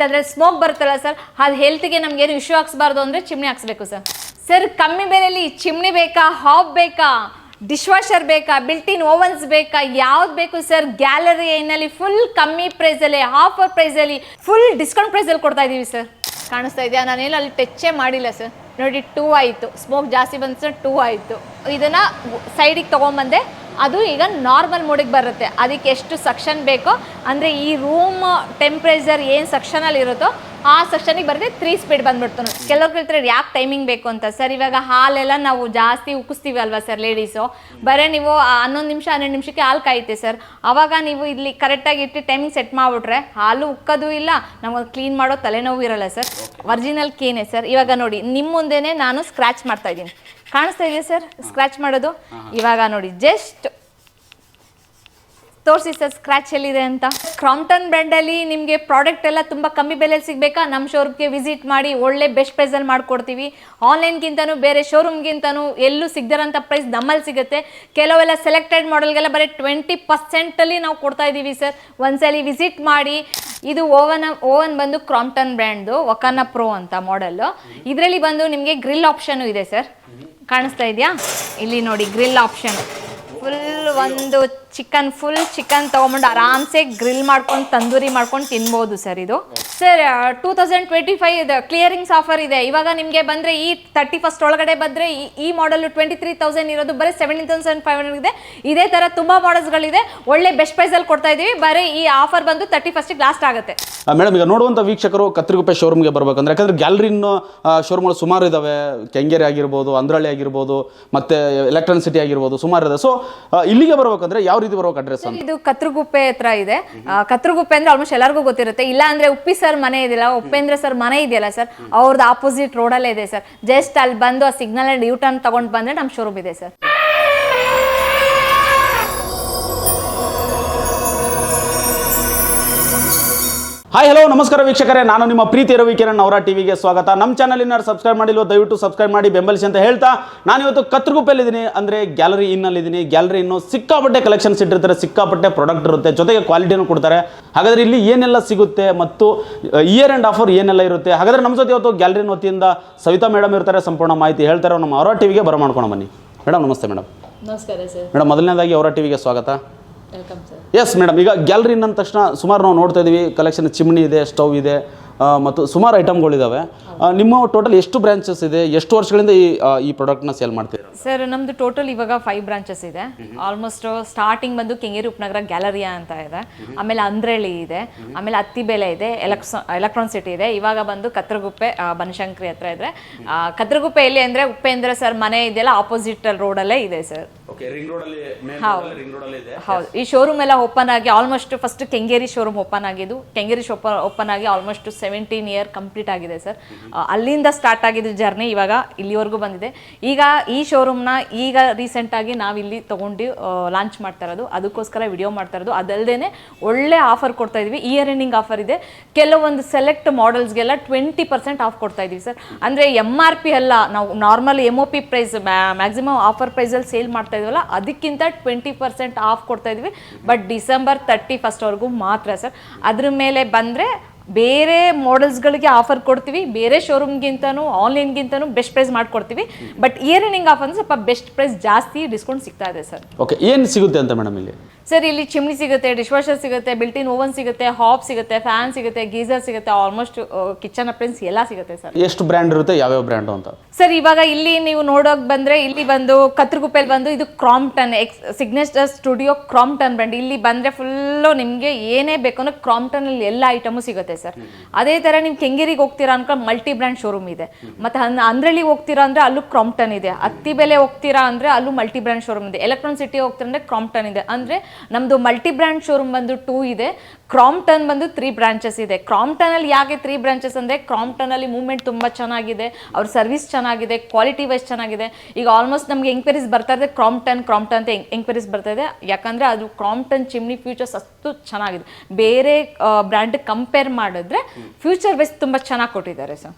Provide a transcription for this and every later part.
ಮತ್ತೆ ಅದ್ರಲ್ಲಿ ಸ್ಮೋಕ್ ಬರುತ್ತಲ್ಲ ಸರ್, ಅದು ಹೆಲ್ತ್ಗೆ ನಮ್ಗೇನು ಇಶ್ಯೂ ಹಾಕ್ಸ್ಬಾರ್ದು ಅಂದರೆ ಚಿಮ್ನಿ ಹಾಕ್ಸ್ಬೇಕು ಸರ್. ಸರ್ ಕಮ್ಮಿ ಬೆಲೆಯಲ್ಲಿ ಚಿಮ್ನಿ ಬೇಕಾ, ಹಾಬ್ ಬೇಕಾ, ಡಿಶ್ ವಾಷರ್ ಬೇಕಾ, ಬಿಲ್ಟಿನ್ ಓವನ್ಸ್ ಬೇಕಾ, ಯಾವ್ದು ಬೇಕು ಸರ್, ಗ್ಯಾಲರಿ ಏನಲ್ಲಿ ಫುಲ್ ಕಮ್ಮಿ ಪ್ರೈಸಲ್ಲಿ, ಆಫರ್ ಪ್ರೈಸಲ್ಲಿ, ಫುಲ್ ಡಿಸ್ಕೌಂಟ್ ಪ್ರೈಸಲ್ಲಿ ಕೊಡ್ತಾ ಇದ್ದೀವಿ ಸರ್. ಕಾಣಿಸ್ತಾ ಇದೆಯಾ? ನಾನೇನು ಅಲ್ಲಿ ಟಚ್ಚೇ ಮಾಡಿಲ್ಲ ಸರ್. ನೋಡಿ 2 ಆಯಿತು, ಸ್ಮೋಕ್ ಜಾಸ್ತಿ ಬಂತು ಸರ್, 2 ಆಯಿತು. ಇದನ್ನು ಸೈಡಿಗೆ ತೊಗೊಂಬಂದೆ, ಅದು ಈಗ ನಾರ್ಮಲ್ ಮೋಡಿಗೆ ಬರುತ್ತೆ. ಅದಕ್ಕೆ ಎಷ್ಟು ಸಕ್ಷನ್ ಬೇಕೋ ಅಂದರೆ ಈ ರೂಮ್ ಟೆಂಪ್ರೇಚರ್ ಏನು ಸಕ್ಷನಲ್ಲಿ ಇರುತ್ತೋ ಆ ಸೆಕ್ಷನಿಗೆ ಬರುತ್ತೆ 3 ಸ್ಪೀಡ್ ಬಂದ್ಬಿಡ್ತು. ಕೆಲವ್ರು ಕೇಳ್ತಾರೆ ಯಾಕೆ ಟೈಮಿಂಗ್ ಬೇಕು ಅಂತ. ಸರ್ ಇವಾಗ ಹಾಲೆಲ್ಲ ನಾವು ಜಾಸ್ತಿ ಉಕ್ಕಿಸ್ತೀವಿ ಅಲ್ವಾ ಸರ್ ಲೇಡೀಸು, ಬರೀ ನೀವು 11 ನಿಮಿಷ 12 ನಿಮಿಷಕ್ಕೆ ಹಾಲು ಕಾಯುತ್ತೆ ಸರ್. ಆವಾಗ ನೀವು ಇಲ್ಲಿ ಕರೆಕ್ಟಾಗಿ ಇಟ್ಟು ಟೈಮಿಂಗ್ ಸೆಟ್ ಮಾಡಿಬಿಟ್ರೆ ಹಾಲು ಉಕ್ಕೋದು ಇಲ್ಲ, ನಮಗೆ ಕ್ಲೀನ್ ಮಾಡೋ ತಲೆನೋವು ಇರಲ್ಲ ಸರ್. Original ಕೇನೆ sir. ಇವಾಗ ನೋಡಿ ನಿಮ್ಮ ಮುಂದೆನೇ ನಾನು ಸ್ಕ್ರ್ಯಾಚ್ ಮಾಡ್ತಾ ಇದ್ದೀನಿ, ಕಾಣಿಸ್ತಾ ಇದೆಯಾ ಸರ್ ಸ್ಕ್ರ್ಯಾಚ್ ಮಾಡೋದು? ಇವಾಗ ನೋಡಿ ಜಸ್ಟ್ ತೋರಿಸಿ ಸರ್ ಸ್ಕ್ರ್ಯಾಚ್ ಎಲ್ಲಿದೆ ಅಂತ. ಕ್ರಾಂಪ್ಟನ್ ಬ್ರ್ಯಾಂಡಲ್ಲಿ ನಿಮಗೆ ಪ್ರಾಡಕ್ಟ್ ಎಲ್ಲ ತುಂಬ ಕಮ್ಮಿ ಬೆಲೆಯಲ್ಲಿ ಸಿಗಬೇಕಾ, ನಮ್ಮ ಶೋರೂಮ್ಗೆ ವಿಸಿಟ್ ಮಾಡಿ, ಒಳ್ಳೆ ಬೆಸ್ಟ್ ಪ್ರೈಸಲ್ಲಿ ಮಾಡಿಕೊಡ್ತೀವಿ. ಆನ್ಲೈನ್ಗಿಂತನೂ ಬೇರೆ ಶೋರೂಮ್ಗಿಂತನೂ ಎಲ್ಲೂ ಸಿಗದಿರೋಂಥ ಪ್ರೈಸ್ ನಮ್ಮಲ್ಲಿ ಸಿಗುತ್ತೆ. ಕೆಲವೆಲ್ಲ ಸೆಲೆಕ್ಟೆಡ್ ಮಾಡೆಲ್ಗೆಲ್ಲ ಬರೀ 20% ನಾವು ಕೊಡ್ತಾ ಇದ್ದೀವಿ ಸರ್. ಒಂದ್ಸಲಿ ವಿಸಿಟ್ ಮಾಡಿ. ಇದು ಓವನ್ ಬಂದು ಕ್ರಾಂಪ್ಟನ್ ಬ್ರ್ಯಾಂಡ್ದು ವಕಾನ ಪ್ರೋ ಅಂತ ಮಾಡೆಲ್ಲು. ಇದರಲ್ಲಿ ಬಂದು ನಿಮಗೆ ಗ್ರಿಲ್ ಆಪ್ಷನು ಇದೆ ಸರ್, ಕಾಣಿಸ್ತಾ ಇದೆಯಾ? ಇಲ್ಲಿ ನೋಡಿ ಗ್ರಿಲ್ ಆಪ್ಷನ್, ಫುಲ್ ಚಿಕನ್ ತೊಗೊಂಡು ಆರಾಮ್ಸೆ ಗ್ರಿಲ್ ಮಾಡ್ಕೊಂಡು ತಂದೂರಿ ಮಾಡ್ಕೊಂಡು ತಿನ್ಬೋದು ಸರ್. ಇದು ಸರ್ 2025 ಇದು ಕ್ಲಿಯರಿಂಗ್ಸ್ ಆಫರ್ ಇದೆ. ಇವಾಗ ನಿಮಗೆ ಬಂದರೆ ಈ 31st ಒಳಗಡೆ ಬಂದರೆ ಈ ಮಾಡಲು 23,000 ಇರೋದು ಬರೀ 17,500 ಇದೆ. ಇದೇ ಥರ ತುಂಬ ಮಾಡೆಲ್ಸ್ಗಳಿದೆ, ಒಳ್ಳೆ ಬೆಸ್ಟ್ ಪ್ರೈಸಲ್ಲಿ ಕೊಡ್ತಾ ಇದ್ದೀವಿ. ಬರೀ ಈ ಆಫರ್ ಬಂದು 31st ಲಾಸ್ಟ್ ಆಗುತ್ತೆ. ಮೇಡಮ್ ಈಗ ನೋಡುವಂಥ ವೀಕ್ಷಕರು ಕತ್ತರಿಗುಪ್ಪೆ ಶೋರೂಮ್ಗೆ ಬರಬೇಕಂದ್ರೆ, ಯಾಕಂದರೆ ಗ್ಯಾಲರಿನ ಶೋರೂಮ್ಗಳು ಸುಮಾರು ಇದ್ದಾವೆ. ಕೆಂಗೇರಿ ಆಗಿರ್ಬೋದು, ಅಂದ್ರಳ್ಳಿ ಆಗಿರ್ಬೋದು, ಮತ್ತು ಎಲೆಕ್ಟ್ರಾನಿಕ್ ಸಿಟಿ ಆಗಿರ್ಬೋದು, ಸುಮಾರು ಇದೆ. ಸೊ ಇಲ್ಲಿಗೆ ಬರ್ಬೇಕಂದ್ರೆ ಯಾವ ರೀತಿ ಬರ್ಬೇಕು ಅಡ್ರೆಸ್ ಅಂತ? ಇದು ಕತ್ತರಿಗುಪ್ಪೆ ಹತ್ರ ಇದೆ. ಕತ್ತರಿಗುಪ್ಪೆ ಅಂದ್ರೆ ಆಲ್ಮೋಸ್ಟ್ ಎಲ್ಲರಿಗೂ ಗೊತ್ತಿರುತ್ತೆ. ಇಲ್ಲ ಅಂದ್ರೆ ಉಪ್ಪಿ ಸರ್ ಮನೆ ಇದೆಯಲ್ಲ, ಉಪೇಂದ್ರ ಸರ್ ಮನೆ ಇದೆಯಲ್ಲ ಸರ್, ಅವ್ರದ್ದು ಆಪೋಸಿಟ್ ರೋಡಲ್ಲೇ ಇದೆ ಸರ್. ಜಸ್ಟ್ ಅಲ್ಲಿ ಬಂದು ಆ ಸಿಗ್ನಲ್ ಅಂಡ್ ಯೂ ಟರ್ನ್ ತಗೊಂಡು ಬಂದ್ರೆ ನಮ್ಮ ಶೋರೂಮ್ ಇದೆ ಸರ್. ಹಾಯ್ ಹಲೋ ನಮಸ್ಕಾರ ವೀಕ್ಷಕರೇ, ನಾನು ನಿಮ್ಮ ಪ್ರೀತಿ ರವಿ ಕಿರಣ್ ಅವರ ಟಿವಿಗೆ ಸ್ವಾಗತ. ನಮ್ಮ ಚಾನಲ್ ಇನ್ನು ಸಬ್ಸ್ಕ್ರೈಬ್ ಮಾಡಿಲ್ವೋ ದಯವಿಟ್ಟು ಸಬ್ಸ್ಕ್ರೈಬ್ ಮಾಡಿ ಬೆಂಬಲಿಸಿ ಅಂತ ಹೇಳ್ತಾ, ನಾನಿವತ್ತು ಕತ್ತರಿಗುಪ್ಪೆಯಲ್ಲಿದ್ದೀನಿ, ಅಂದರೆ ಗ್ಯಾಲರಿ ಇನ್ನಲ್ಲಿದ್ದೀನಿ. ಗ್ಯಾಲರಿ ಇನ್ನು ಸಿಕ್ಕಾಪಟ್ಟೆ ಕಲೆಕ್ಷನ್ಸ್ ಇಟ್ಟಿರ್ತಾರೆ, ಸಿಕ್ಕಾಪಟ್ಟೆ ಪ್ರಾಡಕ್ಟ್ ಇರುತ್ತೆ, ಜೊತೆಗೆ ಕ್ವಾಲಿಟಿನೂ ಕೊಡ್ತಾರೆ. ಹಾಗಾದರೆ ಇಲ್ಲಿ ಏನೆಲ್ಲ ಸಿಗುತ್ತೆ ಮತ್ತು ಇಯರ್ ಆ್ಯಂಡ್ ಆಫರ್ ಏನೆಲ್ಲ ಇರುತ್ತೆ, ಹಾಗಾದರೆ ನಮ್ಮ ಜೊತೆ ಇವತ್ತು ಗ್ಯಾಲರಿನ ವತಿಯಿಂದ ಸವಿತಾ ಮೇಡಮ್ ಇರ್ತಾರೆ, ಸಂಪೂರ್ಣ ಮಾಹಿತಿ ಹೇಳ್ತಾರೆ. ನಮ್ಮ ಅವರ ಟಿವಿಗೆ ಬರಮಾಡ್ಕೊಂಡು ಬನ್ನಿ. ಮೇಡಮ್ ನಮಸ್ತೆ. ಮೇಡಮ್ ನಮಸ್ಕಾರ ಸರ್. ಮೇಡಮ್ ಮೊದಲನೇದಾಗಿ ಅವರ ಟಿವಿಗೆ ಸ್ವಾಗತ. Welcome sir. ಎಸ್ ಮೇಡಮ್, ಈಗ ಗ್ಯಾಲರಿ ಅಂದ ತಕ್ಷಣ ಸುಮಾರು ನಾವು ನೋಡ್ತಾ ಇದ್ದೀವಿ, ಕಲೆಕ್ಷನ್ ಚಿಮ್ನಿ ಇದೆ, ಸ್ಟವ್ ಇದೆ, ಮತ್ತು ಸುಮಾರು ಐಟಮ್ಗಳಿದ್ದಾವೆ. ನಿಮ್ಮ ಟೋಟಲ್ ಎಷ್ಟು ಬ್ರಾಂಚಸ್ ಇದೆ, ಎಷ್ಟು ವರ್ಷಗಳಿಂದ ಈ ಪ್ರಾಡಕ್ಟ್ನ ಸೇಲ್ ಮಾಡ್ತೀರಾ ಸರ್? ನಮ್ಮದು ಟೋಟಲ್ ಇವಾಗ 5 ಬ್ರಾಂಚಸ್ ಇದೆ. ಆಲ್ಮೋಸ್ಟ್ ಸ್ಟಾರ್ಟಿಂಗ್ ಬಂದು ಕೆಂಗೇರಿ ಉಪನಗರ ಗ್ಯಾಲರಿಯಾ ಅಂತ ಇದೆ, ಆಮೇಲೆ ಅಂದ್ರಳ್ಳಿ ಇದೆ, ಆಮೇಲೆ ಅತ್ತಿಬೆಲೆ ಇದೆ, ಎಲೆಕ್ಟ್ರಾನಿಕ್ ಸಿಟಿ ಇದೆ. ಇವಾಗ ಬಂದು ಕತ್ತರಿಗುಪ್ಪೆ ಬನಶಂಕರಿ ಹತ್ರ ಇದೆ. ಕತ್ತರಿಗುಪ್ಪೆ ಎಲ್ಲಿ ಅಂದರೆ ಉಪೇಂದ್ರ ಸರ್ ಮನೆ ಇದೆಯಲ್ಲ, ಆಪೋಸಿಟ್ ರೋಡಲ್ಲೇ ಇದೆ ಸರ್. ಹೌದು. ಈ ಶೋರೂಮ್ ಎಲ್ಲ ಓಪನ್ ಆಗಿ almost first Kengeri showroom open ಆಗಿದ್ದು, ಕೆಂಗೇರಿ ಓಪನ್ ಆಗಿ ಆಲ್ಮೋಸ್ಟ್ 17 ಇಯರ್ ಕಂಪ್ಲೀಟ್ ಆಗಿದೆ ಸರ್. ಅಲ್ಲಿಂದ ಸ್ಟಾರ್ಟ್ ಆಗಿದ್ದು ಜರ್ನಿ ಇವಾಗ ಇಲ್ಲಿವರೆಗೂ ಬಂದಿದೆ. ಈಗ ಈ ಶೋರೂಮ್ನ ಈಗ ರೀಸೆಂಟಾಗಿ ನಾವಿಲ್ಲಿ ತೊಗೊಂಡು ಲಾಂಚ್ ಮಾಡ್ತಾ ಇರೋದು, ಅದಕ್ಕೋಸ್ಕರ ವಿಡಿಯೋ ಮಾಡ್ತಾ ಇರೋದು. ಅದಲ್ಲದೆ ಒಳ್ಳೆ ಆಫರ್ ಕೊಡ್ತಾ ಇದೀವಿ. ಇಯರ್ ಎಂಡಿಂಗ್ ಆಫರ್ ಇದೆ. ಕೆಲವೊಂದು ಸೆಲೆಕ್ಟ್ ಮಾಡೆಲ್ಸ್ಗೆಲ್ಲ 20% ಆಫ್ ಕೊಡ್ತಾ ಇದೀವಿ ಸರ್. ಅಂದರೆ MRP ಅಲ್ಲ, ನಾವು normal MOP price maximum offer ಪ್ರೈಸಲ್ಲಿ ಸೇಲ್ ಮಾಡ್ತಾ ಇದೀವಲ್ಲ, ಅದಕ್ಕಿಂತ 20% ಆಫ್ ಕೊಡ್ತಾ ಇದೀವಿ. ಬಟ್ December 31st ವರೆಗೂ ಮಾತ್ರ ಸರ್. ಅದ್ರ ಮೇಲೆ ಬಂದರೆ ಬೇರೆ ಮಾಡೆಲ್ಸ್ಗಳಿಗೆ ಆಫರ್ ಕೊಡ್ತೀವಿ, ಬೇರೆ ಶೋರೂಮ್ಗಿಂತನೂ ಆನ್ಲೈನ್ಗಿಂತನೂ ಬೆಸ್ಟ್ ಪ್ರೈಸ್ ಮಾಡಿಕೊಡ್ತೀವಿ. ಬಟ್ ಇಯರ್ ಎಂಡಿಂಗ್ ಆಫರ್ ಅಂದರೆ ಸ್ವಲ್ಪ ಬೆಸ್ಟ್ ಪ್ರೈಸ್ ಜಾಸ್ತಿ ಡಿಸ್ಕೌಂಟ್ ಸಿಗ್ತಾ ಇದೆ ಸರ್. ಓಕೆ, ಏನು ಸಿಗುತ್ತೆ ಅಂತ ಮೇಡಮ್ ಇಲ್ಲಿ? ಸರ್ ಇಲ್ಲಿ ಚಿಮ್ನಿ ಸಿಗುತ್ತೆ, ಡಿಶ್ ವಾಷರ್ ಸಿಗುತ್ತೆ, ಬಿಲ್ಟಿನ್ ಓವನ್ ಸಿಗುತ್ತೆ, ಹಾಬ್ ಸಿಗುತ್ತೆ, ಫ್ಯಾನ್ ಸಿಗುತ್ತೆ, ಗೀಸರ್ ಸಿಗುತ್ತೆ, ಆಲ್ಮೋಸ್ಟ್ ಕಿಚನ್ ಅಪ್ಲೈನ್ಸ್ ಎಲ್ಲ ಸಿಗುತ್ತೆ ಸರ್. ಎಷ್ಟು ಬ್ರ್ಯಾಂಡ್ ಇರುತ್ತೆ, ಯಾವ್ಯಾವ ಬ್ರ್ಯಾಂಡು ಅಂತ? ಸರ್ ಇವಾಗ ಇಲ್ಲಿ ನೀವು ನೋಡೋಕೆ ಬಂದರೆ, ಇಲ್ಲಿ ಬಂದು ಕತ್ತರಿಗುಪ್ಪೆಯಲ್ಲಿ ಬಂದು ಇದು Crompton signature studio Crompton brand. ಇಲ್ಲಿ ಬಂದರೆ ಫುಲ್ಲು ನಿಮಗೆ ಏನೇ ಬೇಕು ಅಂದ್ರೆ ಕ್ರಾಂಪ್ಟನಲ್ಲಿ ಎಲ್ಲ ಐಟಮು ಸಿಗುತ್ತೆ ಸರ್. ಅದೇ ಥರ ನೀವು ಕೆಂಗೇರಿಗೆ ಹೋಗ್ತೀರಾ ಅನ್ಕೊಂಡು ಮಲ್ಟಿ ಬ್ರ್ಯಾಂಡ್ ಶೋರೂಮ್ ಇದೆ. ಮತ್ತು ಅಂದ್ರಳ್ಳಿ ಹೋಗ್ತೀರಾ ಅಂದರೆ ಅಲ್ಲೂ ಕ್ರಾಂಪ್ಟನ್ ಇದೆ. ಅತ್ತಿಬೆಲೆ ಹೋಗ್ತೀರಾ ಅಂದರೆ ಅಲ್ಲೂ ಮಲ್ಟಿ ಬ್ರ್ಯಾಂಡ್ ಶೋರೂಮ್ ಇದೆ. ಎಲೆಕ್ಟ್ರಾನಿಕ್ ಸಿಟಿ ಹೋಗ್ತೀರಾ ಅಂದರೆ ಕ್ರಾಂಪ್ಟನ್ ಇದೆ. ಅಂದರೆ ನಮ್ಮದು ಮಲ್ಟಿ ಬ್ರ್ಯಾಂಡ್ ಶೋರೂಮ್ ಬಂದು 2 ಇದೆ. ಕ್ರಾಂಪ್ಟನ್ ಬಂದು 3 ಬ್ರಾಂಚಸ್ ಇದೆ. ಕ್ರಾಂಪ್ಟನಲ್ಲಿ ಯಾಕೆ 3 ಬ್ರಾಂಚಸ್ ಅಂದರೆ, ಕ್ರಾಂಪ್ಟನಲ್ಲಿ ಮೂವ್ಮೆಂಟ್ ತುಂಬ ಚೆನ್ನಾಗಿದೆ, ಅವ್ರ ಸರ್ವಿಸ್ ಚೆನ್ನಾಗಿದೆ, ಕ್ವಾಲಿಟಿ ವೈಸ್ ಚೆನ್ನಾಗಿದೆ. ಈಗ ಆಲ್ಮೋಸ್ಟ್ ನಮಗೆ ಎಂಕ್ವೈರೀಸ್ ಬರ್ತಾ ಇದೆ ಕ್ರಾಂಪ್ಟನ್ ಅಂತ ಎಂಕ್ವೈರೀಸ್ ಬರ್ತಾ ಇದೆ. ಯಾಕಂದರೆ ಅದು ಕ್ರಾಂಪ್ಟನ್ ಚಿಮ್ನಿ ಫ್ಯೂಚರ್ಸ್ ಅಷ್ಟು ಚೆನ್ನಾಗಿದೆ. ಬೇರೆ ಬ್ರ್ಯಾಂಡ್ ಕಂಪೇರ್ ಮಾಡಿದ್ರೆ ಫ್ಯೂಚರ್ ವೈಸ್ ತುಂಬ ಚೆನ್ನಾಗಿ ಕೊಟ್ಟಿದ್ದಾರೆ ಸರ್.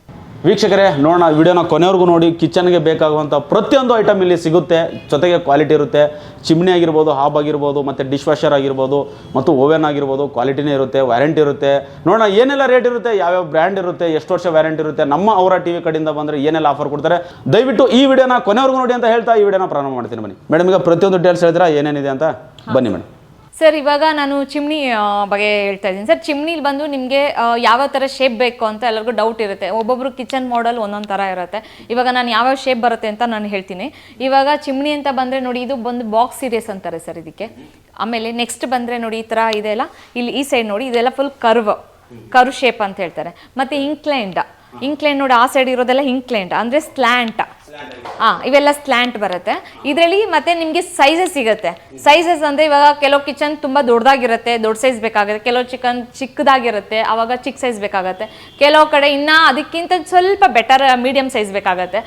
ವೀಕ್ಷಕರೇ ನೋಡೋಣ ವಿಡಿಯೋನ ಕೊನೆವರೆಗೂ ನೋಡಿ. ಕಿಚನ್ಗೆ ಬೇಕಾಗುವಂಥ ಪ್ರತಿಯೊಂದು ಐಟಮ್ ಇಲ್ಲಿ ಸಿಗುತ್ತೆ. ಜೊತೆಗೆ ಕ್ವಾಲಿಟಿ ಇರುತ್ತೆ. ಚಿಮ್ನಿ ಆಗಿರ್ಬೋದು, ಹಾಬ್ ಆಗಿರ್ಬೋದು, ಮತ್ತು ಡಿಶ್ ವಾಷರ್ ಆಗಿರ್ಬೋದು, ಮತ್ತು ಓವೆನ್ ಆಗಿರ್ಬೋದು, ಕ್ವಾಲಿಟಿನೇ ಇರುತ್ತೆ, ವ್ಯಾರಂಟಿ ಇರುತ್ತೆ. ನೋಡೋಣ ಏನೆಲ್ಲ ರೇಟ್ ಇರುತ್ತೆ, ಯಾವ್ಯಾವ ಬ್ರ್ಯಾಂಡ್ ಇರುತ್ತೆ, ಎಷ್ಟು ವರ್ಷ ವ್ಯಾರಂಟಿ ಇರುತ್ತೆ, ನಮ್ಮ ಅವರ ಟಿವಿ ಕಡೆಯಿಂದ ಬಂದರೆ ಏನೆಲ್ಲ ಆಫರ್ ಕೊಡ್ತಾರೆ. ದಯವಿಟ್ಟು ಈ ವಿಡಿಯೋನ ಕೊನೆವರೆಗೂ ನೋಡಿ ಅಂತ ಹೇಳ್ತಾ ಈ ವಿಡಿಯೋನ ಪ್ರಾರಂಭ ಮಾಡ್ತೀನಿ. ಬನ್ನಿ ಮೇಡಮ್, ಈಗ ಪ್ರತಿಯೊಂದು ಡೀಟೇಲ್ಸ್ ಹೇಳಿದ್ರೆ ಏನೇನಿದೆ ಅಂತ ಬನ್ನಿ ಮೇಡಮ್. ಸರ್ ಇವಾಗ ನಾನು ಚಿಮ್ನಿ ಬಗ್ಗೆ ಹೇಳ್ತಾ ಇದ್ದೀನಿ ಸರ್. ಚಿಮ್ನಿಲಿ ಬಂದು ನಿಮಗೆ ಯಾವ ಥರ ಶೇಪ್ ಬೇಕು ಅಂತ ಎಲ್ಲರಿಗೂ ಡೌಟ್ ಇರುತ್ತೆ. ಒಬ್ಬೊಬ್ರು ಕಿಚನ್ ಮಾಡೆಲ್ ಒಂದೊಂದು ಥರ ಇರುತ್ತೆ. ಇವಾಗ ನಾನು ಯಾವ್ಯಾವ ಶೇಪ್ ಬರುತ್ತೆ ಅಂತ ನಾನು ಹೇಳ್ತೀನಿ. ಇವಾಗ ಚಿಮ್ನಿ ಅಂತ ಬಂದರೆ ನೋಡಿ, ಇದು ಬಂದು ಬಾಕ್ಸ್ ಸೀರೀಸ್ ಅಂತಾರೆ ಸರ್ ಇದಕ್ಕೆ. ಆಮೇಲೆ ನೆಕ್ಸ್ಟ್ ಬಂದರೆ ನೋಡಿ, ಈ ಥರ ಇದೆಲ್ಲ ಇಲ್ಲಿ ಈ ಸೈಡ್ ನೋಡಿ, ಇದೆಲ್ಲ ಫುಲ್ ಕರ್ವ್ ಶೇಪ್ ಅಂತ ಹೇಳ್ತಾರೆ. ಮತ್ತು ಇಂಕ್ಲೈಂಡ್ ನೋಡಿ, ಆ ಸೈಡ್ ಇರೋದೆಲ್ಲ ಇಂಕ್ಲೈಂಡ್ ಅಂದರೆ ಸ್ಲ್ಯಾಂಟ್. ಇವೆಲ್ಲ ಸ್ಲ್ಯಾಂಟ್ ಬರುತ್ತೆ ಇದರಲ್ಲಿ. ಮತ್ತೆ ನಿಮಗೆ ಸೈಜಸ್ ಸಿಗುತ್ತೆ. ಸೈಜಸ್ ಅಂದರೆ ಇವಾಗ ಕೆಲವು ಕಿಚನ್ ತುಂಬ ದೊಡ್ಡದಾಗಿರುತ್ತೆ, ದೊಡ್ಡ ಸೈಜ್ ಬೇಕಾಗುತ್ತೆ. ಕೆಲವು ಚಿಕ್ಕದಾಗಿರುತ್ತೆ, ಆವಾಗ ಚಿಕ್ಕ ಸೈಜ್ ಬೇಕಾಗುತ್ತೆ. ಕೆಲವು ಕಡೆ ಇನ್ನೂ ಅದಕ್ಕಿಂತ ಸ್ವಲ್ಪ ಬೆಟರ್ ಮೀಡಿಯಂ ಸೈಜ್ ಬೇಕಾಗುತ್ತೆ.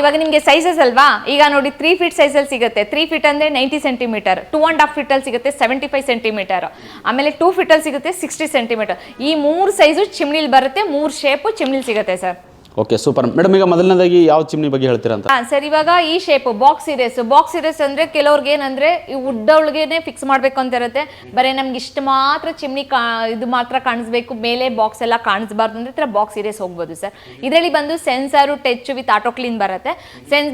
ಇವಾಗ ನಿಮಗೆ ಸೈಜಸ್ ಅಲ್ವಾ, ಈಗ ನೋಡಿ 3 ಫೀಟ್ ಸೈಜಲ್ಲಿ ಸಿಗುತ್ತೆ. 3 ಫೀಟ್ ಅಂದರೆ 90 ಸೆಂಟಿಮೀಟರ್, 2.5 ಫೀಟಲ್ಲಿ ಸಿಗುತ್ತೆ 75 ಸೆಂಟಿಮೀಟರ್, ಆಮೇಲೆ 2 ಫೀಟಲ್ಲಿ ಸಿಗುತ್ತೆ 60 ಸೆಂಟಿಮೀಟರ್. ಈ 3 ಸೈಜು ಚಿಮ್ನಿಲಿ ಬರುತ್ತೆ, 3 ಶೇಪು ಚಿಮ್ನಿಲಿ ಸಿಗುತ್ತೆ ಸರ್. Okay, super madam. ಈಗ ಮೊದಲನೇದಾಗಿ ಯಾವ ಚಿಮ್ನಿ ಬಗ್ಗೆ ಹೇಳ್ತೀರಾ ಅಂತ? ಸರ್ ಇವಾಗ ಈ ಶೇಪ್ ಬಾಕ್ಸ್ ಸೀರೀಸ್ ಅಂದ್ರೆ ಕೆಲವ್ರಿಗೆ ಏನಂದ್ರೆ ಈ ವುಡ್ ಒಳಗೇನೆ ಫಿಕ್ಸ್ ಮಾಡ್ಬೇಕು ಅಂತ ಇರುತ್ತೆ. ಬರೀ ನಮ್ಗೆ ಇಷ್ಟು ಮಾತ್ರ ಚಿಮ್ನಿ ಇದು ಮಾತ್ರ ಕಾಣಿಸ್ಬೇಕು, ಮೇಲೆ ಬಾಕ್ಸ್ ಎಲ್ಲ ಕಾಣಿಸ್ಬಾರ್ದು ಅಂದ್ರೆ ಬಾಕ್ಸ್ ಸೀರೀಸ್ ಹೋಗ್ಬೋದು ಸರ್. ಇದರಲ್ಲಿ ಬಂದು sensor, touch with auto clean ಬರುತ್ತೆ.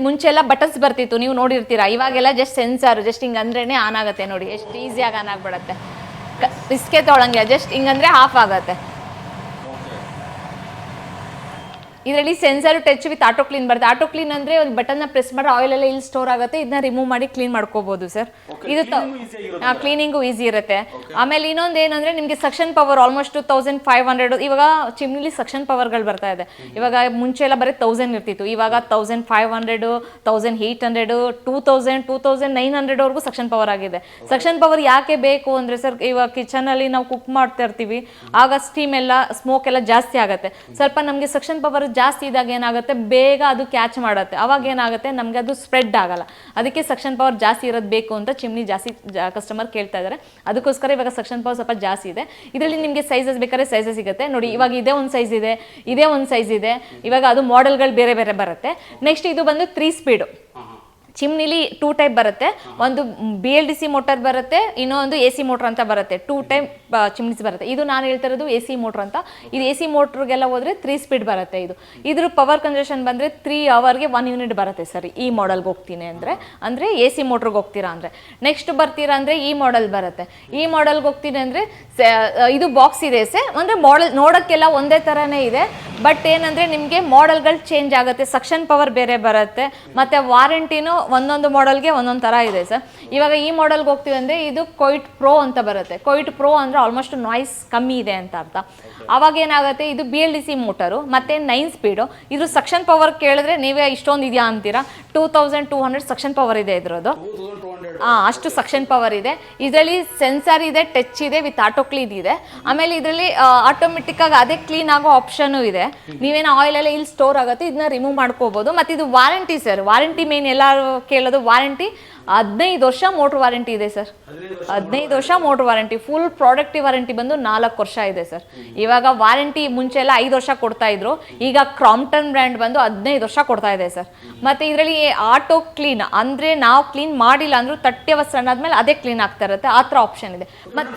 ಮುಂಚೆಲ್ಲ ಬಟನ್ಸ್ ಬರ್ತಿತ್ತು, ನೀವು ನೋಡಿರ್ತೀರಾ. ಇವಾಗೆಲ್ಲ ಜಸ್ಟ್ ಸೆನ್ಸಾರ್, ಜಸ್ಟ್ ಹಿಂಗೆ ಅಂದ್ರೇನೆ ಆನ್ ಆಗುತ್ತೆ. ನೋಡಿ ಎಷ್ಟು ಈಸಿಯಾಗಿ ಆನ್ ಆಗ್ಬಿಡತ್ತೆ, ರಿಸ್ಕೆ ತೊಗೊಳಂಗಿಲ್ಲ. ಜಸ್ಟ್ ಹಿಂಗಂದ್ರೆ ಆಫ್ ಆಗುತ್ತೆ. ಇದರಲ್ಲಿ sensor, touch with auto clean ಬರುತ್ತೆ. ಆಟೋ ಕ್ಲೀನ್ ಅಂದ್ರೆ ಒಂದು ಬಟನ್ನ ಪ್ರೆಸ್ ಮಾಡಿ ಆಯಿಲ್ ಎಲ್ಲ ಇಲ್ಲಿ ಸ್ಟೋರ್ ಆಗುತ್ತೆ, ಇದನ್ನ ರಿಮೂವ್ ಮಾಡಿ ಕ್ಲೀನ್ ಮಾಡ್ಕೋಬಹುದು ಸರ್. ಇದು ಕ್ಲೀನಿಂಗು ಈಸಿ ಇರುತ್ತೆ. ಆಮೇಲೆ ಇನ್ನೊಂದು ಏನಂದ್ರೆ ನಿಮಗೆ ಸಕ್ಷನ್ ಪವರ್ ಆಲ್ಮೋಸ್ಟ್ 1500. ಇವಾಗ ಚಿಮ್ನಿಲಿ ಸಕ್ಷನ್ ಪವರ್ಗಳು ಬರ್ತಾ ಇದೆ. ಇವಾಗ ಮುಂಚೆ ಎಲ್ಲ ಬರೀ 1000 ಇರ್ತಿತ್ತು, ಇವಾಗ 1500, 1800, 2000, 2900 ವರೆಗೂ ಸಕ್ಷನ್ ಪವರ್ ಆಗಿದೆ. ಸಕ್ಷನ್ ಪವರ್ ಯಾಕೆ ಬೇಕು ಅಂದ್ರೆ ಸರ್, ಇವಾಗ ಕಿಚನ್ ಅಲ್ಲಿ ನಾವು ಕುಕ್ ಮಾಡ್ತಾ ಇರ್ತೀವಿ, ಆಗ ಸ್ಟೀಮ್ ಎಲ್ಲ ಸ್ಮೋಕ್ ಎಲ್ಲ ಜಾಸ್ತಿ ಆಗುತ್ತೆ. ಸ್ವಲ್ಪ ನಮಗೆ ಸಕ್ಷನ್ ಪವರ್ ಜಾಸ್ತಿ ಇದ್ದಾಗ ಏನಾಗುತ್ತೆ, ಬೇಗ ಅದು ಕ್ಯಾಚ್ ಮಾಡುತ್ತೆ. ಅವಾಗ ಏನಾಗುತ್ತೆ, ನಮ್ಗೆ ಅದು ಸ್ಪ್ರೆಡ್ ಆಗಲ್ಲ. ಅದಕ್ಕೆ ಸಕ್ಷನ್ ಪವರ್ ಜಾಸ್ತಿ ಇರೋದು ಬೇಕು ಅಂತ ಚಿಮ್ನಿ ಜಾಸ್ತಿ ಕಸ್ಟಮರ್ ಕೇಳ್ತಾ ಇದ್ದಾರೆ. ಅದಕ್ಕೋಸ್ಕರ ಇವಾಗ ಸಕ್ಷನ್ ಪವರ್ ಸ್ವಲ್ಪ ಜಾಸ್ತಿ ಇದೆ. ಇದರಲ್ಲಿ ನಿಮಗೆ ಸೈಜಸ್ ಬೇಕಾದ್ರೆ ಸೈಜಸ್ ಸಿಗುತ್ತೆ ನೋಡಿ. ಇವಾಗ ಇದೇ ಒಂದು ಸೈಜ್ ಇದೆ, ಇವಾಗ ಅದು ಮಾಡೆಲ್ಗಳು ಬೇರೆ ಬೇರೆ ಬರುತ್ತೆ. ನೆಕ್ಸ್ಟ್ ಇದು ಬಂದು 3 ಸ್ಪೀಡ್ ಚಿಮ್ನಿಲಿ 2 ಟೈಪ್ ಬರುತ್ತೆ. ಒಂದು BLDC ಮೋಟರ್ ಬರುತ್ತೆ, ಇನ್ನೊಂದು AC ಮೋಟರ್ ಅಂತ ಬರುತ್ತೆ. 2 ಟೈಪ್ ಚಿಮ್ನಿಸ್ ಬರುತ್ತೆ. ಇದು ನಾನು ಹೇಳ್ತಾ ಇರೋದು AC ಮೋಟರ್ ಅಂತ. ಇದು AC ಮೋಟ್ರಿಗೆಲ್ಲ ಹೋದ್ರೆ 3 ಸ್ಪೀಡ್ ಬರುತ್ತೆ. ಇದ್ರ ಪವರ್ ಕನ್ಸಂಪ್ಷನ್ ಬಂದರೆ 3 ಅವರ್ಗೆ 1 ಯೂನಿಟ್ ಬರುತ್ತೆ ಸರ್. ಈ ಮಾಡೆಲ್ಗೆ ಹೋಗ್ತೀನಿ ಅಂದರೆ AC ಮೋಟ್ರಿಗೆ ಹೋಗ್ತೀರಾ ಅಂದರೆ. ನೆಕ್ಸ್ಟ್ ಬರ್ತೀರಾ ಅಂದರೆ ಈ ಮಾಡೆಲ್ ಬರುತ್ತೆ. ಈ ಮಾಡೆಲ್ಗೆ ಹೋಗ್ತೀನಿ ಅಂದರೆ ಇದು ಬಾಕ್ಸ್ ಸೀರೀಸೇ, ಅಂದರೆ ಮಾಡೆಲ್ ನೋಡೋಕ್ಕೆಲ್ಲ ಒಂದೇ ಥರನೇ ಇದೆ. ಬಟ್ ಏನಂದರೆ ನಿಮಗೆ ಮಾಡೆಲ್ಗಳು ಚೇಂಜ್ ಆಗುತ್ತೆ, ಸಕ್ಷನ್ ಪವರ್ ಬೇರೆ ಬರುತ್ತೆ, ಮತ್ತು ವಾರಂಟಿನೂ ಒಂದೊಂದು ಮಾಡೆಲ್ಗೆ ಒಂದೊಂದು ಥರ ಇದೆ ಸರ್. ಇವಾಗ ಈ ಮಾಡೆಲ್ಗೆ ಹೋಗ್ತೀವಿ ಅಂದರೆ ಇದು ಕೊಯ್ಟ್ ಪ್ರೋ ಅಂತ ಬರುತ್ತೆ. ಕೊಯ್ಟ್ ಪ್ರೋ ಅಂದರೆ ಆಲ್ಮೋಸ್ಟ್ ನಾಯ್ಸ್ ಕಮ್ಮಿ ಇದೆ ಅಂತ ಅರ್ಥ. ಅವಾಗ ಏನಾಗುತ್ತೆ, ಇದು BLDC ಮೋಟರು ಮತ್ತು 9 ಸ್ಪೀಡು. ಇದ್ರ ಸಕ್ಷನ್ ಪವರ್ ಕೇಳಿದ್ರೆ ನೀವೇ ಇಷ್ಟೊಂದು ಇದೆಯಾ ಅಂತೀರಾ. 2200 ಸಕ್ಷನ್ ಪವರ್ ಇದೆ ಇದ್ರದ್ದು. ಅಷ್ಟು ಸಕ್ಷನ್ ಪವರ್ ಇದೆ. ಇದರಲ್ಲಿ ಸೆನ್ಸಾರ್ ಇದೆ, ಟಚ್ ಇದೆ, ವಿತ್ ಆಟೋ ಕ್ಲೀನ್ ಇದೆ. ಆಮೇಲೆ ಇದರಲ್ಲಿ ಆಟೋಮೆಟಿಕ್ ಆಗಿ ಅದೇ ಕ್ಲೀನ್ ಆಗೋ ಆಪ್ಷನು ಇದೆ. ನೀವೇನು ಆಯಿಲ್ ಎಲ್ಲ ಇಲ್ಲಿ ಸ್ಟೋರ್ ಆಗುತ್ತೆ, ಇದನ್ನ ರಿಮೂವ್ ಮಾಡ್ಕೋಬಹುದು. ಮತ್ತು ಇದು ವಾರಂಟಿ ಸರ್. ವಾರಂಟಿ ಮೇನ್ ಎಲ್ಲರೂ ಕೇಳೋದು ವಾರಂಟಿ. 15 ವರ್ಷ ಮೋಟ್ರ್ ವಾರಂಟಿ ಇದೆ ಸರ್. 15 ವರ್ಷ motor warranty. Full productive warranty ಬಂದು 4 ವರ್ಷ ಇದೆ ಸರ್. ಇವಾಗ ವಾರಂಟಿ ಮುಂಚೆ ಎಲ್ಲ 5 ವರ್ಷ ಕೊಡ್ತಾ ಇದ್ರು, ಈಗ ಕ್ರಾಂಪ್ಟನ್ ಬ್ರ್ಯಾಂಡ್ ಬಂದು 15 ವರ್ಷ ಕೊಡ್ತಾ ಇದೆ ಸರ್. ಮತ್ತೆ ಇದರಲ್ಲಿ ಆಟೋ ಕ್ಲೀನ್ ಅಂದ್ರೆ ನಾವು ಕ್ಲೀನ್ ಮಾಡಿಲ್ಲ ಅಂದ್ರೂ 30 ಅವರ್ಸ್ ರನ್ ಆದ್ಮೇಲೆ ಅದೇ ಕ್ಲೀನ್ ಆಗ್ತಾ ಇರುತ್ತೆ. ಆ ಥರ ಆಪ್ಷನ್ ಇದೆ. ಮತ್ತೆ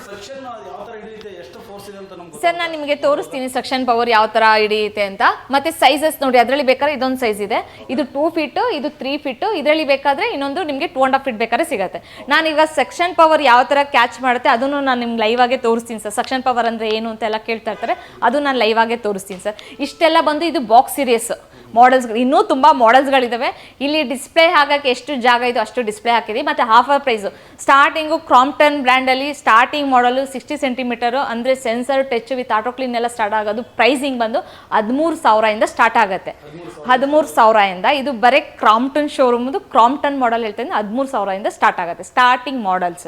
ಸರ್ ನಾನು ನಿಮಗೆ ತೋರಿಸ್ತೀನಿ ಸಕ್ಷನ್ ಪವರ್ ಯಾವ ಥರ ಹಿಡಿಯುತ್ತೆ ಅಂತ. ಮತ್ತೆ ಸೈಜಸ್ ನೋಡಿ, ಅದರಲ್ಲಿ ಬೇಕಾದ್ರೆ ಇದೊಂದು ಸೈಜ್ ಇದೆ, ಇದು 2 ಫೀಟ್, ಇದು 3 ಫೀಟ್. ಇದರಲ್ಲಿ ಬೇಕಾದ್ರೆ ಇನ್ನೊಂದು ನಿಮಗೆ 2.5 ಫೀಟ್ ಬೇಕಾದ್ರೆ ಸಿಗುತ್ತೆ. ನಾನೀಗ ಸೆಕ್ಷನ್ ಪವರ್ ಯಾವ ಥರ ಕ್ಯಾಚ್ ಮಾಡುತ್ತೆ ಅದನ್ನು ನಾನು ನಿಮ್ಗೆ ಲೈವ್ ಆಗೇ ತೋರಿಸ್ತೀನಿ ಸರ್. ಸಕ್ಷನ್ ಪವರ್ ಅಂದರೆ ಏನು ಅಂತ ಎಲ್ಲ ಕೇಳ್ತಾ ಇರ್ತಾರೆ, ಅದು ನಾನು ಲೈವ್ ಆಗೇ ತೋರಿಸ್ತೀನಿ ಸರ್. ಇಷ್ಟೆಲ್ಲ ಬಂದು ಇದು ಬಾಕ್ಸ್ ಸೀರೀಸ್ ಮಾಡೆಲ್ಸ್ಗಳು. ಇನ್ನೂ ತುಂಬ ಮಾಡೆಲ್ಸ್ಗಳಿದ್ದಾವೆ. ಇಲ್ಲಿ ಡಿಸ್ಪ್ಲೇ ಹಾಕಕ್ಕೆ ಎಷ್ಟು ಜಾಗ ಇದೋ ಅಷ್ಟು ಡಿಸ್ಪ್ಲೇ ಹಾಕಿದ್ದೀವಿ. ಮತ್ತು ಆಫರ್ ಪ್ರೈಸು ಸ್ಟಾರ್ಟಿಂಗು ಕ್ರಾಂಪ್ಟನ್ ಬ್ರ್ಯಾಂಡಲ್ಲಿ ಸ್ಟಾರ್ಟಿಂಗ್ ಮಾಡಲು 60 ಸೆಂಟಿಮೀಟರು ಅಂದರೆ sensor, touch with auto clean ಎಲ್ಲ ಸ್ಟಾರ್ಟ್ ಆಗೋದು. ಪ್ರೈಸಿಂಗ್ ಬಂದು 13,000 ಸ್ಟಾರ್ಟ್ ಆಗುತ್ತೆ. 13,000 ಇದು ಬರೀ ಕ್ರಾಂಪ್ಟನ್ ಶೋರೂಮ್ದು ಕ್ರಾಂಪ್ಟನ್ ಮಾಡೆಲ್ ಹೇಳ್ತೀನಿ. 13,000 ಸ್ಟಾರ್ಟ್ ಆಗುತ್ತೆ starting models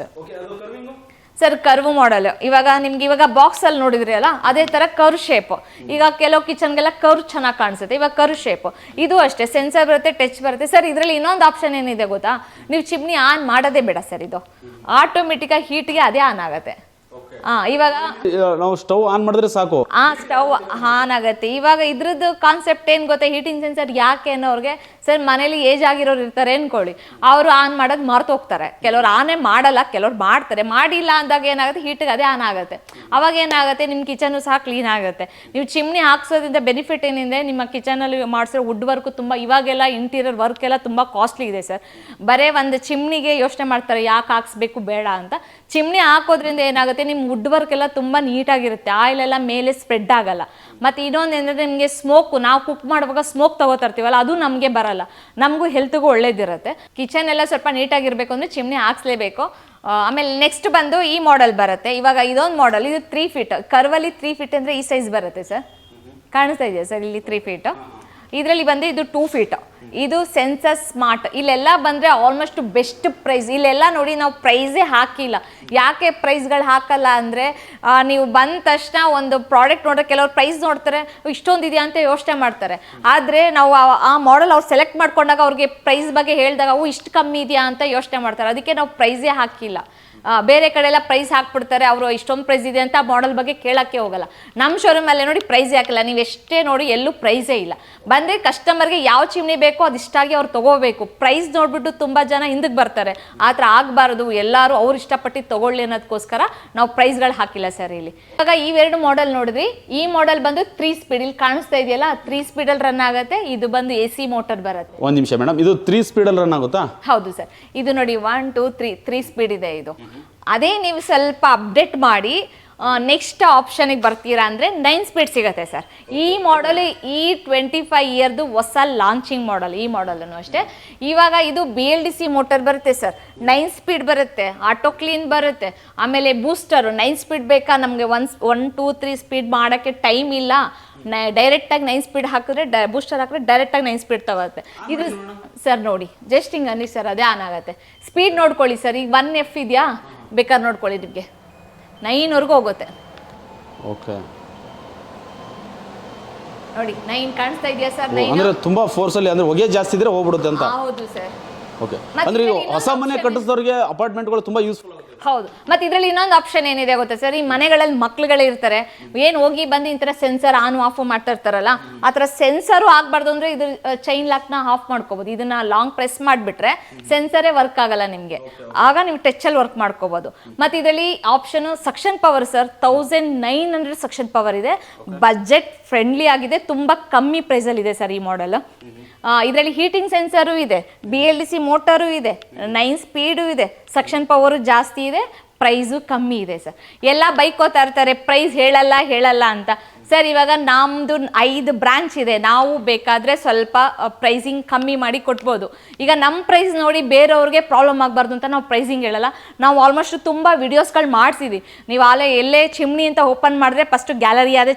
sir. Curve model ಇವಾಗ ನಿಮ್ಗೆ ಇವಾಗ ಬಾಕ್ಸಲ್ಲಿ ನೋಡಿದ್ರಿ ಅಲ್ಲ, ಅದೇ ಥರ ಕರ್ವ್ ಶೇಪ್. ಈಗ ಕೆಲವು ಕಿಚನ್ಗೆಲ್ಲ ಕರ್ವ್ ಚೆನ್ನಾಗಿ ಕಾಣಿಸುತ್ತೆ. ಇವಾಗ ಕರ್ವ್ ಶೇಪ್ ಇದು ಅಷ್ಟೇ, ಸೆನ್ಸರ್ ಬರುತ್ತೆ, ಟಚ್ ಬರುತ್ತೆ ಸರ್. ಇದರಲ್ಲಿ ಇನ್ನೊಂದು ಆಪ್ಷನ್ ಏನಿದೆ ಗೊತ್ತಾ, ನೀವು ಚಿಮ್ನಿ ಆನ್ ಮಾಡೋದೇ ಬೇಡ ಸರ್. ಇದು ಆಟೋಮೆಟಿಕ್ಕಾಗಿ ಹೀಟ್ಗೆ ಅದೇ ಆನ್ ಆಗುತ್ತೆ. ಇವಾಗ ನಾವು ಸ್ಟವ್ ಆನ್ ಮಾಡಿದ್ರೆ ಸಾಕು. ಸ್ಟವ್ ಆನ್ ಆಗುತ್ತೆ. ಇವಾಗ ಇದ್ರದ್ದು ಕಾನ್ಸೆಪ್ಟ್ ಏನು ಗೊತ್ತಾ, ಹೀಟಿಂಗ್ ಸೆನ್ಸರ್ ಯಾಕೆ ಅನ್ನೋರಿಗೆ, ಸರ್ ಮನೇಲಿ ಏಜ್ ಆಗಿರೋರು ಇರ್ತಾರೆ ಅನ್ಕೊಳ್ಳಿ, ಅವರು ಆನ್ ಮಾಡೋದು ಮರ್ತು ಹೋಗ್ತಾರೆ. ಕೆಲವ್ರು ಆನೇ ಮಾಡಲ್ಲ, ಕೆಲವ್ರು ಮಾಡ್ತಾರೆ. ಮಾಡಿಲ್ಲ ಅಂದಾಗ ಏನಾಗುತ್ತೆ, ಹೀಟಿಗೆ ಅದೇ ಆನ್ ಆಗುತ್ತೆ. ಅವಾಗ ಏನಾಗುತ್ತೆ, ನಿಮ್ಮ ಕಿಚನ್ನು ಸಹ ಕ್ಲೀನ್ ಆಗುತ್ತೆ. ನೀವು ಚಿಮ್ನಿ ಹಾಕ್ಸೋದ್ರಿಂದ ಬೆನಿಫಿಟ್ ಏನಿದೆ, ನಿಮ್ಮ ಕಿಚನಲ್ಲಿ ಮಾಡಿಸೋ ವುಡ್ ವರ್ಕ್ ತುಂಬ, ಇವಾಗೆಲ್ಲ ಇಂಟೀರಿಯರ್ ವರ್ಕ್ ಎಲ್ಲ ತುಂಬ ಕಾಸ್ಟ್ಲಿ ಇದೆ ಸರ್. ಬರೇ ಒಂದು ಚಿಮ್ನಿಗೆ ಯೋಚನೆ ಮಾಡ್ತಾರೆ ಯಾಕೆ ಹಾಕ್ಸ್ಬೇಕು ಬೇಡ ಅಂತ. ಚಿಮ್ನಿ ಹಾಕೋದ್ರಿಂದ ಏನಾಗುತ್ತೆ, ನಿಮ್ಮ ವುಡ್ ವರ್ಕ್ ಎಲ್ಲ ತುಂಬ ನೀಟಾಗಿರುತ್ತೆ, ಆಯಿಲ್ ಎಲ್ಲ ಮೇಲೆ ಸ್ಪ್ರೆಡ್ ಆಗಲ್ಲ. ಮತ್ತು ಇನ್ನೊಂದು ಏನಂದರೆ, ನಿಮಗೆ ಸ್ಮೋಕು, ನಾವು ಕುಕ್ ಮಾಡುವಾಗ ಸ್ಮೋಕ್ ತಗೋತಿರ್ತೀವಲ್ಲ, ಅದು ನಮಗೆ ಬರಲ್ಲ, ನಮಗೂ ಹೆಲ್ತ್ಗೂ ಒಳ್ಳೇದಿರುತ್ತೆ. ಕಿಚನ್ ಎಲ್ಲ ಸ್ವಲ್ಪ ನೀಟಾಗಿರಬೇಕು ಅಂದರೆ ಚಿಮ್ನಿ ಹಾಕ್ಸ್ಲೇಬೇಕು. ಆಮೇಲೆ ನೆಕ್ಸ್ಟ್ ಬಂದು ಈ ಮಾಡೆಲ್ ಬರುತ್ತೆ. ಇವಾಗ ಇದೊಂದು ಮಾಡೆಲ್, ಇದು 3 ಫೀಟ್ ಕರ್ವಲ್ಲಿ 3 ಫೀಟ್ ಅಂದರೆ ಈ ಸೈಜ್ ಬರುತ್ತೆ ಸರ್. ಕಾಣಿಸ್ತಾ ಇದೆಯಾ ಸರ್ ಇಲ್ಲಿ 3 ಫೀಟ್? ಇದರಲ್ಲಿ ಬಂದು ಇದು 2 ಫೀಟ್. ಇದು ಸೆನ್ಸರ್ ಸ್ಮಾರ್ಟ್. ಇಲ್ಲೆಲ್ಲ ಬಂದರೆ ಆಲ್ಮೋಸ್ಟ್ ಬೆಸ್ಟ್ ಪ್ರೈಸ್. ಇಲ್ಲೆಲ್ಲ ನೋಡಿ ನಾವು ಪ್ರೈಸೇ ಹಾಕಿಲ್ಲ. ಯಾಕೆ ಪ್ರೈಸ್ಗಳು ಹಾಕಲ್ಲ ಅಂದರೆ, ನೀವು ಬಂದ ತಕ್ಷಣ ಒಂದು ಪ್ರಾಡಕ್ಟ್ ನೋಡ್ರೆ ಕೆಲವ್ರು ಪ್ರೈಸ್ ನೋಡ್ತಾರೆ, ಇಷ್ಟೊಂದು ಇದೆಯಾ ಅಂತ ಯೋಚನೆ ಮಾಡ್ತಾರೆ. ಆದರೆ ನಾವು ಆ ಮಾಡೆಲ್ ಅವ್ರು ಸೆಲೆಕ್ಟ್ ಮಾಡ್ಕೊಂಡಾಗ ಅವ್ರಿಗೆ ಪ್ರೈಸ್ ಬಗ್ಗೆ ಹೇಳಿದಾಗ ಅವು ಇಷ್ಟು ಕಮ್ಮಿ ಇದೆಯಾ ಅಂತ ಯೋಚನೆ ಮಾಡ್ತಾರೆ. ಅದಕ್ಕೆ ನಾವು ಪ್ರೈಸೇ ಹಾಕಿಲ್ಲ. ಬೇರೆ ಕಡೆ ಎಲ್ಲ ಪ್ರೈಸ್ ಹಾಕ್ಬಿಡ್ತಾರೆ, ಅವರು ಇಷ್ಟೊಂದು ಪ್ರೈಸ್ ಇದೆ ಅಂತ ಮಾಡೆಲ್ ಬಗ್ಗೆ ಕೇಳೋಕ್ಕೆ ಹೋಗಲ್ಲ. ನಮ್ಮ ಶೋರೂಮಲ್ಲೇ ನೋಡಿ ಪ್ರೈಸ್ ಹಾಕಿಲ್ಲ. ನೀವು ಎಷ್ಟೇ ನೋಡಿ ಎಲ್ಲೂ ಪ್ರೈಸೇ ಇಲ್ಲ. ಬಂದರೆ ಕಸ್ಟಮರ್ಗೆ ಯಾವ ಚಿಮ್ನಿ ಬೇಕೋ ಅದು ಇಷ್ಟಾಗಿ ಅವ್ರು ತೊಗೋಬೇಕು. ಪ್ರೈಸ್ ನೋಡಿಬಿಟ್ಟು ತುಂಬ ಜನ ಹಿಂದಕ್ಕೆ ಬರ್ತಾರೆ. ಆ ಥರ ಆಗಬಾರ್ದು, ಎಲ್ಲರೂ ಅವ್ರು ಇಷ್ಟಪಟ್ಟು ತೊಗೊಳ್ಳಿ ಅನ್ನೋದಕ್ಕೋಸ್ಕರ ನಾವು ಪ್ರೈಸ್ಗಳು ಹಾಕಿಲ್ಲ ಸರ್ ಇಲ್ಲಿ. ಇವಾಗ ಇವೆರಡು ಮಾಡೆಲ್ ನೋಡಿದ್ರಿ. ಈ ಮಾಡೆಲ್ ಬಂದು 3 ಸ್ಪೀಡ್, ಇಲ್ಲಿ ಕಾಣಿಸ್ತಾ ಇದೆಯಲ್ಲ 3 ಸ್ಪೀಡಲ್ಲಿ ರನ್ ಆಗುತ್ತೆ. ಇದು ಬಂದು AC ಮೋಟರ್ ಬರುತ್ತೆ. ಒಂದು ನಿಮಿಷ ಮೇಡಮ್, ಇದು 3 ಸ್ಪೀಡಲ್ಲಿ ರನ್ ಆಗುತ್ತಾ? ಹೌದು ಸರ್. ಇದು ನೋಡಿ 1 2 3 ಸ್ಪೀಡ್ ಇದೆ ಇದು. ಅದೇ ನೀವು ಸ್ವಲ್ಪ ಅಪ್ಡೇಟ್ ಮಾಡಿ ನೆಕ್ಸ್ಟ್ ಆಪ್ಷನಿಗೆ ಬರ್ತೀರಾ ಅಂದರೆ 9 ಸ್ಪೀಡ್ ಸಿಗುತ್ತೆ ಸರ್. ಈ ಮಾಡೆಲ್ ಈ 25 ಇಯರ್ದು ಹೊಸ ಲಾಂಚಿಂಗ್ ಮಾಡೆಲ್. ಈ ಮಾಡೆಲನ್ನು ಅಷ್ಟೇ. ಇವಾಗ ಇದು BLDC ಮೋಟರ್ ಬರುತ್ತೆ ಸರ್, 9 ಸ್ಪೀಡ್ ಬರುತ್ತೆ, ಆಟೋ ಕ್ಲೀನ್ ಬರುತ್ತೆ. ಆಮೇಲೆ ಬೂಸ್ಟರು 9 ಸ್ಪೀಡ್ ಬೇಕಾ ನಮಗೆ, 1 2 3 ಸ್ಪೀಡ್ ಮಾಡೋಕ್ಕೆ ಟೈಮ್ ಇಲ್ಲ, ಡೈರೆಕ್ಟಾಗಿ 9 ಸ್ಪೀಡ್ ಹಾಕಿದ್ರೆ ಬೂಸ್ಟರ್ ಹಾಕಿದ್ರೆ ಡೈರೆಕ್ಟಾಗಿ 9 ಸ್ಪೀಡ್ ತಗೋತ್ತೆ. ಇದು ಸರ್ ನೋಡಿ, ಜಸ್ಟ್ ಹಿಂಗೆ ಅನ್ನಿ ಸರ್, ಅದೇ ಆನ್ ಆಗುತ್ತೆ. ಸ್ಪೀಡ್ ನೋಡ್ಕೊಳ್ಳಿ ಸರ್, ಈಗ 1F ಇದೆಯಾ, ಬೇಕಾದ್ರೆ ನೋಡ್ಕೊಳ್ಳಿ, ನಿಮಗೆ 9ವರೆಗೂ ಹೋಗುತ್ತೆ. ಓಕೆ ನೋಡಿ 9 ಕಾಣಿಸ್ತಾ ಇದೆಯಾ ಸರ್? 9 ಅಂದ್ರೆ ತುಂಬಾ ಫೋರ್ಸ್ ಅಲ್ಲಿ, ಅಂದ್ರೆ ಹೊಗೆ ಜಾಸ್ತಿ ಇದ್ರೆ ಹೋಗ್ಬಿಡುತ್ತೆ ಅಂತ. ಹೌದು ಸರ್. ಓಕೆ, ಅಂದ್ರೆ ಹೊಸ ಮನೆ ಕಟ್ಟಿಸಿದವರಿಗೆ ಅಪಾರ್ಟ್ಮೆಂಟ್ಗಳು ತುಂಬಾ ಯೂಸ್ಫುಲ್ ಆಗುತ್ತೆ. ಹೌದು. ಮತ್ತು ಇದರಲ್ಲಿ ಇನ್ನೊಂದು ಆಪ್ಷನ್ ಏನಿದೆ ಗೊತ್ತಾ ಸರ್, ಈ ಮನೆಗಳಲ್ಲಿ ಮಕ್ಳುಗಳೇ ಇರ್ತಾರೆ, ಏನು ಹೋಗಿ ಬಂದು ಈ ಥರ ಸೆನ್ಸರ್ ಆನ್ ಆಫ್ ಮಾಡ್ತಾ ಇರ್ತಾರಲ್ಲ, ಆ ಥರ ಸೆನ್ಸರು ಆಗಬಾರ್ದು ಅಂದರೆ ಇದ್ರ ಚೈನ್ ಲಾಕ್ನ ಆಫ್ ಮಾಡ್ಕೋಬೋದು. ಇದನ್ನ ಲಾಂಗ್ ಪ್ರೆಸ್ ಮಾಡಿಬಿಟ್ರೆ ಸೆನ್ಸರೇ ವರ್ಕ್ ಆಗಲ್ಲ ನಿಮಗೆ, ಆಗ ನೀವು ಟಚ್ಚಲ್ಲಿ ವರ್ಕ್ ಮಾಡ್ಕೋಬೋದು. ಮತ್ತು ಇದರಲ್ಲಿ option suction power sir, 1900 suction power ಇದೆ. ಬಜೆಟ್ ಫ್ರೆಂಡ್ಲಿ ಆಗಿದೆ, ತುಂಬ ಕಮ್ಮಿ ಪ್ರೈಸಲ್ಲಿದೆ ಸರ್ ಈ ಮಾಡೆಲ್. ಇದರಲ್ಲಿ ಹೀಟಿಂಗ್ ಸೆನ್ಸರು ಇದೆ, BLDC ಮೋಟರು ಇದೆ, 9 ಸ್ಪೀಡು ಇದೆ, ಸಕ್ಷನ್ ಪವರು ಜಾಸ್ತಿ ಇದೆ, ಪ್ರೈಸು ಕಮ್ಮಿ ಇದೆ ಸರ್. ಎಲ್ಲ ಬೈಕೋತಾ ಇರ್ತಾರೆ ಪ್ರೈಸ್ ಹೇಳಲ್ಲ ಅಂತ. ಸರ್ ಇವಾಗ ನಮ್ಮದು 5 ಬ್ರಾಂಚ್ ಇದೆ, ನಾವು ಬೇಕಾದರೆ ಸ್ವಲ್ಪ ಪ್ರೈಸಿಂಗ್ ಕಮ್ಮಿ ಮಾಡಿ ಕೊಟ್ಬೋದು. ಈಗ ನಮ್ಮ ಪ್ರೈಸ್ ನೋಡಿ ಬೇರೆಯವ್ರಿಗೆ ಪ್ರಾಬ್ಲಮ್ ಆಗಬಾರ್ದು ಅಂತ ನಾವು ಪ್ರೈಸಿಂಗ್ ಹೇಳಲ್ಲ. ನಾವು ಆಲ್ಮೋಸ್ಟ್ ತುಂಬ ವಿಡಿಯೋಸ್ಗಳು ಮಾಡಿಸಿದ್ವಿ. ನೀವು ಆಲೇ ಎಲ್ಲೇ ಚಿಮ್ನಿ ಅಂತ ಓಪನ್ ಮಾಡಿದ್ರೆ ಫಸ್ಟು ಗ್ಯಾಲರಿ ಆದ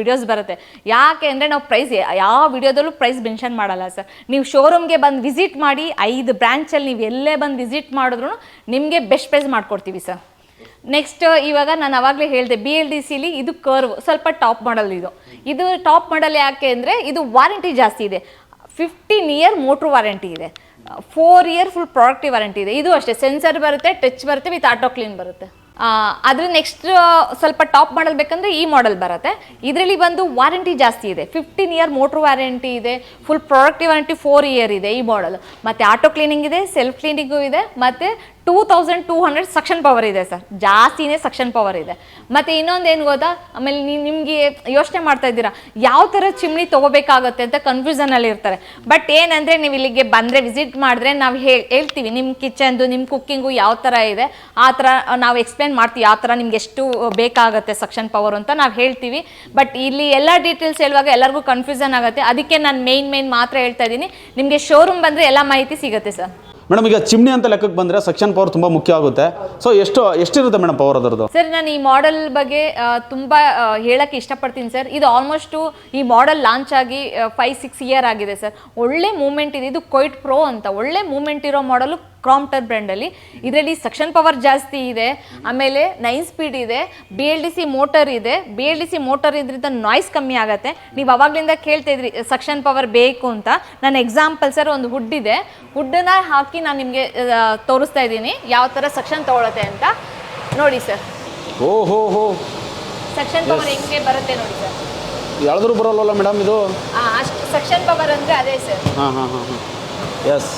ವಿಡಿಯೋಸ್ ಬರುತ್ತೆ. ಯಾಕೆ ಅಂದರೆ ನಾವು ಪ್ರೈಸ್ ಯಾವ ವಿಡಿಯೋದಲ್ಲೂ ಪ್ರೈಸ್ ಮೆನ್ಷನ್ ಮಾಡಲ್ಲ ಸರ್. ನೀವು ಶೋರೂಮ್ಗೆ ಬಂದು ವಿಸಿಟ್ ಮಾಡಿ, 5 ಬ್ರ್ಯಾಂಚಲ್ಲಿ ನೀವು ಎಲ್ಲೇ ಬಂದು ವಿಸಿಟ್ ಮಾಡಿದ್ರು ನಿಮಗೆ ಬೆಸ್ಟ್ ಪ್ರೈಸ್ ಮಾಡಿಕೊಡ್ತೀವಿ ಸರ್. ನೆಕ್ಸ್ಟ್ ಇವಾಗ ನಾನು ಅವಾಗಲೇ ಹೇಳಿದೆ, BLDCಲಿ ಇದು ಕರ್ವ್ ಸ್ವಲ್ಪ ಟಾಪ್ ಮಾಡಲ್. ಇದು ಟಾಪ್ ಮಾಡಲ್ ಯಾಕೆ ಅಂದರೆ ಇದು ವಾರಂಟಿ ಜಾಸ್ತಿ ಇದೆ. 15 ಇಯರ್ ಮೋಟ್ರ್ ವಾರಂಟಿ ಇದೆ, 4 ಇಯರ್ ಫುಲ್ ಪ್ರಾಡಕ್ಟಿವ್ ವಾರಂಟಿ ಇದೆ. ಇದು ಅಷ್ಟೇ, ಸೆನ್ಸರ್ ಬರುತ್ತೆ, ಟಚ್ ಬರುತ್ತೆ, ವಿತ್ ಆಟೋ ಕ್ಲೀನ್ ಬರುತ್ತೆ. ಅದ್ರ ನೆಕ್ಸ್ಟ್ ಸ್ವಲ್ಪ ಟಾಪ್ ಮಾಡಲ್ ಬೇಕಂದ್ರೆ ಈ ಮಾಡೆಲ್ ಬರುತ್ತೆ. ಇದರಲ್ಲಿ ಬಂದು ವಾರಂಟಿ ಜಾಸ್ತಿ ಇದೆ, 15 ಇಯರ್ ಮೋಟ್ರ್ ವಾರಂಟಿ ಇದೆ, ಫುಲ್ ಪ್ರಾಡಕ್ಟಿವ್ ವಾರಂಟಿ 4 ಇಯರ್ ಇದೆ ಈ ಮಾಡೆಲ್. ಮತ್ತು ಆಟೋ ಕ್ಲೀನಿಂಗ್ ಇದೆ, ಸೆಲ್ಫ್ ಕ್ಲೀನಿಂಗು ಇದೆ, ಮತ್ತು 2200 ಸಕ್ಷನ್ ಪವರ್ ಇದೆ ಸರ್, ಜಾಸ್ತಿನೇ ಸಕ್ಷನ್ ಪವರ್ ಇದೆ. ಮತ್ತು ಇನ್ನೊಂದೇನು ಗೊತ್ತಾ, ಆಮೇಲೆ ನಿಮಗೆ ಯೋಚನೆ ಮಾಡ್ತಾ ಇದ್ದೀರಾ ಯಾವ ಥರ ಚಿಮ್ನಿ ತೊಗೋಬೇಕಾಗುತ್ತೆ ಅಂತ ಕನ್ಫ್ಯೂಷನಲ್ಲಿ ಇರ್ತಾರೆ. ಬಟ್ ಏನಂದರೆ ನೀವು ಇಲ್ಲಿಗೆ ಬಂದರೆ ವಿಸಿಟ್ ಮಾಡಿದ್ರೆ ನಾವು ಹೇಳ್ತೀವಿ ನಿಮ್ಮ ಕಿಚನ್ದು, ನಿಮ್ಮ ಕುಕ್ಕಿಂಗು ಯಾವ ಥರ ಇದೆ ಆ ಥರ ನಾವು ಎಕ್ಸ್ಪ್ಲೇನ್ ಮಾಡ್ತೀವಿ. ಯಾವ ಥರ ನಿಮ್ಗೆ ಎಷ್ಟು ಬೇಕಾಗುತ್ತೆ ಸಕ್ಷನ್ ಪವರ್ ಅಂತ ನಾವು ಹೇಳ್ತೀವಿ. ಬಟ್ ಇಲ್ಲಿ ಎಲ್ಲ ಡೀಟೇಲ್ಸ್ ಹೇಳುವಾಗ ಎಲ್ಲರಿಗೂ ಕನ್ಫ್ಯೂಷನ್ ಆಗುತ್ತೆ. ಅದಕ್ಕೆ ನಾನು ಮೇನ್ ಮಾತ್ರ ಹೇಳ್ತಾ ಇದ್ದೀನಿ. ನಿಮಗೆ ಶೋರೂಮ್ ಬಂದರೆ ಎಲ್ಲ ಮಾಹಿತಿ ಸಿಗುತ್ತೆ ಸರ್. ಮೇಡಮ್ ಈಗ ಚಿಮ್ನಿ ಅಂತ ಲೆಕ್ಕಕ್ಕೆ ಬಂದರೆ ಸಕ್ಷನ್ ಪವರ್ ತುಂಬ ಮುಖ್ಯ ಆಗುತ್ತೆ. ಸೊ ಎಷ್ಟಿರುತ್ತೆ ಮೇಡಮ್ ಪವರ್ ಅದರದ್ದು? ಸರ್ ನಾನು ಈ ಮಾಡೆಲ್ ಬಗ್ಗೆ ತುಂಬ ಹೇಳಕ್ಕೆ ಇಷ್ಟಪಡ್ತೀನಿ ಸರ್. ಇದು ಆಲ್ಮೋಸ್ಟು ಈ ಮಾಡೆಲ್ ಲಾಂಚ್ ಆಗಿ 5-6 ಇಯರ್ ಆಗಿದೆ ಸರ್. ಒಳ್ಳೆ ಮೂವ್ಮೆಂಟ್ ಇದೆ. ಇದು ಕ್ವೈಟ್ ಪ್ರೋ ಅಂತ ಒಳ್ಳೆ ಮೂವ್ಮೆಂಟ್ ಇರೋ ಮಾಡೆಲು, ಕ್ರಾಂಪ್ಟರ್ ಬ್ರ್ಯಾಂಡಲ್ಲಿ. ಇದರಲ್ಲಿ ಸಕ್ಷನ್ ಪವರ್ ಜಾಸ್ತಿ ಇದೆ, ಆಮೇಲೆ 9 ಸ್ಪೀಡ್ ಇದೆ, BLDC ಮೋಟರ್ ಇದೆ. BLDC ಮೋಟರ್ ಇದರಿಂದ ನಾಯ್ಸ್ ಕಮ್ಮಿ ಆಗುತ್ತೆ. ನೀವು ಅವಾಗಲಿಂದ ಕೇಳ್ತಾ ಇದ್ರಿ ಸಕ್ಷನ್ ಪವರ್ ಬೇಕು ಅಂತ. ನಾನು ಎಕ್ಸಾಂಪಲ್ ಸರ್ ಒಂದು ಹುಡ್ ಇದೆ, ಹುಡ್ಡನ್ನ ಹಾಕಿ ನಾನು ನಿಮಗೆ ತೋರಿಸ್ತಾ ಇದ್ದೀನಿ ಯಾವ ಥರ ಸಕ್ಷನ್ ತೊಗೊಳುತ್ತೆ ಅಂತ. ನೋಡಿ ಸರ್, ಓಹೋ ಸಕ್ಷನ್ ಪವರ್ ಹೆಂಗೆ ಬರುತ್ತೆ ನೋಡಿ ಸರ್. ಯಾವ್ದಾದ್ರು ಬರೋಲ್ವಲ್ಲ ಮೇಡಮ್ ಇದು? ಅಷ್ಟು ಸಕ್ಷನ್ ಪವರ್ ಅಂದರೆ ಅದೇ ಸರ್. ಹಾಂ ಎಸ್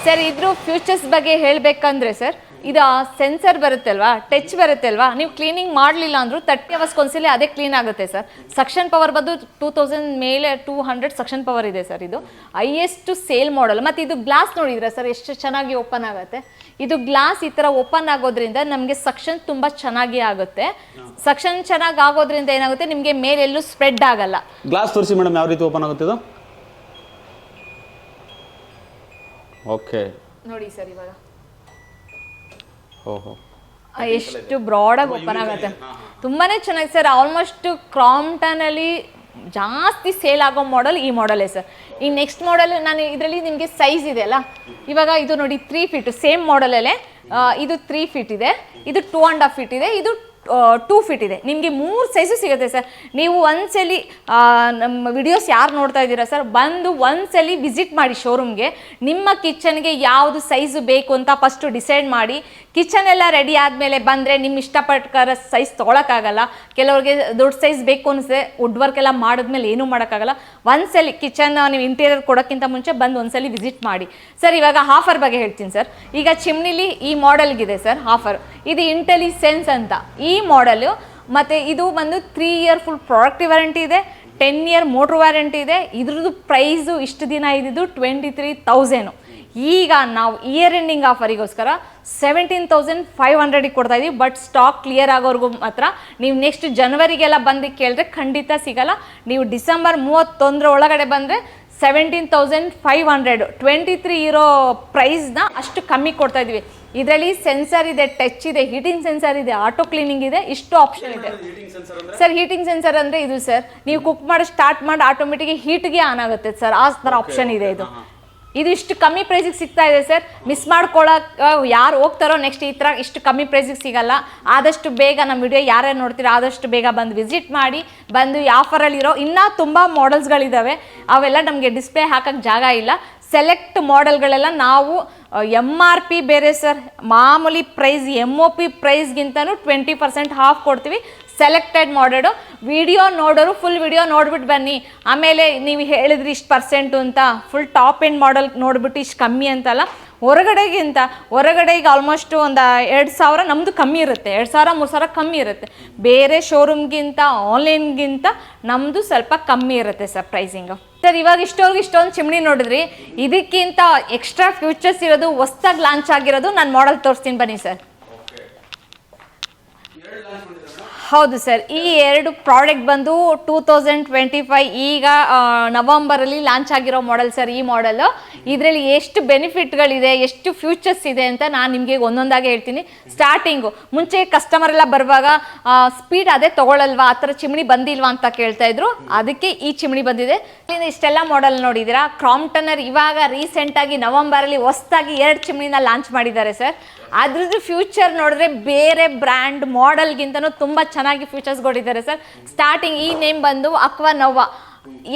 ಸರ್ ಇದ್ರ ಫ್ಯೂಚರ್ಸ್ ಬಗ್ಗೆ ಹೇಳಬೇಕಂದ್ರೆ ಸರ್, ಇದು ಸೆನ್ಸರ್ ಬರುತ್ತಲ್ವಾ, ಟಚ್ ಬರುತ್ತಲ್ವಾ, ನೀವು ಕ್ಲೀನಿಂಗ್ ಮಾಡಲಿಲ್ಲ ಅಂದರೂ 30 ಅವರ್ಸ್ಗೆ ಒಂದ್ಸಲಿ ಅದೇ ಕ್ಲೀನ್ ಆಗುತ್ತೆ ಸರ್. ಸಕ್ಷನ್ ಪವರ್ ಬಂದು 2000 ಮೇಲೆ 200 ಸಕ್ಷನ್ ಪವರ್ ಇದೆ ಸರ್. ಇದು ಹೈಯೆಸ್ಟ್ ಸೇಲ್ ಮಾಡಲ್. ಮತ್ತು ಇದು ಗ್ಲಾಸ್ ನೋಡಿದ್ರೆ ಸರ್ ಎಷ್ಟು ಚೆನ್ನಾಗಿ ಓಪನ್ ಆಗುತ್ತೆ. ಇದು ಗ್ಲಾಸ್ ಈ ಥರ ಓಪನ್ ಆಗೋದ್ರಿಂದ ನಮಗೆ ಸಕ್ಷನ್ ತುಂಬ ಚೆನ್ನಾಗಿ ಆಗುತ್ತೆ. ಸಕ್ಷನ್ ಚೆನ್ನಾಗಿ ಆಗೋದ್ರಿಂದ ಏನಾಗುತ್ತೆ, ನಿಮಗೆ ಮೇಲೆಲ್ಲೂ ಸ್ಪ್ರೆಡ್ ಆಗಲ್ಲ. ಗ್ಲಾಸ್ ತೋರಿಸಿ ಮೇಡಮ್, ಯಾವ ರೀತಿ ಓಪನ್ ಆಗುತ್ತೆ ಇದು? ಓಕೆ ನೋಡಿ ಸರ್, ಇವಾಗ ಓಹೋ ಎಷ್ಟು ಬ್ರಾಡಾಗಿ ಓಪನ್ ಆಗುತ್ತೆ, ತುಂಬಾ ಚೆನ್ನಾಗಿ ಸರ್. ಆಲ್ಮೋಸ್ಟ್ ಕ್ರಾಂಪ್ಟನಲ್ಲಿ ಜಾಸ್ತಿ ಸೇಲ್ ಆಗೋ ಮಾಡೆಲ್ ಈ ಮಾಡೆಲೇ ಸರ್. ಈ ನೆಕ್ಸ್ಟ್ ಮಾಡೆಲ್ ನಾನು ಇದರಲ್ಲಿ ನಿಮಗೆ ಸೈಜ್ ಇದೆ ಅಲ್ಲ, ಇವಾಗ ಇದು ನೋಡಿ 3 ಫೀಟ್ ಸೇಮ್ ಮಾಡೆಲಲ್ಲೇ ಇದು 3 ಫೀಟ್ ಇದೆ, ಇದು 2.5 ಫೀಟ್ ಇದೆ, ಇದು 2 ಫೀಟ್ ಇದೆ. ನಿಮಗೆ 3 ಸೈಜು ಸಿಗುತ್ತೆ ಸರ್. ನೀವು ಒಂದ್ಸಲಿ ನಮ್ಮ ವಿಡಿಯೋಸ್ ಯಾರು ನೋಡ್ತಾ ಇದ್ದೀರಾ ಸರ್, ಬಂದು ಒಂದ್ಸಲಿ ವಿಸಿಟ್ ಮಾಡಿ ಶೋರೂಮ್ಗೆ. ನಿಮ್ಮ ಕಿಚನ್ಗೆ ಯಾವುದು ಸೈಜು ಬೇಕು ಅಂತ ಫಸ್ಟು ಡಿಸೈಡ್ ಮಾಡಿ. ಕಿಚನ್ ಎಲ್ಲ ರೆಡಿ ಆದಮೇಲೆ ಬಂದರೆ ನಿಮ್ಮ ಇಷ್ಟಪಟ್ಟ ಸೈಜ್ ತೊಗೊಳಕ್ಕಾಗಲ್ಲ. ಕೆಲವ್ರಿಗೆ ದೊಡ್ಡ ಸೈಜ್ ಬೇಕು ಅನಿಸುತ್ತೆ, ವುಡ್ ವರ್ಕ್ ಎಲ್ಲ ಮಾಡಿದ್ಮೇಲೆ ಏನೂ ಮಾಡೋಕ್ಕಾಗಲ್ಲ. ಒಂದ್ಸಲಿ ಕಿಚನ್ ನೀವು ಇಂಟೀರಿಯರ್ ಕೊಡೋಕ್ಕಿಂತ ಮುಂಚೆ ಬಂದು ಒಂದ್ಸಲಿ ವಿಸಿಟ್ ಮಾಡಿ ಸರ್. ಇವಾಗ ಆಫರ್ ಬಗ್ಗೆ ಹೇಳ್ತೀನಿ ಸರ್. ಈಗ ಚಿಮ್ನಿಲಿ ಈ ಮಾಡೆಲ್ಗಿದೆ ಸರ್ ಆಫರ್. ಇದು ಇಂಟೆಲಿಸೆನ್ಸ್ ಅಂತ ಈ ಮಾಡೆಲು. ಮತ್ತು ಇದು ಬಂದು 3 ಇಯರ್ ಫುಲ್ ಪ್ರಾಡಕ್ಟ್ ವ್ಯಾರಂಟಿ ಇದೆ, 10 ಇಯರ್ ಮೋಟ್ರ್ ವ್ಯಾರಂಟಿ ಇದೆ. ಇದ್ರದ್ದು ಪ್ರೈಸು ಇಷ್ಟು ದಿನ ಇದ್ದಿದ್ದು 23,000. ಈಗ ನಾವು ಇಯರ್ ಎಂಡಿಂಗ್ ಆಫರಿಗೋಸ್ಕರ 17,500ಗೆ ಕೊಡ್ತಾ ಇದ್ದೀವಿ. ಬಟ್ ಸ್ಟಾಕ್ ಕ್ಲಿಯರ್ ಆಗೋರ್ಗು ಮಾತ್ರ. ನೀವು ನೆಕ್ಸ್ಟ್ ಜನವರಿಗೆಲ್ಲ ಬಂದು ಕೇಳಿದ್ರೆ ಖಂಡಿತ ಸಿಗಲ್ಲ. ನೀವು ಡಿಸೆಂಬರ್ 31 ಒಳಗಡೆ ಬಂದರೆ 17,500 23 ಇರೋ ಪ್ರೈಸ್ನ ಅಷ್ಟು ಕಮ್ಮಿ ಕೊಡ್ತಾ ಇದ್ವಿ. ಇದರಲ್ಲಿ ಸೆನ್ಸರ್ ಇದೆ, ಟಚ್ ಇದೆ, ಹೀಟಿಂಗ್ ಸೆನ್ಸರ್ ಇದೆ, ಆಟೋ ಕ್ಲೀನಿಂಗ್ ಇದೆ, ಇಷ್ಟು ಆಪ್ಷನ್ ಇದೆ ಸರ್. ಹೀಟಿಂಗ್ ಸೆನ್ಸರ್ ಅಂದರೆ ಇದು ಸರ್, ನೀವು ಕುಕ್ ಮಾಡಿ ಸ್ಟಾರ್ಟ್ ಮಾಡಿ ಆಟೋಮೆಟಿಕ್ ಹೀಟ್ಗೆ ಆನ್ ಆಗುತ್ತೆ ಸರ್, ಆ ಥರ ಆಪ್ಷನ್ ಇದೆ ಇದು. ಇದು ಇಷ್ಟು ಕಮ್ಮಿ ಪ್ರೈಸಿಗೆ ಸಿಗ್ತಾ ಇದೆ ಸರ್. ಮಿಸ್ ಮಾಡ್ಕೊಳ್ಳೋಕೆ ಯಾರು ಹೋಗ್ತಾರೋ ನೆಕ್ಸ್ಟ್ ಈ ಥರ ಇಷ್ಟು ಕಮ್ಮಿ ಪ್ರೈಸಿಗೆ ಸಿಗಲ್ಲ. ಆದಷ್ಟು ಬೇಗ ನಮ್ಮ ವಿಡಿಯೋ ಯಾರ್ಯಾರು ನೋಡ್ತೀರೋ ಆದಷ್ಟು ಬೇಗ ಬಂದು ವಿಸಿಟ್ ಮಾಡಿ. ಬಂದು ಈ ಆಫರಲ್ಲಿರೋ ಇನ್ನೂ ತುಂಬ ಮಾಡೆಲ್ಸ್ಗಳಿದ್ದಾವೆ, ಅವೆಲ್ಲ ನಮಗೆ ಡಿಸ್ಪ್ಲೇ ಹಾಕೋಕ್ಕೆ ಜಾಗ ಇಲ್ಲ. ಸೆಲೆಕ್ಟ್ ಮಾಡೆಲ್ಗಳೆಲ್ಲ ನಾವು MRP ಬೇರೆ ಸರ್, ಮಾಮೂಲಿ ಪ್ರೈಸ್ MOP ಪ್ರೈಸ್ಗಿಂತನೂ 20% ಆಫ್ ಕೊಡ್ತೀವಿ. ಸೆಲೆಕ್ಟೆಡ್ ಮಾಡೆಲು ವಿಡಿಯೋ ನೋಡೋರು ಫುಲ್ ವಿಡಿಯೋ ನೋಡ್ಬಿಟ್ಟು ಬನ್ನಿ. ಆಮೇಲೆ ನೀವು ಹೇಳಿದ್ರಿ ಇಷ್ಟು ಪರ್ಸೆಂಟು ಅಂತ, ಫುಲ್ ಟಾಪ್ ಎಂಡ್ ಮಾಡೆಲ್ ನೋಡ್ಬಿಟ್ಟು ಇಷ್ಟು ಕಮ್ಮಿ ಅಂತಲ್ಲ. ಹೊರಗಡೆಗೆ ಆಲ್ಮೋಸ್ಟ್ ಒಂದು 2,000 ನಮ್ಮದು ಕಮ್ಮಿ ಇರುತ್ತೆ, 2,000-3,000 ಕಮ್ಮಿ ಇರುತ್ತೆ. ಬೇರೆ ಶೋರೂಮ್ಗಿಂತ ಆನ್ಲೈನ್ಗಿಂತ ನಮ್ಮದು ಸ್ವಲ್ಪ ಕಮ್ಮಿ ಇರುತ್ತೆ ಸರ್ ಪ್ರೈಸಿಂಗು. ಸರ್ ಇವಾಗ ಇಷ್ಟೊಂದು ಚಿಮ್ನಿ ನೋಡಿದ್ರಿ, ಇದಕ್ಕಿಂತ ಎಕ್ಸ್ಟ್ರಾ ಫ್ಯೂಚರ್ಸ್ ಇರೋದು ಹೊಸ್ದಾಗಿ ಲಾಂಚ್ ಆಗಿರೋದು ನಾನು ಮಾಡೆಲ್ ತೋರಿಸ್ತೀನಿ ಬನ್ನಿ ಸರ್. ಹೌದು ಸರ್, ಈ 2 ಪ್ರಾಡಕ್ಟ್ ಬಂದು 2025 ಈಗ ನವಂಬರಲ್ಲಿ ಲಾಂಚ್ ಆಗಿರೋ ಮಾಡೆಲ್ ಸರ್. ಈ ಮಾಡೆಲು ಇದರಲ್ಲಿ ಎಷ್ಟು ಬೆನಿಫಿಟ್ಗಳಿದೆ, ಎಷ್ಟು ಫ್ಯೂಚರ್ಸ್ ಇದೆ ಅಂತ ನಾನು ನಿಮಗೆ ಒಂದೊಂದಾಗಿ ಹೇಳ್ತೀನಿ. ಸ್ಟಾರ್ಟಿಂಗು ಮುಂಚೆ ಕಸ್ಟಮರ್ ಎಲ್ಲ ಬರುವಾಗ ಸ್ಪೀಡ್ ಅದೇ ತೊಗೊಳಲ್ವಾ, ಆ ಥರ ಚಿಮ್ನಿ ಬಂದಿಲ್ವಾ ಅಂತ ಕೇಳ್ತಾ ಇದ್ರು. ಅದಕ್ಕೆ ಈ ಚಿಮ್ನಿ ಬಂದಿದೆ. ಇಷ್ಟೆಲ್ಲ ಮಾಡೆಲ್ ನೋಡಿದ್ದೀರಾ. ಕ್ರಾಂಪ್ಟನರ್ ಇವಾಗ ರೀಸೆಂಟಾಗಿ ನವಂಬರಲ್ಲಿ ಹೊಸದಾಗಿ 2 ಚಿಮ್ನಿನ ಲಾಂಚ್ ಮಾಡಿದ್ದಾರೆ ಸರ್. ಅದ್ರದ್ದು ಫ್ಯೂಚರ್ ನೋಡಿದ್ರೆ ಬೇರೆ ಬ್ರ್ಯಾಂಡ್ ಮಾಡೆಲ್ಗಿಂತನೂ ತುಂಬ ಚೆನ್ನಾಗಿ ಫ್ಯೂಚರ್ಸ್ ಕೊಟ್ಟಿದ್ದಾರೆ ಸರ್. ಸ್ಟಾರ್ಟಿಂಗ್ ಈ ನೇಮ್ ಬಂದು ಅಕ್ವಾನೋವಾ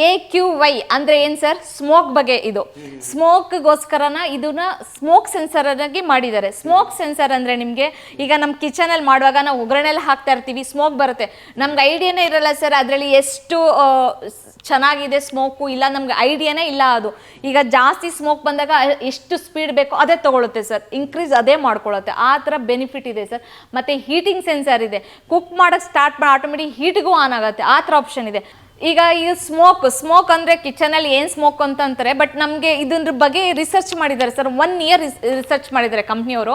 AQY ಅಂದರೆ ಏನು ಸರ್, ಸ್ಮೋಕ್ ಬಗ್ಗೆ. ಇದು ಸ್ಮೋಕ್ಗೋಸ್ಕರನ ಇದನ್ನ ಸ್ಮೋಕ್ ಸೆನ್ಸರ್ ಆಗಿ ಮಾಡಿದ್ದಾರೆ. ಸ್ಮೋಕ್ ಸೆನ್ಸರ್ ಅಂದರೆ ನಿಮಗೆ ಈಗ ನಮ್ಮ ಕಿಚನಲ್ಲಿ ಮಾಡುವಾಗ ನಾವು ಒಗ್ಗರಣೆಲ್ಲ ಹಾಕ್ತಾ ಇರ್ತೀವಿ, ಸ್ಮೋಕ್ ಬರುತ್ತೆ, ನಮ್ಗೆ ಐಡಿಯಾನೇ ಇರಲ್ಲ ಸರ್ ಅದರಲ್ಲಿ ಎಷ್ಟು ಚೆನ್ನಾಗಿದೆ ಸ್ಮೋಕು, ಇಲ್ಲ ನಮ್ಗೆ ಐಡಿಯಾನೇ ಇಲ್ಲ. ಅದು ಈಗ ಜಾಸ್ತಿ ಸ್ಮೋಕ್ ಬಂದಾಗ ಎಷ್ಟು ಸ್ಪೀಡ್ ಬೇಕೋ ಅದೇ ತೊಗೊಳುತ್ತೆ ಸರ್, ಇನ್ಕ್ರೀಸ್ ಅದೇ ಮಾಡ್ಕೊಳ್ಳುತ್ತೆ. ಆ ಥರ ಬೆನಿಫಿಟ್ ಇದೆ ಸರ್. ಮತ್ತು ಹೀಟಿಂಗ್ ಸೆನ್ಸರ್ ಇದೆ, ಕುಕ್ ಮಾಡೋಕ್ಕೆ ಸ್ಟಾರ್ಟ್ ಮಾಡಿ ಆಟೋಮೆಟಿಕ್ ಹೀಟ್ಗೂ ಆನ್ ಆಗುತ್ತೆ, ಆ ಥರ ಆಪ್ಷನ್ ಇದೆ. ಈಗ ಇದು ಸ್ಮೋಕ್ ಅಂದರೆ ಕಿಚನಲ್ಲಿ ಏನು ಸ್ಮೋಕ್ ಅಂತಂತಾರೆ. ಬಟ್ ನಮಗೆ ಇದ್ರ ಬಗ್ಗೆ ರಿಸರ್ಚ್ ಮಾಡಿದ್ದಾರೆ ಸರ್, 1 ಇಯರ್ ರಿಸರ್ಚ್ ಮಾಡಿದ್ದಾರೆ ಕಂಪ್ನಿಯವರು.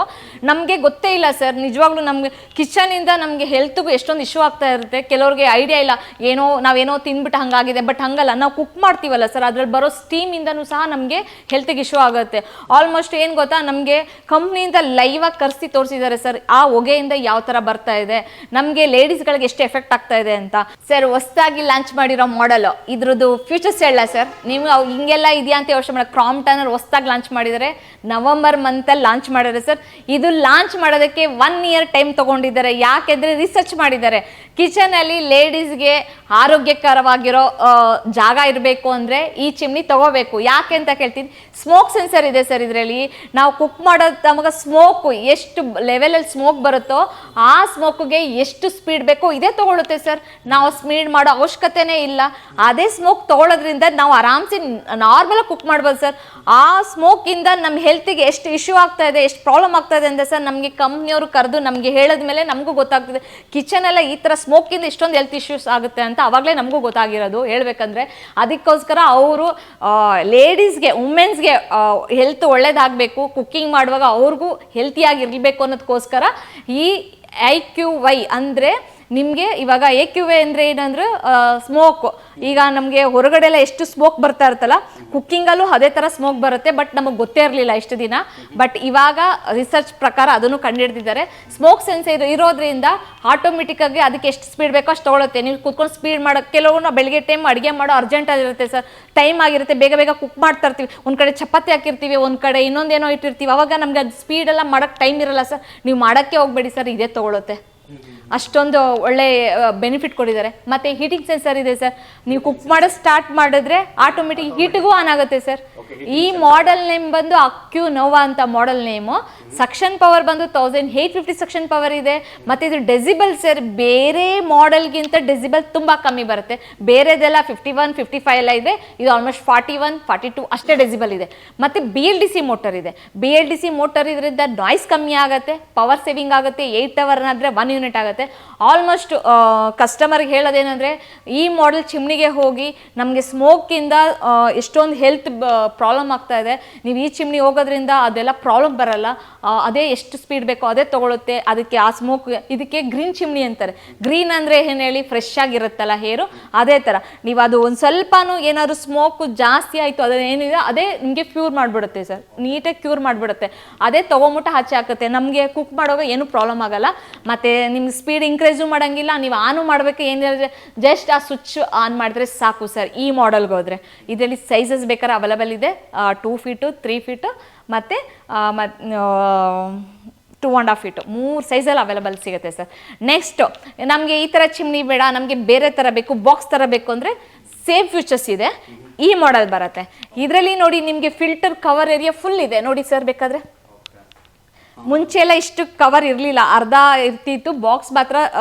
ನಮಗೆ ಗೊತ್ತೇ ಇಲ್ಲ ಸರ್ ನಿಜವಾಗ್ಲೂ. ನಮಗೆ ಕಿಚನಿಂದ ನಮಗೆ ಹೆಲ್ತ್ಗೂ ಎಷ್ಟೊಂದು ಇಶ್ಯೂ ಆಗ್ತಾ ಇರುತ್ತೆ. ಕೆಲವ್ರಿಗೆ ಐಡಿಯಾ ಇಲ್ಲ, ನಾವೇನೋ ತಿಂದ್ಬಿಟ್ಟು ಹಂಗಾಗಿದೆ. ಬಟ್ ಹಂಗಲ್ಲ, ನಾವು ಕುಕ್ ಮಾಡ್ತೀವಲ್ಲ ಸರ್, ಅದ್ರಲ್ಲಿ ಬರೋ ಸ್ಟೀಮಿಂದನೂ ಸಹ ನಮಗೆ ಹೆಲ್ತ್ಗೆ ಇಶ್ಯೂ ಆಗುತ್ತೆ. ಆಲ್ಮೋಸ್ಟ್ ಏನು ಗೊತ್ತಾ, ನಮಗೆ ಕಂಪ್ನಿಯಿಂದ ಲೈವಾಗಿ ಕರೆಸಿ ತೋರಿಸಿದ್ದಾರೆ ಸರ್, ಆ ಹೊಗೆಯಿಂದ ಯಾವ ಥರ ಬರ್ತಾ ಇದೆ, ನಮಗೆ ಲೇಡೀಸ್ಗಳಿಗೆ ಎಷ್ಟು ಎಫೆಕ್ಟ್ ಆಗ್ತಾ ಇದೆ ಅಂತ. ಸರ್ ಹೊಸದಾಗಿ ಲಾಂಚ್ ಮಾಡಿ ಬಂದಿರೋ ಮಾಡೆಲ್ ಇದ್ರದ್ದು ಫ್ಯೂಚರ್ಸ್ ಹೇಳ ಸರ್. ನೀವು ಹಿಂಗೆಲ್ಲ ಇದೆಯಾ ಅಂತ ಯೋಚನೆ ಮಾಡಿ, ಕ್ರಾಂಪ್ಟನ್ ಹೊಸದಾಗಿ ಲಾಂಚ್ ಮಾಡಿದ್ದಾರೆ, ನವೆಂಬರ್ ಮಂತಲ್ಲಿ ಲಾಂಚ್ ಮಾಡಿದ್ದಾರೆ ಸರ್. ಇದು ಲಾಂಚ್ ಮಾಡೋದಕ್ಕೆ 1 ಇಯರ್ ಟೈಮ್ ತೊಗೊಂಡಿದ್ದಾರೆ. ಯಾಕೆಂದರೆ ರಿಸರ್ಚ್ ಮಾಡಿದ್ದಾರೆ. ಕಿಚನಲ್ಲಿ ಲೇಡೀಸ್ಗೆ ಆರೋಗ್ಯಕರವಾಗಿರೋ ಜಾಗ ಇರಬೇಕು ಅಂದರೆ ಈ ಚಿಮ್ನಿ ತಗೋಬೇಕು. ಯಾಕೆ ಅಂತ ಕೇಳ್ತೀನಿ, ಸ್ಮೋಕ್ ಸೆನ್ಸರ್ ಇದೆ ಸರ್ ಇದರಲ್ಲಿ. ನಾವು ಕುಕ್ ಮಾಡೋದು ನಮಗೆ ಸ್ಮೋಕು ಎಷ್ಟು ಲೆವೆಲಲ್ಲಿ ಸ್ಮೋಕ್ ಬರುತ್ತೋ ಆ ಸ್ಮೋಕ್ಗೆ ಎಷ್ಟು ಸ್ಪೀಡ್ ಬೇಕೋ ಇದೇ ತೊಗೊಳುತ್ತೆ ಸರ್. ನಾವು ಸ್ಪೀಡ್ ಮಾಡೋ ಅವಶ್ಯಕತೆನೇ ಇಲ್ಲ. ಅದೇ ಸ್ಮೋಕ್ ತೊಗೊಳೋದ್ರಿಂದ ನಾವು ಆರಾಮ್ಸೆ ನಾರ್ಮಲಾಗಿ ಕುಕ್ ಮಾಡ್ಬೋದು ಸರ್. ಆ ಸ್ಮೋಕಿಂದ ನಮ್ಮ ಹೆಲ್ತಿಗೆ ಎಷ್ಟು ಇಶ್ಯೂ ಆಗ್ತಾ ಇದೆ, ಎಷ್ಟು ಪ್ರಾಬ್ಲಮ್ ಆಗ್ತಾ ಇದೆ ಅಂದರೆ ಸರ್, ನಮಗೆ ಕಂಪ್ನಿಯವರು ಕರೆದು ನಮಗೆ ಹೇಳಿದ್ಮೇಲೆ ನಮಗೂ ಗೊತ್ತಾಗ್ತದೆ ಕಿಚನ್ ಎಲ್ಲ ಈ ಥರ ಸ್ಮೋಕಿಂದ ಇಷ್ಟೊಂದು ಹೆಲ್ತ್ ಇಶ್ಯೂಸ್ ಆಗುತ್ತೆ ಅಂತ ಅವಾಗಲೇ ನಮಗೂ ಗೊತ್ತಾಗಿರೋದು ಹೇಳ್ಬೇಕಂದ್ರೆ. ಅದಕ್ಕೋಸ್ಕರ ಅವರು ಲೇಡೀಸ್ಗೆ ವುಮೆನ್ಸ್ಗೆ ಹೆಲ್ತ್ ಒಳ್ಳೇದಾಗಬೇಕು, ಕುಕ್ಕಿಂಗ್ ಮಾಡುವಾಗ ಅವ್ರಿಗೂ ಹೆಲ್ತಿಯಾಗಿರಬೇಕು ಅನ್ನೋದಕ್ಕೋಸ್ಕರ ಈ IQY ಅಂದರೆ ನಿಮಗೆ ಇವಾಗ AQY ಅಂದರೆ ಏನಂದ್ರೆ ಸ್ಮೋಕ್. ಈಗ ನಮಗೆ ಹೊರಗಡೆ ಎಲ್ಲ ಎಷ್ಟು ಸ್ಮೋಕ್ ಬರ್ತಾ ಇರುತ್ತಲ್ಲ, ಕುಕ್ಕಿಂಗಲ್ಲೂ ಅದೇ ಥರ ಸ್ಮೋಕ್ ಬರುತ್ತೆ. ಬಟ್ ನಮಗೆ ಗೊತ್ತೇ ಇರಲಿಲ್ಲ ಇಷ್ಟು ದಿನ. ಬಟ್ ಇವಾಗ ರಿಸರ್ಚ್ ಪ್ರಕಾರ ಅದನ್ನು ಕಂಡುಹಿಡಿದಿದ್ದಾರೆ. ಸ್ಮೋಕ್ ಸೆನ್ಸರ್ ಇರೋದ್ರಿಂದ ಆಟೋಮೆಟಿಕ್ಕಾಗಿ ಅದಕ್ಕೆ ಎಷ್ಟು ಸ್ಪೀಡ್ ಬೇಕೋ ಅಷ್ಟು ತೊಗೊಳುತ್ತೆ. ನೀವು ಕೂತ್ಕೊಂಡು ಸ್ಪೀಡ್ ಮಾಡೋಕ್ಕೆ ಕೆಲವು ಬೆಳಗ್ಗೆ ಟೈಮ್ ಅಡುಗೆ ಮಾಡೋ ಅರ್ಜೆಂಟ್ ಆಗಿರುತ್ತೆ ಸರ್, ಟೈಮ್ ಆಗಿರುತ್ತೆ, ಬೇಗ ಬೇಗ ಕುಕ್ ಮಾಡ್ತಾ ಇರ್ತೀವಿ. ಒಂದು ಕಡೆ ಚಪಾತಿ ಹಾಕಿರ್ತೀವಿ, ಒಂದು ಕಡೆ ಇನ್ನೊಂದೇನೋ ಇಟ್ಟಿರ್ತೀವಿ. ಅವಾಗ ನಮ್ಗೆ ಅದು ಸ್ಪೀಡೆಲ್ಲ ಮಾಡೋಕ್ಕೆ ಟೈಮ್ ಇರಲ್ಲ ಸರ್. ನೀವು ಮಾಡೋಕ್ಕೆ ಹೋಗ್ಬೇಡಿ ಸರ್, ಇದೇ ತೊಗೊಳುತ್ತೆ. ಅಷ್ಟೊಂದು ಒಳ್ಳೆ ಬೆನಿಫಿಟ್ ಕೊಟ್ಟಿದ್ದಾರೆ. ಮತ್ತು ಹೀಟಿಂಗ್ ಸೆನ್ಸರ್ ಇದೆ ಸರ್. ನೀವು ಕುಕ್ ಮಾಡೋ ಸ್ಟಾರ್ಟ್ ಮಾಡಿದ್ರೆ ಆಟೋಮೆಟಿಕ್ ಹೀಟಿಗೂ ಆನ್ ಆಗುತ್ತೆ ಸರ್. ಈ ಮಾಡೆಲ್ ನೇಮ್ ಬಂದು ಅಕ್ಯುನೋವಾ ಅಂತ ಮಾಡೆಲ್ ನೇಮು. ಸಕ್ಷನ್ ಪವರ್ ಬಂದು 1850 ಸಕ್ಷನ್ ಪವರ್ ಇದೆ. ಮತ್ತು ಇದು ಡೆಸಿಬಲ್ ಸರ್, ಬೇರೆ ಮಾಡೆಲ್ಗಿಂತ ಡೆಸಿಬಲ್ ತುಂಬ ಕಮ್ಮಿ ಬರುತ್ತೆ. ಬೇರೆದೆಲ್ಲ 51, 55 ಎಲ್ಲ ಇದೆ. ಇದು ಆಲ್ಮೋಸ್ಟ್ 41, 42 ಅಷ್ಟೇ ಡೆಸಿಬಲ್ ಇದೆ. ಮತ್ತು BLDC ಮೋಟರ್ ಇದೆ. BLDC ಮೋಟರ್ ಇದರಿಂದ ನಾಯ್ಸ್ ಕಮ್ಮಿ ಆಗುತ್ತೆ, ಪವರ್ ಸೇವಿಂಗ್ ಆಗುತ್ತೆ. 8 ಅವರ್ ಆದರೆ 1 ಯೂನಿಟ್ ಆಗುತ್ತೆ. ಆಲ್ಮೋಸ್ಟ್ ಕಸ್ಟಮರ್ಗೆ ಹೇಳೋದೇನೆಂದರೆ, ಈ ಮಾಡೆಲ್ ಚಿಮ್ನಿಗೆ ಹೋಗಿ ನಮಗೆ ಸ್ಮೋಕಿಂದ ಎಷ್ಟೊಂದು ಹೆಲ್ತ್ ಪ್ರಾಬ್ಲಮ್ ಆಗ್ತಾ ಇದೆ, ನೀವು ಈ ಚಿಮ್ನಿ ಹೋಗೋದ್ರಿಂದ ಅದೆಲ್ಲ ಪ್ರಾಬ್ಲಮ್ ಬರಲ್ಲ. ಅದೇ ಎಷ್ಟು ಸ್ಪೀಡ್ ಬೇಕೋ ಅದೇ ತೊಗೊಳುತ್ತೆ. ಅದಕ್ಕೆ ಆ ಸ್ಮೋಕ್, ಇದಕ್ಕೆ ಗ್ರೀನ್ ಚಿಮ್ನಿ ಅಂತಾರೆ. ಗ್ರೀನ್ ಅಂದರೆ ಏನು ಹೇಳಿ, ಫ್ರೆಶ್ ಆಗಿರುತ್ತಲ್ಲ ಹೇರು, ಅದೇ ಥರ. ನೀವು ಅದು ಒಂದು ಸ್ವಲ್ಪನೂ ಏನಾದ್ರು ಸ್ಮೋಕು ಜಾಸ್ತಿ ಆಯಿತು ಅದೇನಿದೆ ಅದೇ ನಿಮಗೆ ಕ್ಯೂರ್ ಮಾಡಿಬಿಡುತ್ತೆ ಸರ್, ನೀಟಾಗಿ ಕ್ಯೂರ್ ಮಾಡಿಬಿಡುತ್ತೆ. ಅದೇ ತೊಗೊಂಬಿಟ್ಟು ಹಚ್ಚಿ ಹಾಕುತ್ತೆ. ನಮಗೆ ಕುಕ್ ಮಾಡುವಾಗ ಏನೂ ಪ್ರಾಬ್ಲಮ್ ಆಗಲ್ಲ. ಮತ್ತು ನಿಮ್ಗೆ ಸ್ಪೀಡ್ ಇಂಕ್ರೀಸು ಮಾಡೋಂಗಿಲ್ಲ, ನೀವು ಆನು ಮಾಡಬೇಕು ಏನಿಲ್ಲ, ಜಸ್ಟ್ ಆ ಸ್ವಿಚ್ ಆನ್ ಮಾಡಿದ್ರೆ ಸಾಕು ಸರ್. ಈ ಮಾಡೆಲ್ಗೆ ಹೋದರೆ ಇದರಲ್ಲಿ ಸೈಜಸ್ ಬೇಕಾದ್ರೆ ಅವೈಲೇಬಲ್ ಇದೆ. 2 ಫೀಟು, 3 ಫೀಟು ಮತ್ತು 2.5 ಫೀಟು, 3 ಸೈಜಲ್ಲಿ ಅವೈಲೇಬಲ್ ಸಿಗುತ್ತೆ ಸರ್. ನೆಕ್ಸ್ಟು ನಮಗೆ ಈ ಥರ ಚಿಮ್ನಿ ಬೇಡ, ನಮಗೆ ಬೇರೆ ಥರ ಬೇಕು, ಬಾಕ್ಸ್ ಥರ ಬೇಕು ಅಂದರೆ ಸೇಮ್ ಫ್ಯೂಚರ್ಸ್ ಇದೆ. ಈ ಮಾಡೆಲ್ ಬರುತ್ತೆ. ಇದರಲ್ಲಿ ನೋಡಿ ನಿಮಗೆ ಫಿಲ್ಟರ್ ಕವರ್ ಏರಿಯಾ ಫುಲ್ ಇದೆ ನೋಡಿ ಸರ್. ಬೇಕಾದರೆ ಮುಂಚೆ ಎಲ್ಲ ಇಷ್ಟು ಕವರ್ ಇರಲಿಲ್ಲ, ಅರ್ಧ ಇರ್ತಿತ್ತು, ಬಾಕ್ಸ್ ಮಾತ್ರ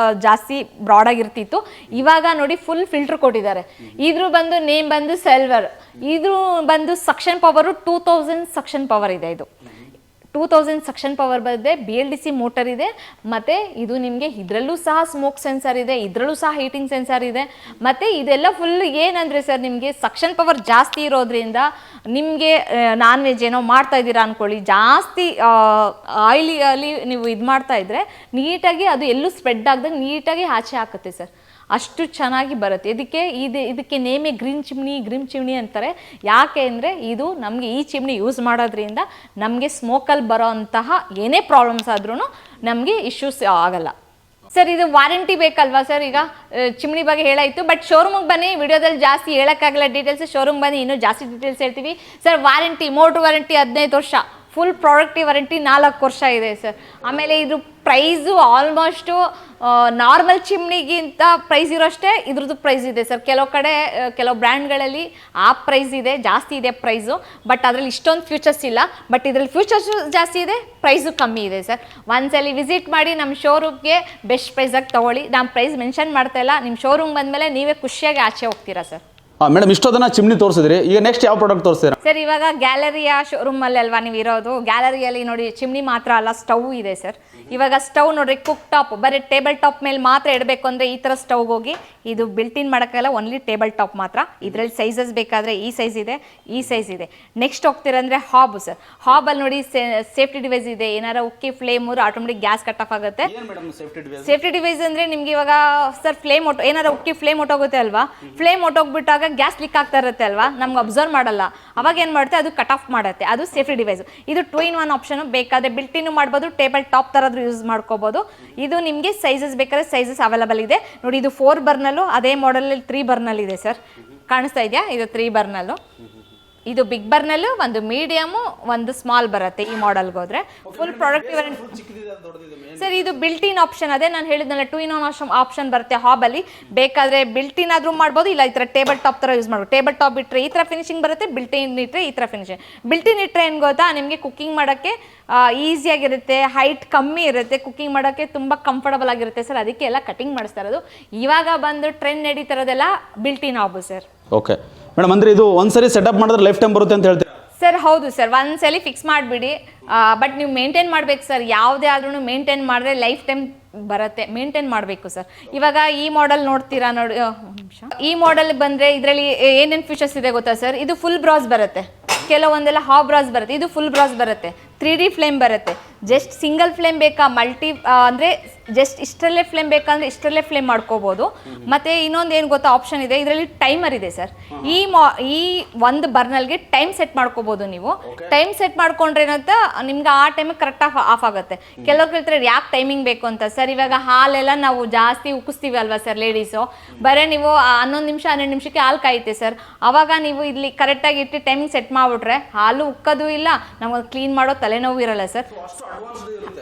ಜಾಸ್ತಿ ಬ್ರಾಡಾಗಿರ್ತಿತ್ತು. ಇವಾಗ ನೋಡಿ ಫುಲ್ ಫಿಲ್ಟರ್ ಕೊಟ್ಟಿದ್ದಾರೆ. ಇದ್ರ ಬಂದು ನೇಮ್ ಬಂದು ಸಿಲ್ವರ್. ಇದ್ರ ಬಂದು ಸಕ್ಷನ್ ಪವರು 2000 ಸಕ್ಷನ್ ಪವರ್ ಇದೆ. ಇದು 2000 ಸಕ್ಷನ್ ಪವರ್ ಬಂದಿದೆ. BLDC ಮೋಟರ್ ಇದೆ. ಮತ್ತು ಇದು ನಿಮಗೆ ಇದರಲ್ಲೂ ಸಹ ಸ್ಮೋಕ್ ಸೆನ್ಸರ್ ಇದೆ, ಇದರಲ್ಲೂ ಸಹ ಹೀಟಿಂಗ್ ಸೆನ್ಸರ್ ಇದೆ. ಮತ್ತು ಇದೆಲ್ಲ ಫುಲ್ ಏನಂದರೆ ಸರ್, ನಿಮಗೆ ಸಕ್ಷನ್ ಪವರ್ ಜಾಸ್ತಿ ಇರೋದ್ರಿಂದ ನಿಮಗೆ ನಾನ್ ವೆಜ್ ಏನೋ ಮಾಡ್ತಾ ಇದ್ದೀರಾ ಅಂದ್ಕೊಳ್ಳಿ, ಜಾಸ್ತಿ ಆಯಿಲಿ ನೀವು ಇದು ಮಾಡ್ತಾ ಇದ್ದರೆ ನೀಟಾಗಿ ಅದು ಎಲ್ಲೂ ಸ್ಪ್ರೆಡ್ ಆಗ್ದಂಗೆ ನೀಟಾಗಿ ಆಚೆ ಹಾಕುತ್ತೆ ಸರ್. ಅಷ್ಟು ಚೆನ್ನಾಗಿ ಬರುತ್ತೆ. ಇದಕ್ಕೆ ನೇಮೇ ಗ್ರೀನ್ ಚಿಮ್ನಿ ಅಂತಾರೆ. ಯಾಕೆ ಅಂದರೆ ಇದು ನಮಗೆ ಈ ಚಿಮ್ನಿ ಯೂಸ್ ಮಾಡೋದ್ರಿಂದ ನಮಗೆ ಸ್ಮೋಕಲ್ಲಿ ಬರೋ ಅಂತಹ ಏನೇ ಪ್ರಾಬ್ಲಮ್ಸ್ ಆದ್ರೂ ನಮಗೆ ಇಶ್ಯೂಸ್ ಆಗಲ್ಲ ಸರ್. ಇದು ವಾರಂಟಿ ಬೇಕಲ್ವಾ ಸರ್? ಈಗ ಚಿಮ್ನಿ ಬಗ್ಗೆ ಹೇಳಾಯಿತು, ಬಟ್ ಶೋರೂಮಿಗೆ ಬನ್ನಿ, ವಿಡಿಯೋದಲ್ಲಿ ಜಾಸ್ತಿ ಹೇಳೋಕ್ಕಾಗಲ್ಲ ಡೀಟೇಲ್ಸ್. ಶೋರೂಮ್ ಬನ್ನಿ, ಇನ್ನೂ ಜಾಸ್ತಿ ಡೀಟೇಲ್ಸ್ ಹೇಳ್ತೀವಿ ಸರ್. ವಾರಂಟಿ, ಮೋಟ್ರ್ ವಾರಂಟಿ 15 ವರ್ಷ, ಫುಲ್ ಪ್ರಾಡಕ್ಟ್ ವಾರಂಟಿ 4 ವರ್ಷ ಇದೆ ಸರ್. ಆಮೇಲೆ ಇದು ಪ್ರೈಸು ಆಲ್ಮೋಸ್ಟು ನಾರ್ಮಲ್ ಚಿಮ್ನಿಗಿಂತ ಪ್ರೈಸ್ ಇರೋಷ್ಟೇ ಇದ್ರದ್ದು ಪ್ರೈಸ್ ಇದೆ ಸರ್. ಕೆಲವು ಕಡೆ ಕೆಲವು ಬ್ರ್ಯಾಂಡ್ಗಳಲ್ಲಿ ಆ ಪ್ರೈಸ್ ಇದೆ, ಜಾಸ್ತಿ ಇದೆ ಪ್ರೈಸು. ಬಟ್ ಅದರಲ್ಲಿ ಇಷ್ಟೊಂದು ಫ್ಯೂಚರ್ಸ್ ಇಲ್ಲ. ಬಟ್ ಇದರಲ್ಲಿ ಫ್ಯೂಚರ್ಸು ಜಾಸ್ತಿ ಇದೆ, ಪ್ರೈಸು ಕಮ್ಮಿ ಇದೆ ಸರ್. ಒಂದ್ಸಲಿ ವಿಸಿಟ್ ಮಾಡಿ ನಮ್ಮ ಶೋರೂಮ್ಗೆ ಬೆಸ್ಟ್ ಪ್ರೈಸಾಗಿ ತೊಗೊಳ್ಳಿ. ನಾನು ಪ್ರೈಸ್ ಮೆನ್ಷನ್ ಮಾಡ್ತಾ ಇಲ್ಲ. ನಿಮ್ಮ ಶೋರೂಮ್ ಬಂದಮೇಲೆ ನೀವೇ ಖುಷಿಯಾಗಿ ಆಚೆ ಹೋಗ್ತೀರಾ ಸರ್. ಮೇಡಮ್, ಇಷ್ಟೊಂದನ್ನ ಚಿಮ್ನಿ ತೋರಿಸಿದ್ರಿ. ಈಗ ನೆಕ್ಸ್ಟ್ ಯಾವ ಪ್ರಾಡಕ್ಟ್ ತೋರಿಸ್ತೀರಾ ಸರ್? ಇವಾಗ ಗ್ಯಾಲರಿಯ ಶೋರೂಮಲ್ಲಿ ಅಲ್ವಾ ನೀವು ಇರೋದು? ಗ್ಯಾಲರಿಯಲ್ಲಿ ನೋಡಿ ಚಿಮ್ನಿ ಮಾತ್ರ ಅಲ್ಲ, ಸ್ಟವ್ ಇದೆ ಸರ್. ಇವಾಗ ಸ್ಟವ್ ನೋಡ್ರಿ, ಕುಕ್ ಟಾಪ್ ಬರೀ ಟೇಬಲ್ ಟಾಪ್ ಮೇಲೆ ಮಾತ್ರ ಇಡಬೇಕು ಅಂದರೆ ಈ ಥರ ಸ್ಟವ್ಗೆ ಹೋಗಿ, ಇದು ಬಿಲ್ಟಿನ್ ಮಾಡೋಕ್ಕೆಲ್ಲ ಓನ್ಲಿ ಟೇಬಲ್ ಟಾಪ್ ಮಾತ್ರ. ಇದರಲ್ಲಿ ಸೈಜಸ್ ಬೇಕಾದರೆ ಈ ಸೈಜ್ ಇದೆ, ಈ ಸೈಜ್ ಇದೆ. Next ಹೋಗ್ತೀರಂದರೆ ಹಾಬ್ sir. ಹಾಬಲ್ಲಿ ನೋಡಿ ಸೇಫ್ಟಿ ಡಿವೈಸ್ ಇದೆ. ಏನಾರ ಉಕ್ಕಿ flame automatic gas cut off ಆಗುತ್ತೆ. ಸೇಫ್ಟಿ ಡಿವೈಸ್ ಅಂದರೆ ನಿಮ್ಗೆ ಇವಾಗ ಸರ್ ಫ್ಲೇಮ್ ಏನಾರ ಉಕ್ಕಿ ಫ್ಲೇಮ್ ಹೊಟ್ಟೋಗುತ್ತೆ ಅಲ್ವಾ? ಫ್ಲೇಮ್ ಹೊಟ್ಟೋಗ್ಬಿಟ್ಟಾಗ ಇವಾಗ ಗ್ಯಾಸ್ ಲೀಕ್ ಆಗ್ತಾ ಇರುತ್ತೆ ಅಲ್ವಾ, ನಮ್ಗೆ ಅಬ್ಸರ್ವ್ ಮಾಡಲ್ಲ, ಅವಾಗ ಏನು ಮಾಡುತ್ತೆ ಅದು ಕಟ್ ಆಫ್ ಮಾಡುತ್ತೆ. ಅದು ಸೇಫ್ಟಿ ಡಿವೈಸ್. ಇದು 2-in-1 ಆಪ್ಷನ್. ಬೇಕಾದ್ರೆ ಬಿಲ್ಟಿನೂ ಮಾಡ್ಬೋದು, ಟೇಬಲ್ ಟಾಪ್ ಥರದ್ದು ಯೂಸ್ ಮಾಡ್ಕೋಬೋದು. ಇದು ನಿಮಗೆ ಸೈಜಸ್ ಬೇಕಾದ್ರೆ ಸೈಜಸ್ ಅವೈಲಬಲ್ ಇದೆ ನೋಡಿ. ಇದು 4 ಬರ್ನಲ್ಲು, ಅದೇ ಮಾಡಲಲ್ಲಿ 3 ಬರ್ನಲ್ ಇದೆ ಸರ್. ಕಾಣಿಸ್ತಾ ಇದೆಯಾ? ಇದು 3 ಬರ್ನಲ್ಲು. ಇದು ಬಿಗ್ ಬರ್ನಲ್ಲು, ಒಂದು ಮೀಡಿಯಮು, ಒಂದು ಸ್ಮಾಲ್ ಬರುತ್ತೆ ಈ ಮಾಡೆಲ್ಗೆ ಹೋದ್ರೆ. Full productive sir. ಇದು ಬಿಲ್ಟಿನ್ ಆಪ್ಷನ್. ಅದೇ ನಾನು ಹೇಳಿದ್ನಲ್ಲ 2-in-1 ಆಪ್ಷನ್ ಬರುತ್ತೆ ಹಾಬಲ್ಲಿ. ಬೇಕಾದರೆ ಬಿಲ್ಟಿನ್ ಆದರೂ ಮಾಡ್ಬೋದು, ಇಲ್ಲ ಈ ಥರ ಟೇಬಲ್ ಟಾಪ್ ಥರ ಯೂಸ್ ಮಾಡ್ಬೋದು. ಟೇಬಲ್ ಟಾಪ್ ಇಟ್ಟರೆ ಈ ಥರ ಫಿನಿಶಿಂಗ್ ಬರುತ್ತೆ, ಬಿಲ್ಟಿನ್ ಇಟ್ಟರೆ ಈ ಥರ ಫಿನಿಶಿಂಗ್. ಬಿಲ್ಟಿನ್ ಇಟ್ಟರೆ ಏನು ಗೊತ್ತಾ, ನಿಮಗೆ ಕುಕ್ಕಿಂಗ್ ಮಾಡೋಕ್ಕೆ ಈಸಿಯಾಗಿರುತ್ತೆ, ಹೈಟ್ ಕಮ್ಮಿ ಇರುತ್ತೆ, ಕುಕ್ಕಿಂಗ್ ಮಾಡೋಕ್ಕೆ ತುಂಬ ಕಂಫರ್ಟಬಲ್ ಆಗಿರುತ್ತೆ ಸರ್. ಅದಕ್ಕೆ ಎಲ್ಲ ಕಟಿಂಗ್ ಮಾಡಿಸ್ತಾ ಇರೋದು. ಇವಾಗ ಬಂದು ಟ್ರೆಂಡ್ ನಡೀತಿರೋದೆಲ್ಲ built in hob sir. Okay madam, ಅಂದರೆ ಇದು ಒಂದ್ಸರಿ ಸೆಟಪ್ ಮಾಡಿದ್ರೆ ಲೈಫ್ ಟೈಮ್ ಬರುತ್ತೆ ಅಂತ ಹೇಳ್ತೀರಾ ಸರ್? ಹೌದು ಸರ್, ಒಂದ್ಸಲಿ ಫಿಕ್ಸ್ ಮಾಡಿಬಿಡಿ. ಬಟ್ ನೀವು ಮೇಂಟೈನ್ ಮಾಡಬೇಕು ಸರ್. ಯಾವುದೇ ಆದ್ರೂ ಮೇಂಟೈನ್ ಮಾಡಿದ್ರೆ ಲೈಫ್ ಟೈಮ್ ಬರುತ್ತೆ. ಮೇಂಟೈನ್ ಮಾಡಬೇಕು ಸರ್. ಇವಾಗ ಈ ಮಾಡೆಲ್ ನೋಡ್ತೀರಾ ನೋಡಿ, ನಿಮಿಷ. ಈ ಮಾಡೆಲ್ ಬಂದರೆ ಇದರಲ್ಲಿ ಏನೇನು ಫೀಚರ್ಸ್ ಇದೆ ಗೊತ್ತಾ ಸರ್? ಇದು ಫುಲ್ ಬ್ರಾಸ್ ಬರುತ್ತೆ, ಕೆಲವೊಂದೆಲ್ಲ ಹಾಫ್ ಬ್ರಾಸ್ ಬರುತ್ತೆ. ಇದು ಫುಲ್ ಬ್ರಾಸ್ ಬರುತ್ತೆ, 3D ಫ್ಲೇಮ್ ಬರುತ್ತೆ. ಜಸ್ಟ್ ಸಿಂಗಲ್ ಫ್ಲೇಮ್ ಬೇಕಾ, ಮಲ್ಟಿ ಅಂದರೆ ಜಸ್ಟ್ ಇಷ್ಟರಲ್ಲೇ ಫ್ಲೇಮ್ ಬೇಕಂದ್ರೆ ಇಷ್ಟರಲ್ಲೇ ಫ್ಲೇಮ್ ಮಾಡ್ಕೋಬೋದು. ಮತ್ತು ಇನ್ನೊಂದು ಏನು ಗೊತ್ತಾ ಆಪ್ಷನ್ ಇದೆ, ಇದರಲ್ಲಿ ಟೈಮರ್ ಇದೆ ಸರ್. ಈ ಒಂದು ಬರ್ನಲ್ಗೆ ಟೈಮ್ ಸೆಟ್ ಮಾಡ್ಕೋಬೋದು ನೀವು. ಟೈಮ್ ಸೆಟ್ ಮಾಡ್ಕೊಂಡ್ರೆ ಏನಂತ ನಿಮ್ಗೆ ಆ ಟೈಮಿಗೆ ಕರೆಕ್ಟಾಗಿ ಆಫ್ ಆಗುತ್ತೆ. ಕೆಲವ್ರು ಕೇಳ್ತಾರೆ ಯಾಕೆ ಟೈಮಿಂಗ್ ಬೇಕು ಅಂತ. ಸರ್ ಇವಾಗ ಹಾಲೆಲ್ಲ ನಾವು ಜಾಸ್ತಿ ಉಕ್ಕಿಸ್ತೀವಿ ಅಲ್ವಾ ಸರ್ ಲೇಡೀಸು, ಬರೀ ನೀವು 11 ನಿಮಿಷ 12 ನಿಮಿಷಕ್ಕೆ ಹಾಲು ಕಾಯುತ್ತೆ ಸರ್. ಆವಾಗ ನೀವು ಇಲ್ಲಿ ಕರೆಕ್ಟಾಗಿ ಇಟ್ಟು ಟೈಮಿಂಗ್ ಸೆಟ್ ಮಾಡಿಬಿಟ್ರೆ ಹಾಲು ಉಕ್ಕೋದು ಇಲ್ಲ, ನಮಗೆ ಕ್ಲೀನ್ ಮಾಡೋ ತಲೆನೋವು ಇರಲ್ಲ ಸರ್.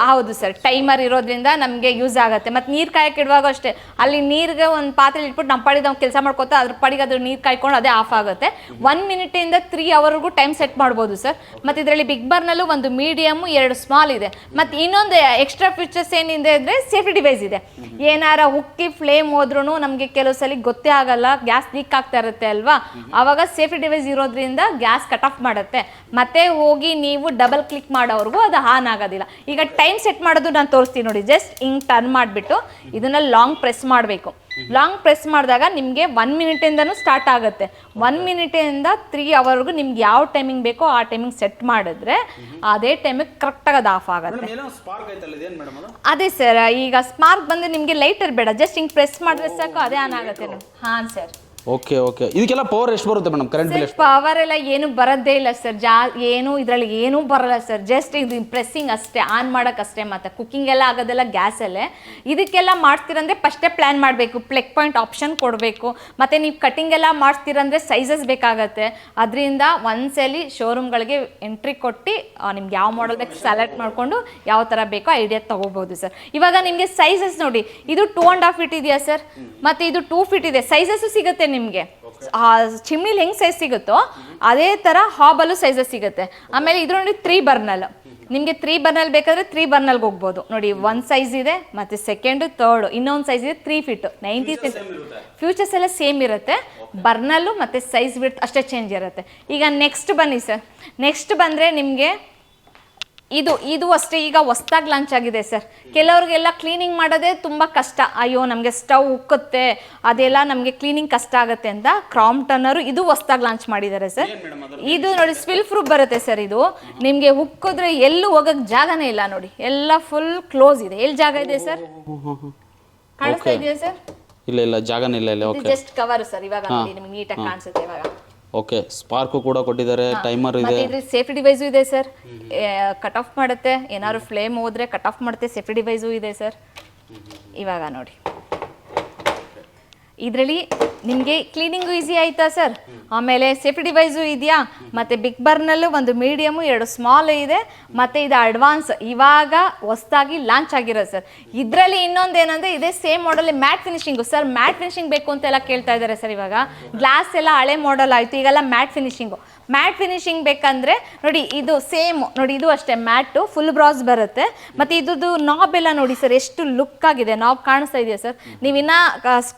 ಹೌದು ಸರ್, ಟೈಮರ್ ಇರೋದ್ರಿಂದ ನಮಗೆ ಯೂಸ್ ಆಗುತ್ತೆ. ಮತ್ತು ನೀರು ಕಾಯಕ್ಕೆ ಇಡುವಾಗ ಅಷ್ಟೇ, ಅಲ್ಲಿ ನೀರಿಗೆ ಒಂದು ಪಾತ್ರೆ ಇಟ್ಬಿಟ್ಟು ನಮ್ಮ ಪಾಡಿಗೆ ನಾವು ಕೆಲಸ ಮಾಡ್ಕೋತಾ ಅದ್ರ ಪಾಡಿಗೆ ಅದ್ರ ನೀರು ಕಾಯ್ಕೊಂಡು ಅದೇ ಆಫ್ ಆಗುತ್ತೆ. 1 ಮಿನಿಟಿಂದ 3 ಅವರ್ಗೂ ಟೈಮ್ ಸೆಟ್ ಮಾಡ್ಬೋದು ಸರ್. ಮತ್ತು ಇದರಲ್ಲಿ ಬಿಗ್ ಬರ್ನಲ್ಲೂ ಒಂದು ಮೀಡಿಯಮು 2 ಸ್ಮಾಲ್ ಇದೆ. ಮತ್ತು ಇನ್ನೊಂದು ಎಕ್ಸ್ಟ್ರಾ ಫೀಚರ್ಸ್ ಏನಿದೆ ಅಂದರೆ ಸೇಫ್ಟಿ ಡಿವೈಸ್ ಇದೆ. ಏನಾರ ಉಕ್ಕಿ ಫ್ಲೇಮ್ ಹೋದ್ರೂ ನಮಗೆ ಕೆಲವು ಸಲ ಗೊತ್ತೇ ಆಗಲ್ಲ, ಗ್ಯಾಸ್ ಲೀಕ್ ಆಗ್ತಾ ಇರುತ್ತೆ ಅಲ್ವಾ, ಆವಾಗ ಸೇಫ್ಟಿ ಡಿವೈಸ್ ಇರೋದ್ರಿಂದ ಗ್ಯಾಸ್ ಕಟ್ ಆಫ್ ಮಾಡುತ್ತೆ. ಮತ್ತೆ ಹೋಗಿ ನೀವು ಡಬಲ್ ಕ್ಲಿಕ್ ಮಾಡೋವರೆಗೂ ಅದು ಆನ್ ಆಗೋದಿಲ್ಲ. ಈಗ ಟೈಮ್ ಸೆಟ್ ಮಾಡೋದು ನಾನು ತೋರಿಸ್ತೀನಿ ನೋಡಿ. ಜಸ್ಟ್ ಹಿಂಗೆ ಟರ್ನ್ ಮಾಡಿಬಿಟ್ಟು ಇದನ್ನು ಲಾಂಗ್ ಪ್ರೆಸ್ ಮಾಡಬೇಕು. ಲಾಂಗ್ ಪ್ರೆಸ್ ಮಾಡಿದಾಗ ನಿಮಗೆ 1 ಮಿನಿಟಿಂದನೂ ಸ್ಟಾರ್ಟ್ ಆಗುತ್ತೆ. 1 ಮಿನಿಟಿಂದ 3 ಅವರ್ಗೂ ನಿಮ್ಗೆ ಯಾವ ಟೈಮಿಂಗ್ ಬೇಕೋ ಆ ಟೈಮಿಂಗ್ ಸೆಟ್ ಮಾಡಿದ್ರೆ ಅದೇ ಟೈಮಿಗೆ ಕರೆಕ್ಟಾಗಿ ಅದು ಆಫ್ ಆಗುತ್ತೆ. ಅದೇ ಸರ್, ಈಗ ಸ್ಪಾರ್ಕ್ ಬಂದು ನಿಮಗೆ ಲೈಟರ್ ಬೇಡ, ಜಸ್ಟ್ ಹಿಂಗೆ ಪ್ರೆಸ್ ಮಾಡಿದ್ರೆ ಸಾಕು ಅದೇ ಆನ್ ಆಗುತ್ತೆ. ಹಾಂ ಸರ್. ಓಕೆ ಓಕೆ, ಇದಕ್ಕೆಲ್ಲ ಪವರ್ ಎಷ್ಟು ಬರುತ್ತೆ ಮೇಡಮ್? ಕರೆಂಟ್ ಬಿಲ್ ಎಷ್ಟು? ಪವರ್ ಎಲ್ಲ ಏನು ಬರೋದೇ ಇಲ್ಲ ಸರ್. ಏನು ಇದರಲ್ಲಿ ಏನೂ ಬರಲ್ಲ ಸರ್. ಜಸ್ಟ್ ಇದು ಪ್ರೆಸ್ಸಿಂಗ್ ಅಷ್ಟೇ, ಆನ್ ಮಾಡೋಕ್ಕಷ್ಟೇ. ಮತ್ತು ಕುಕ್ಕಿಂಗ್ ಎಲ್ಲ ಆಗೋದೆಲ್ಲ ಗ್ಯಾಸಲ್ಲೇ. ಇದಕ್ಕೆಲ್ಲ ಮಾಡ್ತೀರಂದ್ರೆ ಫಸ್ಟೇ ಪ್ಲ್ಯಾನ್ ಮಾಡಬೇಕು, ಪ್ಲಗ್ ಪಾಯಿಂಟ್ ಆಪ್ಷನ್ ಕೊಡಬೇಕು. ಮತ್ತು ನೀವು ಕಟಿಂಗ್ ಎಲ್ಲ ಮಾಡ್ತೀರಂದ್ರೆ ಸೈಜಸ್ ಬೇಕಾಗತ್ತೆ. ಅದರಿಂದ ಒಂದ್ಸಲಿ ಶೋರೂಮ್ಗಳಿಗೆ ಎಂಟ್ರಿ ಕೊಟ್ಟು ನಿಮ್ಗೆ ಯಾವ ಮಾಡೆಲ್ ಬೇಕು ಸೆಲೆಕ್ಟ್ ಮಾಡಿಕೊಂಡು ಯಾವ ಥರ ಬೇಕೋ ಐಡಿಯಾ ತೊಗೋಬೋದು ಸರ್. ಇವಾಗ ನಿಮಗೆ ಸೈಜಸ್ ನೋಡಿ, ಇದು 2.5 ಫೀಟ್ ಇದೆಯಾ ಸರ್, ಮತ್ತು ಇದು 2 ಫೀಟ್ ಇದೆ. ಸೈಜಸ್ಸು ಸಿಗುತ್ತೆ ನಿಮಗೆ. ಚಿಮ್ನಿಲಿ ಹೆಂಗೆ ಸೈಜ್ ಸಿಗುತ್ತೋ ಅದೇ ಥರ ಹಾಬಲ್ಲೂ ಸೈಜಸ್ ಸಿಗುತ್ತೆ. ಆಮೇಲೆ ಇದು ನೋಡಿ 3 ಬರ್ನಲ್. ನಿಮಗೆ 3 ಬರ್ನಲ್ ಬೇಕಾದರೆ 3 ಬರ್ನಲ್ಗೆ ಹೋಗ್ಬೋದು ನೋಡಿ. 1 ಸೈಜ್ ಇದೆ, ಮತ್ತು ಸೆಕೆಂಡು, ಥರ್ಡು, ಇನ್ನೊಂದು ಸೈಜ್ ಇದೆ 3 ಫೀಟ್ 90 ಫ್ಯೂಚರ್ಸ್ ಎಲ್ಲ ಸೇಮ್ ಇರುತ್ತೆ. ಬರ್ನಲ್ಲು ಮತ್ತು ಸೈಜ್ ವಿಡ್ತ್ ಅಷ್ಟೇ ಚೇಂಜ್ ಇರುತ್ತೆ. ಈಗ ನೆಕ್ಸ್ಟ್ ಬನ್ನಿ ಸರ್. ನೆಕ್ಸ್ಟ್ ಬಂದರೆ ನಿಮಗೆ ಇದು ಅಷ್ಟೇ ಈಗ ಹೊಸ್ದಾಗಿ ಲಾಂಚ್ ಆಗಿದೆ ಸರ್. ಕೆಲವ್ರಿಗೆಲ್ಲ ಕ್ಲೀನಿಂಗ್ ಮಾಡೋದೇ ತುಂಬ ಕಷ್ಟ. ಅಯ್ಯೋ ನಮಗೆ ಸ್ಟವ್ ಉಕ್ಕುತ್ತೆ, ಅದೆಲ್ಲ ನಮಗೆ ಕ್ಲೀನಿಂಗ್ ಕಷ್ಟ ಆಗುತ್ತೆ ಅಂತ ಕ್ರಾಂಪ್ಟನ್ನರು ಇದು ಹೊಸ್ದಾಗಿ ಲಾಂಚ್ ಮಾಡಿದ್ದಾರೆ ಸರ್. ಇದು ನೋಡಿ ಸ್ವಿಲ್ ಪ್ರೂಫ್ ಬರುತ್ತೆ ಸರ್. ಇದು ನಿಮಗೆ ಉಕ್ಕಿದ್ರೆ ಎಲ್ಲೂ ಹೋಗೋಕ್ಕೆ ಜಾಗನೇ ಇಲ್ಲ ನೋಡಿ, ಎಲ್ಲ ಫುಲ್ ಕ್ಲೋಸ್ ಇದೆ. ಎಲ್ಲಿ ಜಾಗ ಇದೆ ಸರ್? ಕಾಣಿಸ್ತಾ ಇದೆಯಾ ಸರ್? ಇಲ್ಲ ಜಾಗನೇ ಇಲ್ಲ. Just cover sir. ಇವಾಗ ನೋಡಿ ನಿಮಗೆ ನೀಟಾಗಿ ಕಾಣಿಸುತ್ತೆ ಇವಾಗ. ಓಕೆ, ಸ್ಪಾರ್ಕು ಕೂಡ ಕೊಟ್ಟಿದ್ದಾರೆ, ಟೈಮರ್ ಇದೆ, ಸೇಫ್ಟಿ ಡಿವೈಸು ಇದೆ ಸರ್. ಕಟ್ ಆಫ್ ಮಾಡುತ್ತೆ, ಏನಾದ್ರು ಫ್ಲೇಮ್ ಹೋದ್ರೆ ಕಟ್ ಆಫ್ ಮಾಡುತ್ತೆ. ಸೇಫ್ಟಿ ಡಿವೈಸು ಇದೆ ಸರ್. ಇವಾಗ ನೋಡಿ ಇದರಲ್ಲಿ ನಿಮಗೆ ಕ್ಲೀನಿಂಗು ಈಸಿ ಆಯಿತಾ ಸರ್. ಆಮೇಲೆ ಸೇಫ್ಟಿ ಡಿವೈಸು ಇದೆಯಾ, ಮತ್ತು ಬಿಗ್ ಬರ್ನಲ್ಲೂ ಒಂದು ಮೀಡಿಯಮು 2 ಸ್ಮಾಲ್ ಇದೆ, ಮತ್ತು ಇದು ಅಡ್ವಾನ್ಸ್ ಇವಾಗ ಹೊಸದಾಗಿ ಲಾಂಚ್ ಆಗಿರೋದು ಸರ್. ಇದರಲ್ಲಿ ಇನ್ನೊಂದು ಏನಂದರೆ ಇದೇ same model matte finishing sir. Matte finishing ಬೇಕು ಅಂತೆಲ್ಲ ಕೇಳ್ತಾ ಇದ್ದಾರೆ ಸರ್. ಇವಾಗ ಗ್ಲಾಸ್ ಎಲ್ಲ ಹಳೆ ಮಾಡಲ್ ಆಯಿತು, ಈಗೆಲ್ಲ ಮ್ಯಾಟ್ ಫಿನಿಶಿಂಗು. ಮ್ಯಾಟ್ ಫಿನಿಶಿಂಗ್ ಬೇಕಂದರೆ ನೋಡಿ ಇದು ಸೇಮ್ ನೋಡಿ, ಇದು ಅಷ್ಟೇ ಮ್ಯಾಟು ಫುಲ್ ಬ್ರಾಸ್ ಬರುತ್ತೆ. ಮತ್ತು ಇದ್ದು ನಾಬ್ ಎಲ್ಲ ನೋಡಿ ಸರ್ ಎಷ್ಟು ಲುಕ್ ಆಗಿದೆ. ನಾಬ್ ಕಾಣಿಸ್ತಾ ಇದೆಯಾ ಸರ್? ನೀವಿನ್ನ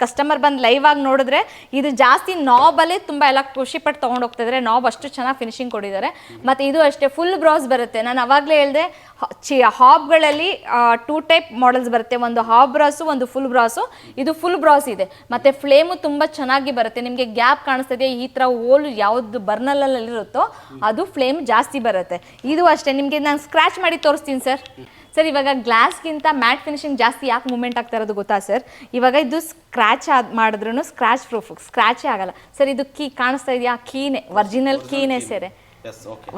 ಕಸ್ಟಮರ್ ಬಂದು ಲೈವ್ ಆಗಿ ನೋಡಿದ್ರೆ ಇದು ಜಾಸ್ತಿ ನಾಬಲ್ಲೇ ತುಂಬ ಎಲ್ಲ ಖುಷಿಪಟ್ಟು ತೊಗೊಂಡು ಹೋಗ್ತಿದ್ದಾರೆ. ನಾಬ್ ಅಷ್ಟು ಚೆನ್ನಾಗಿ ಫಿನಿಶಿಂಗ್ ಕೊಟ್ಟಿದ್ದಾರೆ. ಮತ್ತು ಇದು ಅಷ್ಟೇ ಫುಲ್ ಬ್ರಾಸ್ ಬರುತ್ತೆ. ನಾನು ಅವಾಗಲೇ ಹೇಳಿದೆ ಹಾಬ್ಗಳಲ್ಲಿ 2 ಟೈಪ್ ಮಾಡೆಲ್ಸ್ ಬರುತ್ತೆ. ಒಂದು ಹಾಬ್ ಬ್ರಾಸು, ಒಂದು ಫುಲ್ ಬ್ರಾಸು. ಇದು ಫುಲ್ ಬ್ರಾಸ್ ಇದೆ. ಮತ್ತು ಫ್ಲೇಮು ತುಂಬ ಚೆನ್ನಾಗಿ ಬರುತ್ತೆ. ನಿಮಗೆ ಗ್ಯಾಪ್ ಕಾಣಿಸ್ತದೆ, ಈ ಥರ ಹೋಲು ಯಾವುದು ಬರ್ನಲ್ಲಲ್ಲಿರುತ್ತೋ ಅದು ಫ್ಲೇಮ್ ಜಾಸ್ತಿ ಬರುತ್ತೆ. ಇದು ಅಷ್ಟೇ ನಿಮಗೆ ನಾನು ಸ್ಕ್ರ್ಯಾಚ್ ಮಾಡಿ ತೋರಿಸ್ತೀನಿ ಸರ್. ಸರ್ ಇವಾಗ ಗ್ಲಾಸ್ಗಿಂತ ಮ್ಯಾಟ್ ಫಿನಿಶಿಂಗ್ ಜಾಸ್ತಿ ಯಾಕೆ ಮೂವ್ಮೆಂಟ್ ಆಗ್ತಾ ಇರೋದು ಗೊತ್ತಾ ಸರ್? ಇವಾಗ ಇದು ಸ್ಕ್ರ್ಯಾಚ್ ಮಾಡಿದ್ರೂ ಸ್ಕ್ರ್ಯಾಚ್ ಪ್ರೂಫ್, ಸ್ಕ್ರ್ಯಾಚೇ ಆಗಲ್ಲ ಸರ್. ಇದು ಕೀ ಕಾಣಿಸ್ತಾ ಇದೆಯಾ? ಕೀನೇ, ಒರಿಜಿನಲ್ ಕೀನೇ ಸರ್,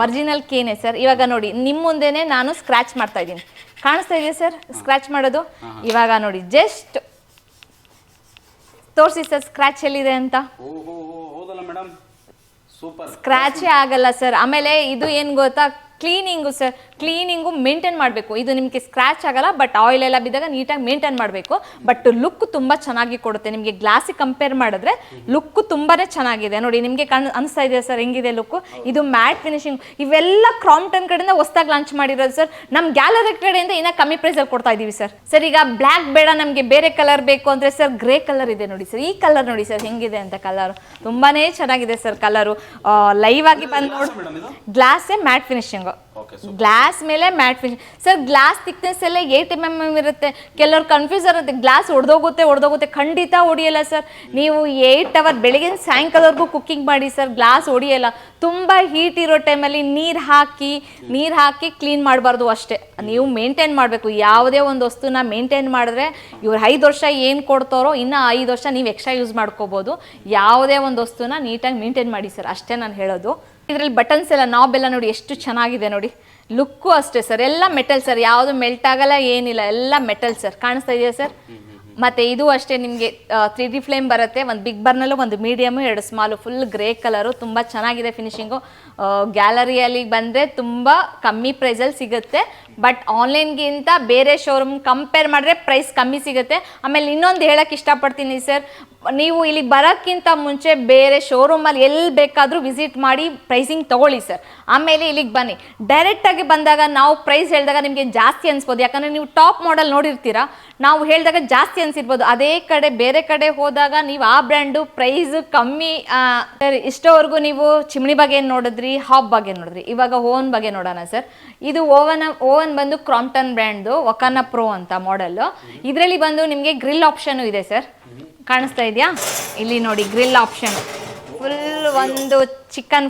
ಒರಿಜಿನಲ್ ಕೀನೇ ಸರ್. ಇವಾಗ ನೋಡಿ ನಿಮ್ಮ ಮುಂದೆನೇ ನಾನು ಸ್ಕ್ರ್ಯಾಚ್ ಮಾಡ್ತಾ ಇದ್ದೀನಿ, ಕಾಣಿಸ್ತಾ ಇದೆಯಾ ಸರ್ ಸ್ಕ್ರ್ಯಾಚ್ ಮಾಡೋದು? ಇವಾಗ ನೋಡಿ ಜಸ್ಟ್ ತೋರಿಸಿ ಸರ್ ಸ್ಕ್ರ್ಯಾಚ್ ಎಲ್ಲಿದೆ ಅಂತ. ಸ್ಕ್ರ್ಯಾಚೇ ಆಗಲ್ಲ ಸರ್. ಆಮೇಲೆ ಇದು ಏನು ಗೊತ್ತಾ, ಕ್ಲೀನಿಂಗು ಸರ್, ಕ್ಲೀನಿಂಗು ಮೇಂಟೈನ್ ಮಾಡಬೇಕು. ಇದು ನಿಮಗೆ ಸ್ಕ್ರ್ಯಾಚ್ ಆಗಲ್ಲ, ಬಟ್ ಆಯಿಲ್ ಎಲ್ಲ ಬಿದ್ದಾಗ ನೀಟಾಗಿ ಮೇಂಟೈನ್ ಮಾಡಬೇಕು. ಬಟ್ ಲುಕ್ ತುಂಬ ಚೆನ್ನಾಗಿ ಕೊಡುತ್ತೆ ನಿಮಗೆ. ಗ್ಲಾಸಿಗೆ ಕಂಪೇರ್ ಮಾಡಿದ್ರೆ ಲುಕ್ಕು ತುಂಬಾ ಚೆನ್ನಾಗಿದೆ ನೋಡಿ. ನಿಮಗೆ ಅನಿಸ್ತಾ ಇದೆ ಸರ್ ಹೆಂಗಿದೆ ಲುಕ್ಕು? ಇದು ಮ್ಯಾಟ್ ಫಿನಿಶಿಂಗ್. ಇವೆಲ್ಲ ಕ್ರಾಂಪ್ಟನ್ ಕಡೆಯಿಂದ ಹೊಸದಾಗಿ ಲಾಂಚ್ ಮಾಡಿರೋದು ಸರ್. ನಮ್ಮ ಗ್ಯಾಲರಿ ಕಡೆಯಿಂದ ಇನ್ನೂ ಕಮ್ಮಿ ಪ್ರೈಸಲ್ಲಿ ಕೊಡ್ತಾ ಇದ್ದೀವಿ ಸರ್. ಸರ್ ಈಗ ಬ್ಲ್ಯಾಕ್ ಬೇಡ, ನಮಗೆ ಬೇರೆ ಕಲರ್ ಬೇಕು ಅಂದರೆ ಸರ್ ಗ್ರೇ ಕಲರ್ ಇದೆ ನೋಡಿ ಸರ್. ಈ ಕಲರ್ ನೋಡಿ ಸರ್ ಹೆಂಗಿದೆ ಅಂತ. ಕಲರ್ ತುಂಬಾ ಚೆನ್ನಾಗಿದೆ ಸರ್. ಕಲರು ಲೈವ್ ಆಗಿ ಬಂದು ನೋಡಿ. ಗ್ಲಾಸೇ ಮ್ಯಾಟ್ ಫಿನಿಶಿಂಗ್, ಗ್ಲಾಸ್ ಮೇಲೆ mat finish sir. Glass thickness ಎಲ್ಲ 8 mm ಇರುತ್ತೆ. ಕೆಲವ್ರು ಕನ್ಫ್ಯೂಸ್ ಇರುತ್ತೆ, ಗ್ಲಾಸ್ ಒಡೆದೋಗುತ್ತೆ. ಖಂಡಿತ ಹೊಡಿಯಲ್ಲ ಸರ್. ನೀವು 8 hour ಬೆಳಗಿನ ಸಾಯಂಕಾಲವರೆಗೂ ಕುಕ್ಕಿಂಗ್ ಮಾಡಿ ಸರ್, ಗ್ಲಾಸ್ ಹೊಡಿಯಲ್ಲ. ತುಂಬ ಹೀಟ್ ಇರೋ ಟೈಮಲ್ಲಿ ನೀರು ಹಾಕಿ ಕ್ಲೀನ್ ಮಾಡಬಾರ್ದು ಅಷ್ಟೇ. ನೀವು ಮೇಂಟೈನ್ ಮಾಡಬೇಕು. ಯಾವುದೇ ಒಂದು ವಸ್ತುನ ಮೇಂಟೈನ್ ಮಾಡಿದ್ರೆ ಇವ್ರು 5 ವರ್ಷ ಏನು ಕೊಡ್ತಾರೋ ಇನ್ನೂ 5 ವರ್ಷ ನೀವು ಎಕ್ಸ್ಟ್ರಾ ಯೂಸ್ ಮಾಡ್ಕೋಬೋದು. ಯಾವುದೇ ಒಂದು ವಸ್ತುನ ನೀಟಾಗಿ ಮೇಂಟೈನ್ ಮಾಡಿ ಸರ್, ಅಷ್ಟೇ ನಾನು ಹೇಳೋದು. ಇದರಲ್ಲಿ ಬಟನ್ಸ್ ಎಲ್ಲ, ನಾಬ್ ಎಲ್ಲ ನೋಡಿ ಎಷ್ಟು ಚೆನ್ನಾಗಿದೆ ನೋಡಿ. ಲುಕ್ಕು ಅಷ್ಟೇ ಸರ್, ಎಲ್ಲ ಮೆಟಲ್ ಸರ್, ಯಾವುದು ಮೆಲ್ಟ್ ಆಗಲ್ಲ ಏನಿಲ್ಲ, ಎಲ್ಲ ಮೆಟಲ್ ಸರ್. ಕಾಣಿಸ್ತಾ ಇದೆಯಾ ಸರ್? ಮತ್ತು ಇದು ಅಷ್ಟೇ ನಿಮಗೆ 3D ಫ್ಲೇಮ್ ಬರುತ್ತೆ. ಒಂದು ಬಿಗ್ ಬರ್ನಲ್ಲು, ಒಂದು medium, 2 small. Full grey colour, ತುಂಬ ಚೆನ್ನಾಗಿದೆ ಫಿನಿಶಿಂಗು. ಗ್ಯಾಲರಿಯಲ್ಲಿ ಬಂದರೆ ತುಂಬ ಕಮ್ಮಿ ಪ್ರೈಸಲ್ಲಿ ಸಿಗುತ್ತೆ. ಬಟ್ ಆನ್ಲೈನ್ಗಿಂತ ಬೇರೆ ಶೋರೂಮ್ ಕಂಪೇರ್ ಮಾಡಿದ್ರೆ ಪ್ರೈಸ್ ಕಮ್ಮಿ ಸಿಗುತ್ತೆ. ಆಮೇಲೆ ಇನ್ನೊಂದು ಹೇಳೋಕ್ಕೆ ಇಷ್ಟಪಡ್ತೀನಿ ಸರ್, ನೀವು ಇಲ್ಲಿಗೆ ಬರೋಕ್ಕಿಂತ ಮುಂಚೆ ಬೇರೆ ಶೋರೂಮಲ್ಲಿ ಎಲ್ಲಿ ಬೇಕಾದರೂ ವಿಸಿಟ್ ಮಾಡಿ ಪ್ರೈಸಿಂಗ್ ತೊಗೊಳ್ಳಿ ಸರ್. ಆಮೇಲೆ ಇಲ್ಲಿಗೆ ಬನ್ನಿ. ಡೈರೆಕ್ಟಾಗಿ ಬಂದಾಗ ನಾವು ಪ್ರೈಸ್ ಹೇಳಿದಾಗ ನಿಮಗೆ ಜಾಸ್ತಿ ಅನಿಸ್ಬೋದು, ಯಾಕಂದರೆ ನೀವು ಟಾಪ್ ಮಾಡೆಲ್ ನೋಡಿರ್ತೀರ. ನಾವು ಹೇಳಿದಾಗ ಜಾಸ್ತಿ ಅನಿಸಿರ್ಬೋದು. ಅದೇ ಕಡೆ ಬೇರೆ ಕಡೆ ಹೋದಾಗ ನೀವು ಆ ಬ್ರ್ಯಾಂಡು ಪ್ರೈಸ್ ಕಮ್ಮಿ. ಇಷ್ಟವರೆಗೂ ನೀವು ಚಿಮ್ನಿ ಬಗ್ಗೆ ಏನು ನೋಡಿದ್ರಿ, ಹಾಬ್ ಬಗ್ಗೆ ನೋಡಿದ್ರಿ. ಇವಾಗ ಓವನ್ ಬಗ್ಗೆ ನೋಡೋಣ ಸರ್. ಇದು ಓವನ್ ಬಂದು ಕ್ರಾಂಪ್ಟನ್ ಬ್ರ್ಯಾಂಡ್ದು ವಕಾನ ಪ್ರೋ ಅಂತ ಮಾಡೆಲ್. ಇದರಲ್ಲಿ ಬಂದು ನಿಮಗೆ ಗ್ರಿಲ್ ಆಪ್ಷನ್ ಇದೆ ಸರ್. ಕಾಣಿಸ್ತಾ ಇದೆಯಾ? ಇಲ್ಲಿ ನೋಡಿ ಗ್ರಿಲ್ ಆಪ್ಷನ್.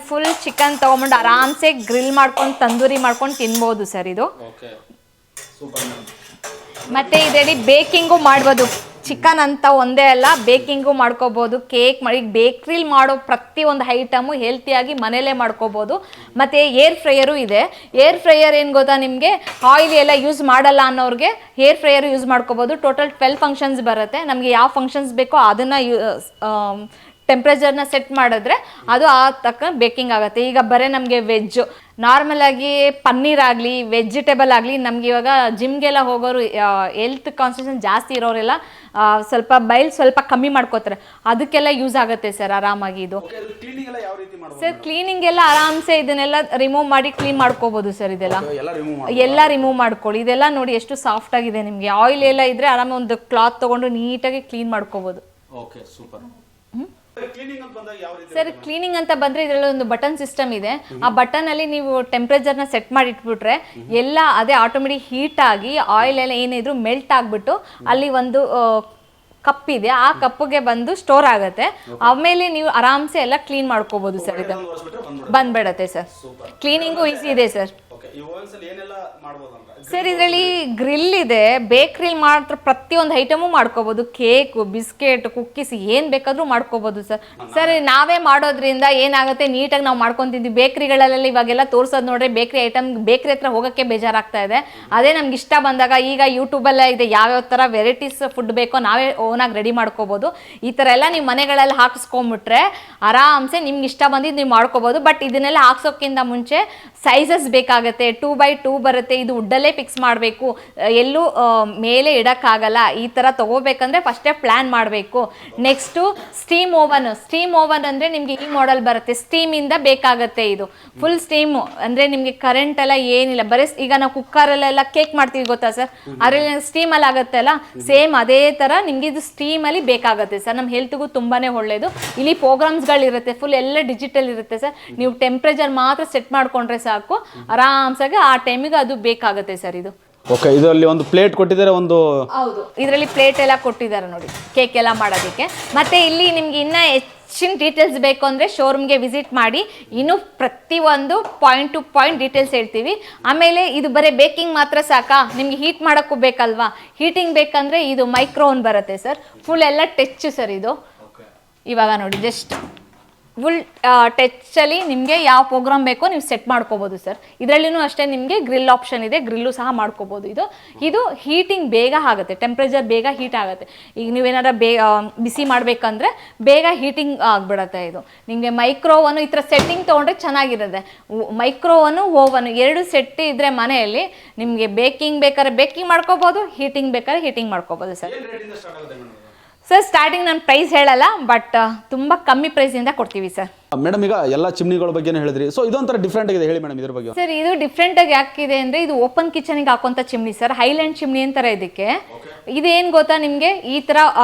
ಫುಲ್ ಚಿಕನ್ ತೊಗೊಂಡು ಆರಾಮ್ಸೆ ಗ್ರಿಲ್ ಮಾಡ್ಕೊಂಡು ತಂದೂರಿ ಮಾಡ್ಕೊಂಡು ತಿನ್ಬೋದು ಸರ್ ಇದು. ಮತ್ತೆ ಇದರಲ್ಲಿ ಬೇಕಿಂಗು ಮಾಡ್ಬೋದು. ಚಿಕನ್ ಅಂತ ಒಂದೇ ಅಲ್ಲ, ಬೇಕಿಂಗು ಮಾಡ್ಕೋಬೋದು. ಕೇಕ್ ಮಾಡಿ ಬೇಕ್ರಿಲಿ ಮಾಡೋ ಪ್ರತಿಯೊಂದು ಐಟಮು ಹೆಲ್ತಿಯಾಗಿ ಮನೇಲೇ ಮಾಡ್ಕೋಬೋದು. ಮತ್ತು ಏರ್ ಫ್ರೈಯರು ಇದೆ. ಏರ್ ಫ್ರೈಯರ್ ಏನು ಗೊತ್ತಾ ನಿಮಗೆ, ಆಯಿಲ್ ಎಲ್ಲ ಯೂಸ್ ಮಾಡಲ್ಲ ಅನ್ನೋರಿಗೆ ಏರ್ ಫ್ರೈಯರು ಯೂಸ್ ಮಾಡ್ಕೋಬೋದು. ಟೋಟಲ್ 12 ಫಂಕ್ಷನ್ಸ್ ಬರುತ್ತೆ. ನಮಗೆ ಯಾವ ಫಂಕ್ಷನ್ಸ್ ಬೇಕೋ ಅದನ್ನು ಟೆಂಪ್ರೇಚರ್ನ ಸೆಟ್ ಮಾಡಿದ್ರೆ ಅದು ಆ ತಕ್ಕ ಬೇಕಿಂಗ್ ಆಗುತ್ತೆ. ಈಗ ಬರೀ ನಮಗೆ ವೆಜ್ಜು ನಾರ್ಮಲಾಗಿ ಪನ್ನೀರ್ ಆಗಲಿ ವೆಜಿಟೇಬಲ್ ಆಗಲಿ, ನಮ್ಗೆ ಇವಾಗ ಜಿಮ್ಗೆಲ್ಲ ಹೋಗೋರು, ಹೆಲ್ತ್ ಕಾನ್ಸಂಟ್ರೇಷನ್ ಜಾಸ್ತಿ ಇರೋರೆಲ್ಲ ಸ್ವಲ್ಪ ಕಮ್ಮಿ ಮಾಡ್ಕೋತಾರೆ. ಅದಕ್ಕೆಲ್ಲ ಯೂಸ್ ಆಗುತ್ತೆ ಸರ್ ಆರಾಮಾಗಿ. ಇದು ಸರ್ ಕ್ಲೀನಿಂಗ್ ಎಲ್ಲ ಆರಾಮ್ಸೆ ಇದನ್ನೆಲ್ಲ ರಿಮೂವ್ ಮಾಡಿ ಕ್ಲೀನ್ ಮಾಡ್ಕೋಬೋದು ಸರ್. ಇದೆಲ್ಲ ಎಲ್ಲ ರಿಮೂವ್ ಮಾಡ್ಕೊಳ್ಳಿ. ಇದೆಲ್ಲ ನೋಡಿ ಎಷ್ಟು ಸಾಫ್ಟ್ ಆಗಿದೆ. ನಿಮಗೆ ಆಯಿಲ್ ಎಲ್ಲ ಇದ್ರೆ ಆರಾಮ ಒಂದು ಕ್ಲಾತ್ ತೊಗೊಂಡು ನೀಟಾಗಿ ಕ್ಲೀನ್ ಮಾಡ್ಕೋಬೋದು. ಸರ್ ಕ್ಲೀನಿಂಗ್ ಅಂತ ಬಂದರೆ ಇದರಲ್ಲಿ ಒಂದು ಬಟನ್ ಸಿಸ್ಟಮ್ ಇದೆ. ಆ ಬಟನಲ್ಲಿ ನೀವು ಟೆಂಪ್ರೇಚರ್ನ ಸೆಟ್ ಮಾಡಿ ಇಟ್ಬಿಟ್ರೆ ಎಲ್ಲ ಅದೇ ಆಟೋಮೆಟಿಕ್ ಹೀಟ್ ಆಗಿ ಆಯಿಲ್ ಎಲ್ಲ ಏನಿದ್ರು ಮೆಲ್ಟ್ ಆಗಿಬಿಟ್ಟು ಅಲ್ಲಿ ಒಂದು ಕಪ್ ಇದೆ, ಆ ಕಪ್ಪಿಗೆ ಬಂದು ಸ್ಟೋರ್ ಆಗುತ್ತೆ. ಆಮೇಲೆ ನೀವು ಆರಾಮ್ಸೆ ಎಲ್ಲ ಕ್ಲೀನ್ ಮಾಡ್ಕೋಬೋದು ಸರ್. ಇದು ಬಂದ್ಬಿಡತ್ತೆ ಸರ್. ಕ್ಲೀನಿಂಗು ಈಸಿ ಇದೆ ಸರ್. ಸರ್ ಇದರಲ್ಲಿ ಗ್ರಿಲ್ ಇದೆ. ಬೇಕ್ರಿಲಿ ಮಾತ್ರ ಪ್ರತಿಯೊಂದು ಐಟಮು ಮಾಡ್ಕೋಬೋದು. ಕೇಕು, ಬಿಸ್ಕೆಟ್, ಕುಕ್ಕೀಸ್ ಏನು ಬೇಕಾದರೂ ಮಾಡ್ಕೋಬೋದು ಸರ್. ಸರ್ ನಾವೇ ಮಾಡೋದ್ರಿಂದ ಏನಾಗುತ್ತೆ, ನೀಟಾಗಿ ನಾವು ಮಾಡ್ಕೊಂಡು ತಿಂತೀವಿ. ಬೇಕ್ರಿಗಳಲ್ಲೆಲ್ಲ ಇವಾಗೆಲ್ಲ ತೋರಿಸೋದು ನೋಡ್ರೆ ಬೇಕ್ರಿ ಹತ್ರ ಹೋಗೋಕ್ಕೆ ಬೇಜಾರಾಗ್ತಾ ಇದೆ. ಅದೇ ನಮ್ಗೆ ಇಷ್ಟ ಬಂದಾಗ ಈಗ ಯೂಟ್ಯೂಬೆಲ್ಲ ಇದೆ, ಯಾವ್ಯಾವ ಥರ ವೆರೈಟೀಸ್ ಫುಡ್ ಬೇಕೋ ನಾವೇ ಓನಾಗಿ ರೆಡಿ ಮಾಡ್ಕೋಬೋದು. ಈ ಥರ ಎಲ್ಲ ನೀವು ಮನೆಗಳಲ್ಲಿ ಹಾಕಿಸ್ಕೊಂಬಿಟ್ರೆ ಆರಾಮ್ಸೆ ನಿಮ್ಗೆ ಇಷ್ಟ ಬಂದಿದ್ದು ನೀವು ಮಾಡ್ಕೋಬೋದು. ಬಟ್ ಇದನ್ನೆಲ್ಲ ಹಾಕ್ಸೋಕ್ಕಿಂತ ಮುಂಚೆ ಸೈಜಸ್ ಬೇಕಾಗುತ್ತೆ. 2x2 ಬರುತ್ತೆ. ಇದು ವುಡ್ಡಲ್ಲೇ ಫಿಕ್ಸ್ ಮಾಡಬೇಕು, ಎಲ್ಲೂ ಮೇಲೆ ಇಡೋಕ್ಕಾಗಲ್ಲ. ಈ ಥರ ತೊಗೋಬೇಕಂದ್ರೆ ಫಸ್ಟೇ ಪ್ಲ್ಯಾನ್ ಮಾಡಬೇಕು. ನೆಕ್ಸ್ಟು ಸ್ಟೀಮ್ ಓವನ್ ಅಂದರೆ ನಿಮಗೆ ಈ ಮಾಡೆಲ್ ಬರುತ್ತೆ. ಸ್ಟೀಮಿಂದ ಬೇಕಾಗುತ್ತೆ. ಇದು ಫುಲ್ ಸ್ಟೀಮು ಅಂದರೆ ನಿಮಗೆ ಕರೆಂಟ್ ಎಲ್ಲ ಏನಿಲ್ಲ. ಬರೀ ಈಗ ನಾವು ಕುಕ್ಕರಲ್ಲೆಲ್ಲ ಕೇಕ್ ಮಾಡ್ತೀವಿ ಗೊತ್ತಾ ಸರ್, ಅದರಲ್ಲಿ ಸ್ಟೀಮಲ್ಲಿ ಆಗುತ್ತೆ ಅಲ್ಲ, ಸೇಮ್ ಅದೇ ಥರ ನಿಮಗೆ ಇದು ಸ್ಟೀಮಲ್ಲಿ ಬೇಕಾಗುತ್ತೆ ಸರ್. ನಮ್ಮ ಹೆಲ್ತ್ಗೂ ತುಂಬಾ ಒಳ್ಳೆಯದು. ಇಲ್ಲಿ ಪ್ರೋಗ್ರಾಮ್ಸ್ಗಳಿರುತ್ತೆ, ಫುಲ್ ಎಲ್ಲ ಡಿಜಿಟಲ್ ಇರುತ್ತೆ ಸರ್. ನೀವು ಟೆಂಪ್ರೇಚರ್ ಮಾತ್ರ ಸೆಟ್ ಮಾಡಿಕೊಂಡ್ರೆ ಸಾಕು, ಆರಾಮ್ಸಾಗಿ ಆ ಟೈಮಿಗೆ ಅದು ಬೇಕಾಗುತ್ತೆ ಸರ್. ಇದು ಓಕೆ, ಇದರಲ್ಲಿ ಒಂದು ಪ್ಲೇಟ್ ಕೊಟ್ಟಿದ್ದಾರೆ, ಒಂದು ಹೌದು ಇದರಲ್ಲಿ ಪ್ಲೇಟ್ ಎಲ್ಲ ಕೊಟ್ಟಿದ್ದಾರೆ ನೋಡಿ ಕೇಕ್ ಎಲ್ಲ ಮಾಡೋದಕ್ಕೆ. ಮತ್ತೆ ಇಲ್ಲಿ ನಿಮ್ಗೆ ಇನ್ನೂ ಹೆಚ್ಚಿನ ಡೀಟೇಲ್ಸ್ ಬೇಕು ಅಂದರೆ ಶೋರೂಮ್ಗೆ ವಿಸಿಟ್ ಮಾಡಿ, ಇನ್ನೂ ಪ್ರತಿಯೊಂದು ಪಾಯಿಂಟ್ ಟು ಪಾಯಿಂಟ್ ಡೀಟೇಲ್ಸ್ ಹೇಳ್ತೀವಿ. ಆಮೇಲೆ ಇದು ಬರೀ ಬೇಕಿಂಗ್ ಮಾತ್ರ ಸಾಕಾ, ನಿಮ್ಗೆ ಹೀಟ್ ಮಾಡೋಕ್ಕೂ ಬೇಕಲ್ವಾ? ಹೀಟಿಂಗ್ ಬೇಕಂದರೆ ಇದು ಮೈಕ್ರೋವನ್ ಬರುತ್ತೆ ಸರ್, ಫುಲ್ ಎಲ್ಲ ಟಚ್ ಸರ್ ಇದು. ಇವಾಗ ನೋಡಿ ಜಸ್ಟ್ ಫುಲ್ ಟಚಲ್ಲಿ ನಿಮಗೆ ಯಾವ ಪ್ರೋಗ್ರಾಮ್ ಬೇಕೋ ನೀವು ಸೆಟ್ ಮಾಡ್ಕೋಬೋದು ಸರ್. ಇದರಲ್ಲಿನೂ ಅಷ್ಟೇ ನಿಮಗೆ ಗ್ರಿಲ್ ಆಪ್ಷನ್ ಇದೆ, ಗ್ರಿಲ್ಲು ಸಹ ಮಾಡ್ಕೋಬೋದು. ಇದು ಹೀಟಿಂಗ್ ಬೇಗ ಆಗುತ್ತೆ, ಟೆಂಪ್ರೇಚರ್ ಬೇಗ ಹೀಟ್ ಆಗುತ್ತೆ. ಈಗ ನೀವೇನಾರ ಬಿಸಿ ಮಾಡಬೇಕಂದ್ರೆ ಬೇಗ ಹೀಟಿಂಗ್ ಆಗಿಬಿಡತ್ತೆ. ಇದು ನಿಮಗೆ ಮೈಕ್ರೋವನು ಈ ಥರ ಸೆಟ್ಟಿಂಗ್ ತೊಗೊಂಡ್ರೆ ಚೆನ್ನಾಗಿರುತ್ತೆ. ಮೈಕ್ರೋವನು ಓವನು ಎರಡು ಸೆಟ್ ಇದ್ದರೆ ಮನೆಯಲ್ಲಿ ನಿಮಗೆ ಬೇಕಿಂಗ್ ಬೇಕಾದ್ರೆ ಬೇಕಿಂಗ್ ಮಾಡ್ಕೋಬೋದು, ಹೀಟಿಂಗ್ ಬೇಕಾದ್ರೆ ಹೀಟಿಂಗ್ ಮಾಡ್ಕೋಬೋದು ಸರ್. ಸರ್ ಸ್ಟಾರ್ಟಿಂಗ್ ನಾನು ಪ್ರೈಸ್ ಹೇಳಲ್ಲ, ಬಟ್ ತುಂಬ ಕಮ್ಮಿ ಪ್ರೈಸಿಂದ ಕೊಡ್ತೀವಿ ಸರ್. ಮೇಡಮ್ ಈಗ ಎಲ್ಲ ಚಿಮ್ನಿಗಳ ಬಗ್ಗೆ ಹೇಳಿದ್ರಿ, ಸೊ ಇದೊಂಥರ ಡಿಫ್ರೆಂಟ್ ಆಗಿದೆ, ಹೇಳಿ ಮೇಡಮ್ ಇದ್ರ ಬಗ್ಗೆ. ಸರ್ ಇದು ಡಿಫ್ರೆಂಟ್ ಆಗಿ ಯಾಕಿದೆ ಅಂದ್ರೆ ಇದು ಓಪನ್ ಕಿಚನ್ಗೆ ಹಾಕುವಂತ ಚಿಮ್ನಿ ಸರ್, ಹೈಲ್ಯಾಂಡ್ ಚಿಮ್ನಿ ಅಂತಾರೆ ಇದಕ್ಕೆ. ಇದೇನು ಗೊತ್ತಾ ನಿಮಗೆ, ಈ ತರ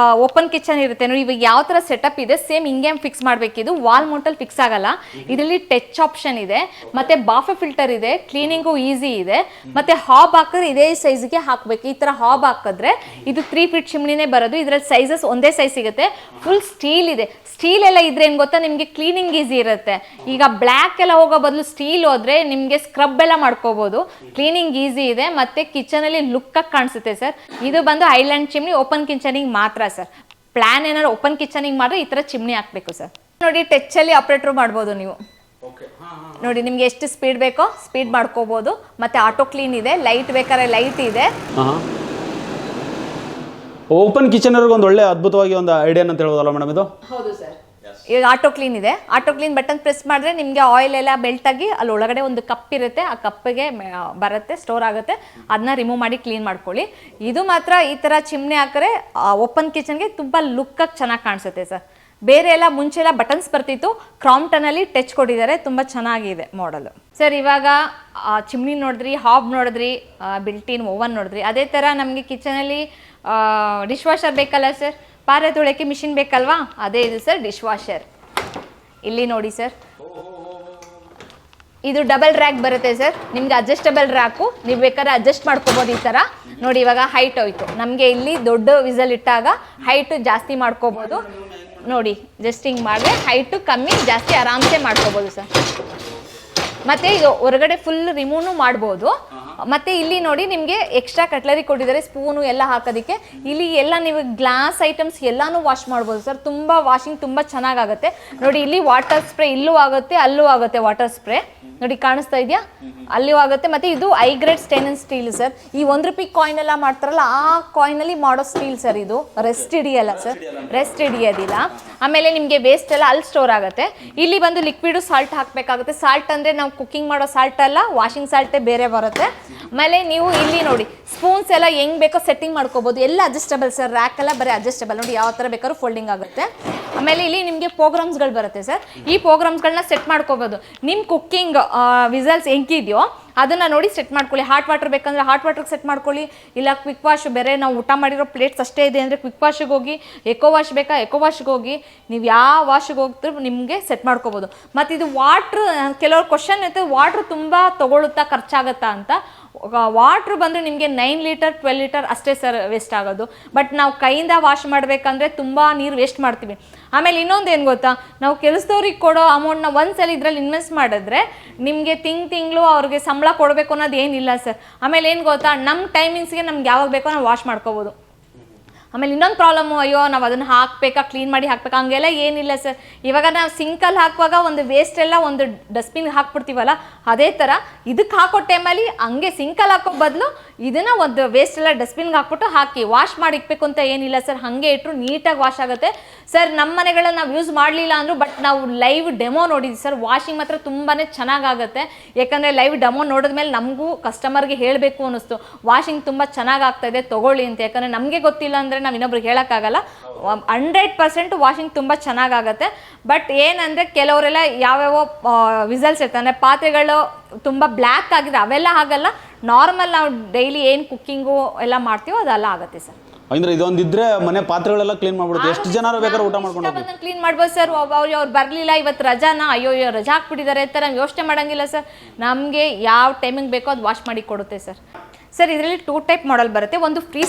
ಓಪನ್ ಕಿಚನ್ ಇರುತ್ತೆ ನೋಡಿ, ಇವಾಗ ಯಾವ ತರ ಸೆಟಪ್ ಇದೆ ಸೇಮ್ ಹಿಂಗೆ ಫಿಕ್ಸ್ ಮಾಡ್ಬೇಕು. ಇದು ವಾಲ್ ಮೌಂಟಲ್ಲಿ ಫಿಕ್ಸ್ ಆಗಲ್ಲ, ಇದರಲ್ಲಿ ಟಚ್ ಆಪ್ಷನ್ ಇದೆ, ಮತ್ತೆ ಬಾಫೆ ಫಿಲ್ಟರ್ ಇದೆ, ಕ್ಲೀನಿಂಗು ಈಸಿ ಇದೆ, ಮತ್ತೆ ಹಾಬ್ ಹಾಕಿದ್ರೆ ಇದೇ ಸೈಜ್ಗೆ ಹಾಕ್ಬೇಕು. ಈ ತರ ಹಾಬ್ ಹಾಕಿದ್ರೆ ಇದು 3 ಫೀಟ್ ಚಿಮ್ನಿನೇ ಬರೋದು. ಇದ್ರಲ್ಲಿ ಸೈಜಸ್ ಒಂದೇ ಸೈಜ್ ಸಿಗುತ್ತೆ, ಫುಲ್ ಸ್ಟೀಲ್ ಇದೆ. ಸ್ಟೀಲ್ ಎಲ್ಲ ಇದ್ರೆ ಏನು ಗೊತ್ತಾ ನಿಮಗೆ ಕ್ಲೀನಿಂಗ್ ಈಸಿ ಇರುತ್ತೆ. ಈಗ ಬ್ಲ್ಯಾಕ್ ಎಲ್ಲ ಹೋಗೋ ಬದಲು ಸ್ಟೀಲ್ ಹೋದ್ರೆ ನಿಮಗೆ ಸ್ಕ್ರಬ್ ಎಲ್ಲ ಮಾಡ್ಕೋಬಹುದು, ಕ್ಲೀನಿಂಗ್ ಈಸಿ ಇದೆ, ಮತ್ತೆ ಕಿಚನ್ ಅಲ್ಲಿ ಲುಕ್ ಆಗಿ ಕಾಣಿಸುತ್ತೆ ಸರ್. ಇದು ಬಂದು ಐಲ್ಯಾಂಡ್ ಚಿಮ್ನಿ ಓಪನ್ ಕಿಚನಿಗೆ ಮಾತ್ರ ಸರ್. ಪ್ಲಾನ್ ಏನಾದ್ರು ಓಪನ್ ಕಿಚನಿಗೆ ಮಾಡಿದ್ರೆ ಈ ತರ ಚಿಮ್ನಿ ಹಾಕ್ಬೇಕು ಸರ್. ನೋಡಿ ಟಚ್ ಅಲ್ಲಿ ಆಪರೇಟರ್ ಮಾಡ್ಬೋದು ನೀವು. ನೋಡಿ ನಿಮ್ಗೆ ಎಷ್ಟು ಸ್ಪೀಡ್ ಬೇಕೋ ಸ್ಪೀಡ್ ಮಾಡ್ಕೋಬಹುದು. ಮತ್ತೆ ಆಟೋ ಕ್ಲೀನ್ ಇದೆ, ಲೈಟ್ ಬೇಕಾದ್ರೆ ಲೈಟ್ ಇದೆ. ಓಪನ್ ಕಿಚನ್ ಒಂದು ಒಳ್ಳೆ ಅದ್ಭುತವಾಗಿ ಒಂದು ಐಡಿಯಾ ಅಂತ ಹೇಳ್ಬೋದಲ್ಲ ಮೇಡಮ್ ಇದು? ಹೌದು ಸರ್. ಈಗ ಆಟೋ ಕ್ಲೀನ್ ಇದೆ, ಆಟೋ ಕ್ಲೀನ್ ಬಟನ್ ಪ್ರೆಸ್ ಮಾಡಿದ್ರೆ ನಿಮಗೆ ಆಯಿಲ್ ಎಲ್ಲ ಬೆಲ್ಟ್ ಆಗಿ ಅಲ್ಲಿ ಒಳಗಡೆ ಒಂದು ಕಪ್ ಇರುತ್ತೆ, ಆ ಕಪ್ಪಿಗೆ ಬರುತ್ತೆ, ಸ್ಟೋರ್ ಆಗುತ್ತೆ, ಅದನ್ನ ರಿಮೂವ್ ಮಾಡಿ ಕ್ಲೀನ್ ಮಾಡ್ಕೊಳ್ಳಿ. ಇದು ಮಾತ್ರ ಈ ಥರ ಚಿಮ್ನಿ ಹಾಕಿದ್ರೆ ಓಪನ್ ಕಿಚನ್ಗೆ ತುಂಬ ಲುಕ್ಕಾಗಿ ಚೆನ್ನಾಗಿ ಕಾಣಿಸುತ್ತೆ ಸರ್. ಬೇರೆ ಎಲ್ಲ ಮುಂಚೆ ಎಲ್ಲ ಬಟನ್ಸ್ ಬರ್ತಿತ್ತು, ಕ್ರಾಂಪ್ಟನಲ್ಲಿ ಟಚ್ ಕೊಟ್ಟಿದ್ದಾರೆ, ತುಂಬ ಚೆನ್ನಾಗಿದೆ ಮಾಡಲು ಸರ್. ಇವಾಗ ಚಿಮ್ನಿ ನೋಡಿದ್ರಿ, ಹಾಬ್ ನೋಡಿದ್ರಿ, ಬಿಲ್ಟಿನ್ ಓವನ್ ನೋಡಿದ್ರಿ. ಅದೇ ಥರ ನಮಗೆ ಕಿಚನಲ್ಲಿ ಡಿಶ್ ವಾಷರ್ ಬೇಕಲ್ಲ ಸರ್, ಪಾತ್ರೆ ತೊಳೆಯೋಕ್ಕೆ ಮಿಷಿನ್ ಬೇಕಲ್ವಾ, ಅದೇ ಇದು ಸರ್ ಡಿಶ್ ವಾಷರ್. ಇಲ್ಲಿ ನೋಡಿ ಸರ್, ಇದು ಡಬಲ್ ರ್ಯಾಕ್ ಬರುತ್ತೆ ಸರ್, ನಿಮ್ಗೆ ಅಡ್ಜಸ್ಟಬಲ್ ರ್ಯಾಕು, ನೀವು ಬೇಕಾದ್ರೆ ಅಡ್ಜಸ್ಟ್ ಮಾಡ್ಕೋಬೋದು ಈ ಥರ. ನೋಡಿ ಇವಾಗ ಹೈಟ್ ಹೋಯ್ತು ನಮಗೆ, ಇಲ್ಲಿ ದೊಡ್ಡ ವಿಸಲ್ ಇಟ್ಟಾಗ ಹೈಟ್ ಜಾಸ್ತಿ ಮಾಡ್ಕೋಬೋದು. ನೋಡಿ ಜಸ್ಟ್ ಹಿಂಗೆ ಮಾಡಿದ್ರೆ ಹೈಟು ಕಮ್ಮಿ ಜಾಸ್ತಿ ಆರಾಮ್ಸೆ ಮಾಡ್ಕೋಬೋದು ಸರ್. ಮತ್ತು ಇದು ಹೊರಗಡೆ ಫುಲ್ ರಿಮೂವ್ನು ಮಾಡ್ಬೋದು. ಮತ್ತು ಇಲ್ಲಿ ನೋಡಿ ನಿಮಗೆ ಎಕ್ಸ್ಟ್ರಾ ಕಟ್ಲರಿ ಕೊಟ್ಟಿದ್ದಾರೆ, ಸ್ಪೂನು ಎಲ್ಲ ಹಾಕೋದಕ್ಕೆ. ಇಲ್ಲಿ ಎಲ್ಲ ನೀವು ಗ್ಲಾಸ್ ಐಟಮ್ಸ್ ಎಲ್ಲನೂ ವಾಶ್ ಮಾಡ್ಬೋದು ಸರ್. ತುಂಬ ವಾಷಿಂಗ್ ತುಂಬ ಚೆನ್ನಾಗಾಗುತ್ತೆ. ನೋಡಿ ಇಲ್ಲಿ ವಾಟರ್ ಸ್ಪ್ರೇ ಇಲ್ಲೂ ಆಗುತ್ತೆ, ಅಲ್ಲೂ ಆಗುತ್ತೆ ವಾಟರ್ ಸ್ಪ್ರೇ. ನೋಡಿ ಕಾಣಿಸ್ತಾ ಇದೆಯಾ, ಅಲ್ಲಿಯೂ ಆಗುತ್ತೆ. ಮತ್ತು ಇದು I grade stainless steel sir. ಈ ₹1 ಕಾಯಿನ್ ಎಲ್ಲ ಮಾಡ್ತಾರಲ್ಲ ಆ ಕಾಯಿನಲ್ಲಿ ಮಾಡೋ ಸ್ಟೀಲ್ ಸರ್. ಇದು ರೆಸ್ಟ್ ಹಿಡಿಯಲ್ಲ ಸರ್, ರೆಸ್ಟ್ ಹಿಡಿಯೋದಿಲ್ಲ. ಆಮೇಲೆ ನಿಮಗೆ ವೇಸ್ಟ್ ಎಲ್ಲ ಅಲ್ಲಿ ಸ್ಟೋರ್ ಆಗುತ್ತೆ. ಇಲ್ಲಿ ಬಂದು ಲಿಕ್ವಿಡು ಸಾಲ್ಟ್ ಹಾಕಬೇಕಾಗುತ್ತೆ. ಸಾಲ್ಟ್ ಅಂದರೆ ನಾವು ಕುಕ್ಕಿಂಗ್ ಮಾಡೋ ಸಾಲ್ಟ್ ಅಲ್ಲ, ವಾಷಿಂಗ್ ಸಾಲ್ಟೇ ಬೇರೆ ಬರುತ್ತೆ. ಆಮೇಲೆ ನೀವು ಇಲ್ಲಿ ನೋಡಿ ಸ್ಪೂನ್ಸ್ ಎಲ್ಲ ಹೆಂಗೆ ಬೇಕೋ ಸೆಟ್ಟಿಂಗ್ ಮಾಡ್ಕೋಬೋದು, ಎಲ್ಲ ಅಡ್ಜಸ್ಟಬಲ್ ಸರ್. ರ್ಯಾಕ್ ಎಲ್ಲ ಬರೀ ಅಡ್ಜಸ್ಟಬಲ್, ನೋಡಿ ಯಾವ ಥರ ಬೇಕಾದ್ರೂ ಫೋಲ್ಡಿಂಗ್ ಆಗುತ್ತೆ. ಆಮೇಲೆ ಇಲ್ಲಿ ನಿಮಗೆ ಪ್ರೋಗ್ರಾಮ್ಸ್ಗಳು ಬರುತ್ತೆ ಸರ್, ಈ ಪ್ರೋಗ್ರಾಮ್ಸ್ಗಳನ್ನ ಸೆಟ್ ಮಾಡ್ಕೋಬೋದು. ನಿಮ್ಮ ಕುಕ್ಕಿಂಗ್ ವಿಸಲ್ಸ್ ಹೆಂಗಿದೆಯೋ ಅದನ್ನು ನೋಡಿ ಸೆಟ್ ಮಾಡ್ಕೊಳ್ಳಿ. ಹಾಟ್ ವಾಟರ್ ಬೇಕಂದ್ರೆ ಹಾಟ್ ವಾಟರ್ಗೆ ಸೆಟ್ ಮಾಡ್ಕೊಳ್ಳಿ, ಇಲ್ಲ ಕ್ವಿಕ್ ವಾಶ್ ಬೇರೆ ನಾವು ಊಟ ಮಾಡಿರೋ ಪ್ಲೇಟ್ಸ್ ಅಷ್ಟೇ ಇದೆ ಅಂದರೆ ಕ್ವಿಕ್ ವಾಶಿಗೆ ಹೋಗಿ, ಎಕೋ ವಾಶ್ ಬೇಕಾ ಎಕೋ ವಾಶ್ಗೆ ಹೋಗಿ, ನೀವು ಯಾವ ವಾಶ್ಗೆ ಹೋಗ್ತೀರೋ ನಿಮಗೆ ಸೆಟ್ ಮಾಡ್ಕೋಬೋದು. ಮತ್ತು ಇದು ವಾಟ್ರ್, ಕೆಲವ್ರು ಕ್ವಶನ್ ಇರುತ್ತೆ ವಾಟ್ರ್ ತುಂಬ ತೊಗೊಳುತ್ತಾ ಖರ್ಚಾಗುತ್ತಾ ಅಂತ. ವಾಟ್ರ್ ಬಂದರೆ ನಿಮಗೆ 9 ಲೀಟರ್ 12 ಲೀಟರ್ ಅಷ್ಟೇ ಸರ್ ವೇಸ್ಟ್ ಆಗೋದು. ಬಟ್ ನಾವು ಕೈಯಿಂದ ವಾಶ್ ಮಾಡಬೇಕಂದ್ರೆ ತುಂಬ ನೀರು ವೇಸ್ಟ್ ಮಾಡ್ತೀವಿ. ಆಮೇಲೆ ಇನ್ನೊಂದು ಏನು ಗೊತ್ತಾ, ನಾವು ಕೆಲಸದವ್ರಿಗೆ ಕೊಡೋ ಅಮೌಂಟ್ನ ಒಂದ್ಸಲ ಇದರಲ್ಲಿ ಇನ್ವೆಸ್ಟ್ ಮಾಡಿದ್ರೆ ನಿಮಗೆ ತಿಂಗಳು ಅವ್ರಿಗೆ ಸಂಬಳ ಕೊಡಬೇಕು ಅನ್ನೋದು ಏನಿಲ್ಲ ಸರ್. ಆಮೇಲೆ ಏನು ಗೊತ್ತಾ, ನಮ್ಮ ಟೈಮಿಂಗ್ಸ್ಗೆ ನಮ್ಗೆ ಯಾವಾಗ ಬೇಕೋ ನಾವು ವಾಶ್ ಮಾಡ್ಕೋಬೋದು. ಆಮೇಲೆ ಇನ್ನೊಂದು ಪ್ರಾಬ್ಲಮ್ಮು, ಅಯ್ಯೋ ನಾವು ಅದನ್ನು ಹಾಕಬೇಕಾ, ಕ್ಲೀನ್ ಮಾಡಿ ಹಾಕಬೇಕಾ, ಹಂಗೆಲ್ಲ ಏನಿಲ್ಲ ಸರ್. ಇವಾಗ ನಾವು ಸಿಂಕಲ್ಲಿ ಹಾಕುವಾಗ ಒಂದು ವೇಸ್ಟ್ ಎಲ್ಲ ಒಂದು ಡಸ್ಟ್ಬಿನ್ಗೆ ಹಾಕ್ಬಿಡ್ತೀವಲ್ಲ, ಅದೇ ಥರ ಇದಕ್ಕೆ ಹಾಕೋ ಟೈಮಲ್ಲಿ ಹಂಗೆ ಸಿಂಕಲ್ಲಿ ಹಾಕೋ ಬದಲು ಇದನ್ನು ಒಂದು ವೇಸ್ಟ್ ಎಲ್ಲ ಡಸ್ಟ್ಬಿನ್ಗೆ ಹಾಕ್ಬಿಟ್ಟು ಹಾಕಿ ವಾಶ್ ಮಾಡಿ ಇಕ್ಬೇಕು ಅಂತ ಏನಿಲ್ಲ ಸರ್. ಹಾಗೆ ಇಟ್ಟರು ನೀಟಾಗಿ ವಾಶ್ ಆಗುತ್ತೆ ಸರ್. ನಮ್ಮ ಮನೆಗಳನ್ನ ನಾವು ಯೂಸ್ ಮಾಡಲಿಲ್ಲ ಅಂದರೂ ಬಟ್ ನಾವು ಲೈವ್ ಡೆಮೋ ನೋಡಿದ್ವಿ ಸರ್, ವಾಷಿಂಗ್ ಮಾತ್ರ ತುಂಬಾ ಚೆನ್ನಾಗಾಗುತ್ತೆ. ಯಾಕಂದರೆ ಲೈವ್ ಡೆಮೋ ನೋಡಿದ್ಮೇಲೆ ನಮಗೂ ಕಸ್ಟಮರ್ಗೆ ಹೇಳಬೇಕು ಅನ್ನಿಸ್ತು, ವಾಷಿಂಗ್ ತುಂಬ ಚೆನ್ನಾಗಿ ಆಗ್ತಾಯಿದೆ ತೊಗೊಳ್ಳಿ ಅಂತ. ಯಾಕಂದರೆ ನಮಗೆ ಗೊತ್ತಿಲ್ಲ ಅಂದರೆ ನಾವು ಇನ್ನೊಬ್ರಿಗೆ ಹೇಳೋಕ್ಕಾಗಲ್ಲ. 100% ವಾಷಿಂಗ್ ತುಂಬ ಚೆನ್ನಾಗಾಗತ್ತೆ. ಬಟ್ ಏನಂದರೆ ಕೆಲವರೆಲ್ಲ ಯಾವ್ಯಾವ ವಿಸಲ್ಸ್ ಇರ್ತಾರೆ, ಅಂದರೆ ಪಾತ್ರೆಗಳು ತುಂಬ ಬ್ಲ್ಯಾಕ್ ಆಗಿದ್ರೆ ಅವೆಲ್ಲ ಆಗಲ್ಲ. ನಾರ್ಮಲ್ ನಾವು ಡೈಲಿ ಏನು ಕುಕ್ಕಿಂಗು ಎಲ್ಲ ಮಾಡ್ತೀವೋ ಅದೆಲ್ಲ ಆಗುತ್ತೆ ಸರ್. ಅಂದ್ರೆ ಇದೊಂದಿದ್ರೆ ಮನೆ ಪಾತ್ರೆಗಳೆಲ್ಲ ಕ್ಲೀನ್ ಮಾಡ್ಬಿಡುತ್ತೆ, ಎಷ್ಟು ಜನ ಬೇಕಾದ್ರೆ ಊಟ ಮಾಡ್ಕೊಂಡು ಕ್ಲೀನ್ ಮಾಡ್ಬೋದು ಸರ್. ಅವ್ರು ಬರಲಿಲ್ಲ ಇವತ್ತು ರಜಾನ, ಅಯ್ಯೋ ರಜಾ ಹಾಕ್ಬಿಟ್ಟಿದ್ದಾರೆ ಅಂತ ನಾವು ಯೋಚನೆ ಮಾಡೋಂಗಿಲ್ಲ ಸರ್. ನಮಗೆ ಯಾವ ಟೈಮಿಂಗ್ ಬೇಕೋ ಅದು ವಾಶ್ ಮಾಡಿ ಕೊಡುತ್ತೆ ಸರ್. ಸರ್ ಇದರಲ್ಲಿ 2 ಟೈಪ್ ಮಾಡೆಲ್ ಬರುತ್ತೆ. ಒಂದು ಫ್ರೀ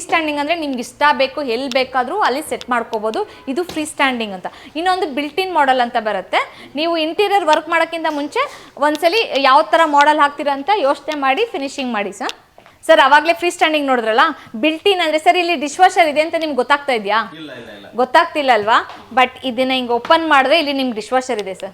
ಸ್ಟ್ಯಾಂಡಿಂಗ್ ಅಂದರೆ ನಿಮ್ಗೆ ಇಷ್ಟ ಬೇಕು ಎಲ್ಲಿ ಬೇಕಾದರೂ ಅಲ್ಲಿ ಸೆಟ್ ಮಾಡ್ಕೋಬೋದು, ಇದು ಫ್ರೀ ಸ್ಟ್ಯಾಂಡಿಂಗ್ ಅಂತ. ಇನ್ನೊಂದು ಬಿಲ್ಟಿನ್ ಮಾಡೆಲ್ ಅಂತ ಬರುತ್ತೆ. ನೀವು ಇಂಟೀರಿಯರ್ ವರ್ಕ್ ಮಾಡೋಕ್ಕಿಂತ ಮುಂಚೆ ಒಂದ್ಸಲಿ ಯಾವ ಥರ ಮಾಡೆಲ್ ಹಾಕ್ತೀರಾ ಅಂತ ಯೋಚನೆ ಮಾಡಿ ಫಿನಿಶಿಂಗ್ ಮಾಡಿ ಸರ್. ಅವಾಗಲೇ ಫ್ರೀ ಸ್ಟ್ಯಾಂಡಿಂಗ್ ನೋಡಿದ್ರಲ್ಲ, ಬಿಲ್ಟಿನ್ ಅಂದರೆ ಸರ್ ಇಲ್ಲಿ ಡಿಶ್ ವಾಷರ್ ಇದೆ ಅಂತ ನಿಮ್ಗೆ ಗೊತ್ತಾಗ್ತಾ ಇದೆಯಾ? ಗೊತ್ತಾಗ್ತಿಲ್ಲ ಅಲ್ವಾ? ಬಟ್ ಇದನ್ನ ಹಿಂಗೆ ಓಪನ್ ಮಾಡಿದ್ರೆ ಇಲ್ಲಿ ನಿಮ್ಗೆ ಡಿಶ್ ವಾಷರ್ ಇದೆ ಸರ್.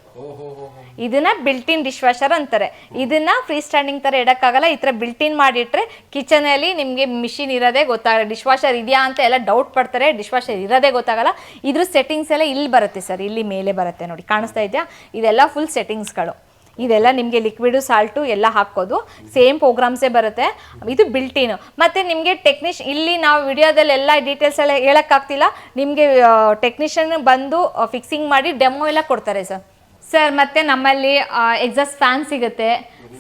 ಇದನ್ನ ಬಿಲ್ಟಿನ್ ಡಿಶ್ ವಾಷರ್ ಅಂತಾರೆ. ಇದನ್ನ ಫ್ರೀ ಸ್ಟ್ಯಾಂಡಿಂಗ್ ಥರ ಇಡೋಕ್ಕಾಗಲ್ಲ. ಈ ಥರ ಬಿಲ್ಟಿನ್ ಮಾಡಿಟ್ರೆ ಕಿಚನಲ್ಲಿ ನಿಮಗೆ ಮಿಷಿನ್ ಇರೋದೇ ಗೊತ್ತಾಗಲ್ಲ. ಡಿಶ್ ವಾಷರ್ ಇದೆಯಾ ಅಂತ ಎಲ್ಲ ಡೌಟ್ ಪಡ್ತಾರೆ, ಡಿಶ್ ವಾಷರ್ ಇರೋದೇ ಗೊತ್ತಾಗಲ್ಲ. ಇದ್ರ ಸೆಟ್ಟಿಂಗ್ಸ್ ಎಲ್ಲ ಇಲ್ಲಿ ಬರುತ್ತೆ ಸರ್, ಇಲ್ಲಿ ಮೇಲೆ ಬರುತ್ತೆ ನೋಡಿ, ಕಾಣಿಸ್ತಾ ಇದೆಯಾ? ಇದೆಲ್ಲ ಫುಲ್ ಸೆಟ್ಟಿಂಗ್ಸ್ಗಳು. ಇದೆಲ್ಲ ನಿಮಗೆ ಲಿಕ್ವಿಡು ಸಾಲ್ಟು ಎಲ್ಲ ಹಾಕೋದು ಸೇಮ್ ಪ್ರೋಗ್ರಾಮ್ಸೇ ಬರುತ್ತೆ. ಇದು ಬಿಲ್ಟಿನ್. ಮತ್ತು ನಿಮಗೆ ಇಲ್ಲಿ ನಾವು ವಿಡಿಯೋದಲ್ಲಿ ಎಲ್ಲ ಡೀಟೇಲ್ಸ್ ಎಲ್ಲ ಹೇಳೋಕ್ಕಾಗ್ತಿಲ್ಲ. ನಿಮಗೆ ಟೆಕ್ನಿಷಿಯನ್ ಬಂದು ಫಿಕ್ಸಿಂಗ್ ಮಾಡಿ ಡೆಮೋ ಎಲ್ಲ ಕೊಡ್ತಾರೆ ಸರ್. ಮತ್ತು ನಮ್ಮಲ್ಲಿ ಎಕ್ಸಾಸ್ಟ್ ಫ್ಯಾನ್ ಸಿಗುತ್ತೆ,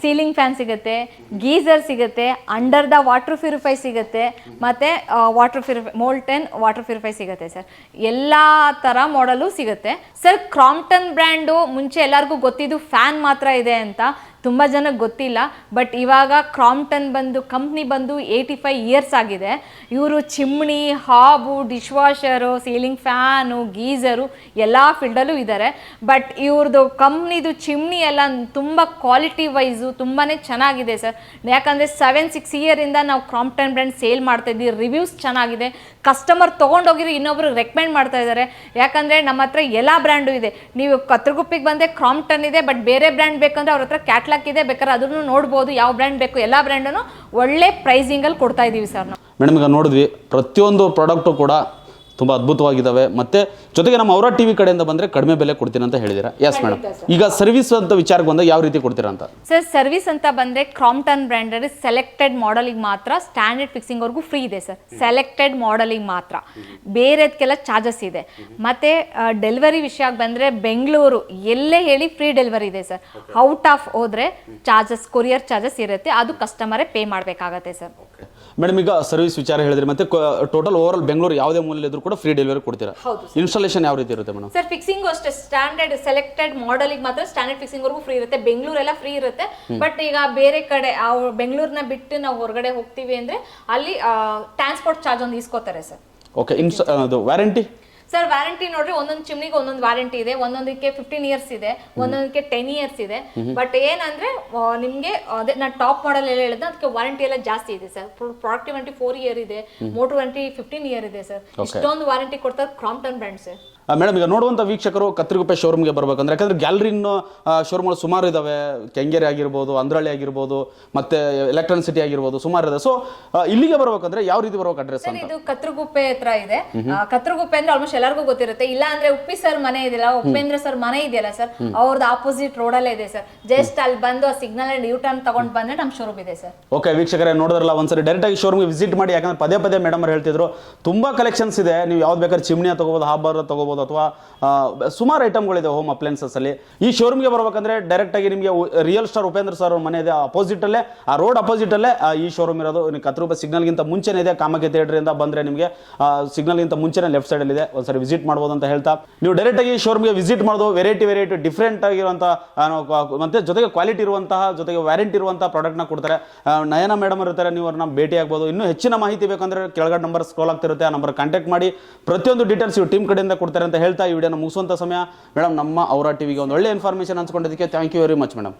ಸೀಲಿಂಗ್ ಫ್ಯಾನ್ ಸಿಗುತ್ತೆ, ಗೀಸರ್ ಸಿಗುತ್ತೆ, ಅಂಡರ್ ದ ವಾಟರ್ ಪ್ಯೂರಿಫೈ ಸಿಗುತ್ತೆ, ಮತ್ತು ಮೋಲ್ಟನ್ ವಾಟರ್ ಪ್ಯೂರಿಫೈ ಸಿಗುತ್ತೆ ಸರ್. ಎಲ್ಲ ಥರ ಮಾಡೆಲು ಸಿಗುತ್ತೆ ಸರ್. ಕ್ರಾಂಪ್ಟನ್ ಬ್ರ್ಯಾಂಡು ಮುಂಚೆ ಎಲ್ಲರಿಗೂ ಗೊತ್ತಿದ್ದು ಫ್ಯಾನ್ ಮಾತ್ರ ಇದೆ ಅಂತ, ತುಂಬ ಜನಕ್ಕೆ ಗೊತ್ತಿಲ್ಲ. ಬಟ್ ಇವಾಗ ಕ್ರಾಂಪ್ಟನ್ ಕಂಪ್ನಿ ಬಂದು 85 ಇಯರ್ಸ್ ಆಗಿದೆ. ಇವರು chimney, hob, dishwasher, ceiling fan, geyser ಎಲ್ಲ ಫೀಲ್ಡಲ್ಲೂ ಇದ್ದಾರೆ. ಬಟ್ ಇವ್ರದ್ದು ಕಂಪ್ನಿದು ಚಿಮ್ನಿ ಎಲ್ಲ ತುಂಬ ಕ್ವಾಲಿಟಿ ವೈಸು ತುಂಬಾ ಚೆನ್ನಾಗಿದೆ ಸರ್. ಯಾಕಂದರೆ 7-6 ಇಯರಿಂದ ನಾವು ಕ್ರಾಂಪ್ಟನ್ ಬ್ರ್ಯಾಂಡ್ ಸೇಲ್ ಮಾಡ್ತಾ ಇದ್ದೀವಿ. ರಿವ್ಯೂಸ್ ಚೆನ್ನಾಗಿದೆ, ಕಸ್ಟಮರ್ ತೊಗೊಂಡೋಗಿರೋ ಇನ್ನೊಬ್ರು ರೆಕಮೆಂಡ್ ಮಾಡ್ತಾ ಇದ್ದಾರೆ. ಯಾಕಂದರೆ ನಮ್ಮ ಹತ್ರ ಎಲ್ಲ ಬ್ರ್ಯಾಂಡು ಇದೆ. ನೀವು ಕತ್ರಗುಪ್ಪಿಗೆ ಬಂದರೆ ಕ್ರಾಂಪ್ಟನ್ ಇದೆ, ಬಟ್ ಬೇರೆ ಬ್ರ್ಯಾಂಡ್ ಬೇಕಂದ್ರೆ ಅವ್ರ ಹತ್ರ ಕ್ಯಾಟ್ಲಾಗ್ ಇದೆ, ಬೇಕಾದ್ರೆ ಅದನ್ನು ನೋಡ್ಬೋದು. ಯಾವ ಬ್ರ್ಯಾಂಡ್ ಬೇಕು ಎಲ್ಲ ಬ್ರ್ಯಾಂಡನ್ನು ಒಳ್ಳೆ ಪ್ರೈಸಿಂಗಲ್ಲಿ ಕೊಡ್ತಾ ಇದ್ದೀವಿ ಸರ್ ನಾವು. ಮೇಡಮ್ ಈಗ ನೋಡಿದ್ವಿ, ಪ್ರತಿಯೊಂದು ಪ್ರಾಡಕ್ಟು ಕೂಡ ತುಂಬ ಅದ್ಭುತವಾಗಿದ್ದಾವೆ. ಮತ್ತು ಜೊತೆಗೆ ನಮ್ಮ ಅವರ ಟಿವಿ ಕಡೆಯಿಂದ ಬಂದರೆ ಕಡಿಮೆ ಬೆಲೆ ಕೊಡ್ತೀನಿ ಅಂತ ಹೇಳಿದ್ದೀರಾ. Yes madam. ಈಗ ಸರ್ವಿಸ್ ಅಂತ ವಿಚಾರಕ್ಕೆ ಬಂದಾಗ ಯಾವ ರೀತಿ ಕೊಡ್ತೀರಾ ಅಂತ? ಸರ್ ಸರ್ವಿಸ್ ಅಂತ ಬಂದರೆ ಕ್ರಾಂಪ್ಟನ್ ಬ್ರ್ಯಾಂಡಲ್ಲಿ ಸೆಲೆಕ್ಟೆಡ್ ಮಾಡೆಲಿಗೆ ಮಾತ್ರ ಸ್ಟ್ಯಾಂಡರ್ಡ್ ಫಿಕ್ಸಿಂಗ್ವರೆಗೂ ಫ್ರೀ ಇದೆ ಸರ್. ಸೆಲೆಕ್ಟೆಡ್ ಮಾಡೆಲಿಗೆ ಮಾತ್ರ, ಬೇರೆದಕ್ಕೆಲ್ಲ ಚಾರ್ಜಸ್ ಇದೆ. ಮತ್ತು ಡೆಲಿವರಿ ವಿಷಯಕ್ಕೆ ಬಂದರೆ ಬೆಂಗಳೂರು ಎಲ್ಲೇ ಹೇಳಿ ಫ್ರೀ ಡೆಲಿವರಿ ಇದೆ ಸರ್. ಔಟ್ ಆಫ್ ಹೋದರೆ ಚಾರ್ಜಸ್, ಕೊರಿಯರ್ ಚಾರ್ಜಸ್ ಇರುತ್ತೆ, ಅದು ಕಸ್ಟಮರೇ ಪೇ ಮಾಡಬೇಕಾಗತ್ತೆ ಸರ್. ಮೇಡಮ್ ಈಗ ಸರ್ವಿಸ್ ವಿಚಾರ ಹೇಳಿದ್ರಿ, ಮತ್ತೆ ಟೋಟಲ್ ಓವರ್ ಆಲ್ ಬೆಂಗಳೂರು ಯಾವುದೇ ಮೂಲೆಯಲ್ಲಿ ಇದ್ರೂ ಕೂಡ ಫ್ರೀ ಡೆಲಿವರಿ ಕೊಡ್ತೀರಾ? ಇನ್ಸ್ಟಾಲೇಷನ್ ಯಾವ ರೀತಿ ಇರುತ್ತೆ ಮೇಡಮ್? ಸರ್ ಫಿಕ್ಸಿಂಗು ಅಷ್ಟೇ, ಸ್ಟ್ಯಾಂಡರ್ಡ್ ಸೆಲೆಕ್ಟೆಡ್ ಮಾಡೆಲಿಗೆ ಮಾತ್ರ ಸ್ಟ್ಯಾಂಡರ್ಡ್ ಫಿಕ್ಸಿಂಗ್ವರೆಗೂ ಫ್ರೀ ಇರುತ್ತೆ. ಬೆಂಗಳೂರೆಲ್ಲ ಫ್ರೀ ಇರುತ್ತೆ. ಬಟ್ ಈಗ ಬೇರೆ ಕಡೆ ಬೆಂಗಳೂರನ್ನ ಬಿಟ್ಟು ನಾವು ಹೊರಗಡೆ ಹೋಗ್ತೀವಿ ಅಂದರೆ ಅಲ್ಲಿ ಟ್ರಾನ್ಸ್ಪೋರ್ಟ್ ಚಾರ್ಜ್ ಒಂದು ಇಸ್ಕೋತಾರೆ ಸರ್. ಓಕೆ. ಅದು ವ್ಯಾರಂಟಿ ಸರ್ ವ್ಯಾರಂಟಿ ನೋಡ್ರಿ, ಒಂದೊಂದು ಚಿಮ್ನಿಗೆ ಒಂದೊಂದು ವ್ಯಾರಂಟಿ ಇದೆ. ಒಂದೊಂದಕ್ಕೆ 15 ಇಯರ್ಸ್ ಇದೆ, ಒಂದೊಂದಕ್ಕೆ 10 ಇಯರ್ಸ್ ಇದೆ. ಬಟ್ ಏನಂದ್ರೆ ನಿಮಗೆ ಅದೇ ನಾನು ಟಾಪ್ ಮಾಡೆಲ್ ಎಲ್ಲ ಹೇಳಿದ್ರೆ ಅದಕ್ಕೆ ವಾರಂಟಿ ಎಲ್ಲ ಜಾಸ್ತಿ ಇದೆ ಸರ್. ಪ್ರಾಡಕ್ಟ್ ವಾರಂಟಿ 4 ಇಯರ್ ಇದೆ, ಮೋಟರ್ ವಾರಂಟಿ 15 ಇಯರ್ ಇದೆ ಸರ್. ಇಷ್ಟೊಂದು ವಾರಂಟಿ ಕೊಡ್ತಾರೆ ಕ್ರಾಂಪ್ಟನ್ ಬ್ರ್ಯಾಂಡ್ ಸರ್. ಮೇಡಮ್ ಈಗ ನೋಡುವಂಥ ವೀಕ್ಷಕರು ಕತ್ತರಿಗುಪ್ಪೆ ಶೋರೂಮ್ಗೆ ಬರ್ಬೇಕಂದ್ರೆ, ಯಾಕಂದ್ರೆ ಗ್ಯಾಲರಿನ ಶೋರೂಮ್ಗಳು ಸುಮಾರು ಇದಾವೆ. ಕೆಂಗೇರಿ ಆಗಿರ್ಬೋದು, ಅಂದ್ರಳ್ಳಿ ಆಗಿರ್ಬೋದು, ಮತ್ತೆ ಎಲೆಕ್ಟ್ರಾನಿಕ್ ಸಿಟಿ ಆಗಿರ್ಬೋದು, ಸುಮಾರು ಇದೆ. ಸೊ ಇಲ್ಲಿಗೆ ಬರ್ಬೇಕಂದ್ರೆ ಯಾವ ರೀತಿ ಬರ್ಬೇಕು ಅಡ್ರೆಸ್ ಅಂತ? ಇದು ಕತ್ತರಗುಪ್ಪೆ ಹತ್ರ ಇದೆ. ಕತ್ತರಗುಪ್ಪೆ ಅಂದ್ರೆ ಆಲ್ಮೋಸ್ಟ್ ಎಲ್ಲರಿಗೂ ಗೊತ್ತಿರುತ್ತೆ. ಇಲ್ಲ ಅಂದ್ರೆ ಉಪ್ಪಿ ಸರ್ ಮನೆ ಇದೆಯಲ್ಲ, ಉಪೇಂದ್ರ ಸರ್ ಮನೆ ಇದೆಯಲ್ಲ ಸರ್, ಅವ್ರದ್ದು ಆಪೋಸಿಟ್ ರೋಡಲ್ಲೇ ಇದೆ ಸರ್. ಜಸ್ಟ್ ಅಲ್ಲಿ ಬಂದು ಸಿಗ್ನಲ್ ಅಂಡ್ ಯೂ ಟರ್ನ್ ತಗೊಂಡ್ ಬಂದ್ರೆ ನಮ್ಮ ಶೋರೂಮ್ ಇದೆ ಸರ್. ಓಕೆ ವೀಕ್ಷಕರೇ, ನೋಡಿದ್ರಲ್ಲ, ಒಂದ್ಸರಿ ಡೈರೆಕ್ಟ್ ಆಗಿ ಶೋರೂಮ್ಗೆ ವಿಸಿಟ್ ಮಾಡಿ. ಯಾಕಂದ್ರೆ ಪದೇ ಪದೇ ಮೇಡಮ್ ಅವ್ರು ಹೇಳ್ತಿದ್ರು ತುಂಬಾ ಕಲೆಕ್ಷನ್ಸ್ ಇದೆ. ನೀವು ಯಾವ್ದು ಬೇಕಾದ್ರೆ ಚಿಮ್ನಿ ತಗೋಬಹುದು, ಹಾಬರ್ ತಗೋಬಹುದು, ಅಥವಾ ಸುಮಾರು ಐಟಮ್ಗಳಿದೆ ಹೋಮ್ ಅಪ್ಲೈನ್ಸಸ್ ಅಲ್ಲಿ. ಈ ಶೋರೂಮ್ಗೆ ಬರ್ಬೇಕಂದ್ರೆ ಡೈರೆಕ್ಟ್ ಆಗಿ ನಿಮಗೆ ರಿಯಲ್ ಸ್ಟಾರ್ ಉಪೇಂದ್ರ ಸರ್ ಅವ್ರ ಮನೆ ಇದೆ, ಅಪೋಸಿಟ್ ಅಲ್ಲೇ, ಆ ರೋಡ್ ಅಪೋಸಿಟ್ ಅಲ್ಲೇ ಈ ಶೋರೂಮ್ ಇರೋದು. ಕತ್ತರಗುಪ್ಪೆ ಸಿಗ್ನಲ್ಗಿಂತ ಮುಂಚೆನೇ ಇದೆ. ಕಾಮಾಖ್ಯ ಥಿಯೇಟರ್ ಇಂದ ಬಂದ್ರೆ ನಿಮಗೆ ಸಿಗ್ನಲ್ಗಿಂತ ಮುಂಚೆನೇ ಲೆಫ್ಟ್ ಸೈಡ್ ಅಲ್ಲಿ ಇದೆ. ಒಂದ್ಸರಿ ವಿಸಿಟ್ ಮಾಡಬಹುದು ಅಂತ ಹೇಳ್ತಾ, ನೀವು ಡೈರೆಕ್ಟ್ ಆಗಿ ಶೋರೂಮ್ಗೆ ವಿಸಿಟ್ ಮಾಡೋದು, ವೆರೈಟಿ ಡಿಫ್ರೆಂಟ್ ಆಗಿರುವಂತಹ ಮತ್ತೆ ಜೊತೆಗೆ ಕ್ವಾಲಿಟಿ ಇರುವಂತಹ, ಜೊತೆಗೆ ವ್ಯಾರಂಟಿ ಇರುವಂತಹ ಪ್ರಾಡಕ್ಟ್ ನ ಕೊಡ್ತಾರೆ. ನಯನ ಮೇಡಮ್ ಇರ್ತಾರೆ, ನೀವು ಅವ್ರನ್ನ ಭೇಟಿ ಆಗ್ಬೋದು. ಇನ್ನೂ ಹೆಚ್ಚಿನ ಮಾಹಿತಿ ಬೇಕಂದ್ರೆ ಕೆಳಗಡೆ ನಂಬರ್ ಸ್ಕ್ರೋಲ್ ಆಗ್ತಿರುತ್ತೆ, ಆ ನಂಬರ್ ಕಾಂಟ್ಯಾಕ್ಟ್ ಮಾಡಿ ಪ್ರತಿಯೊಂದು ಡೀಟೇಲ್ಸ್ ಇವು ಟೀಮ್ ಕಡೆಯಿಂದ ಕೊಡ್ತಾರೆ ಅಂತ ಹೇಳ್ತಾ ಈ ವಿಡಿಯೋನ ಮುಗಿಸುವಂತ ಸಮಯ. ಮೇಡಮ್, ನಮ್ಮ ಅವರ ಟಿವಿಗೆ ಒಂದು ಒಳ್ಳೆ ಇನ್ಫಾರ್ಮೇಷನ್ ಹಂಚ್ಕೊಂಡಿದ್ದಕ್ಕೆ thank you very much madam.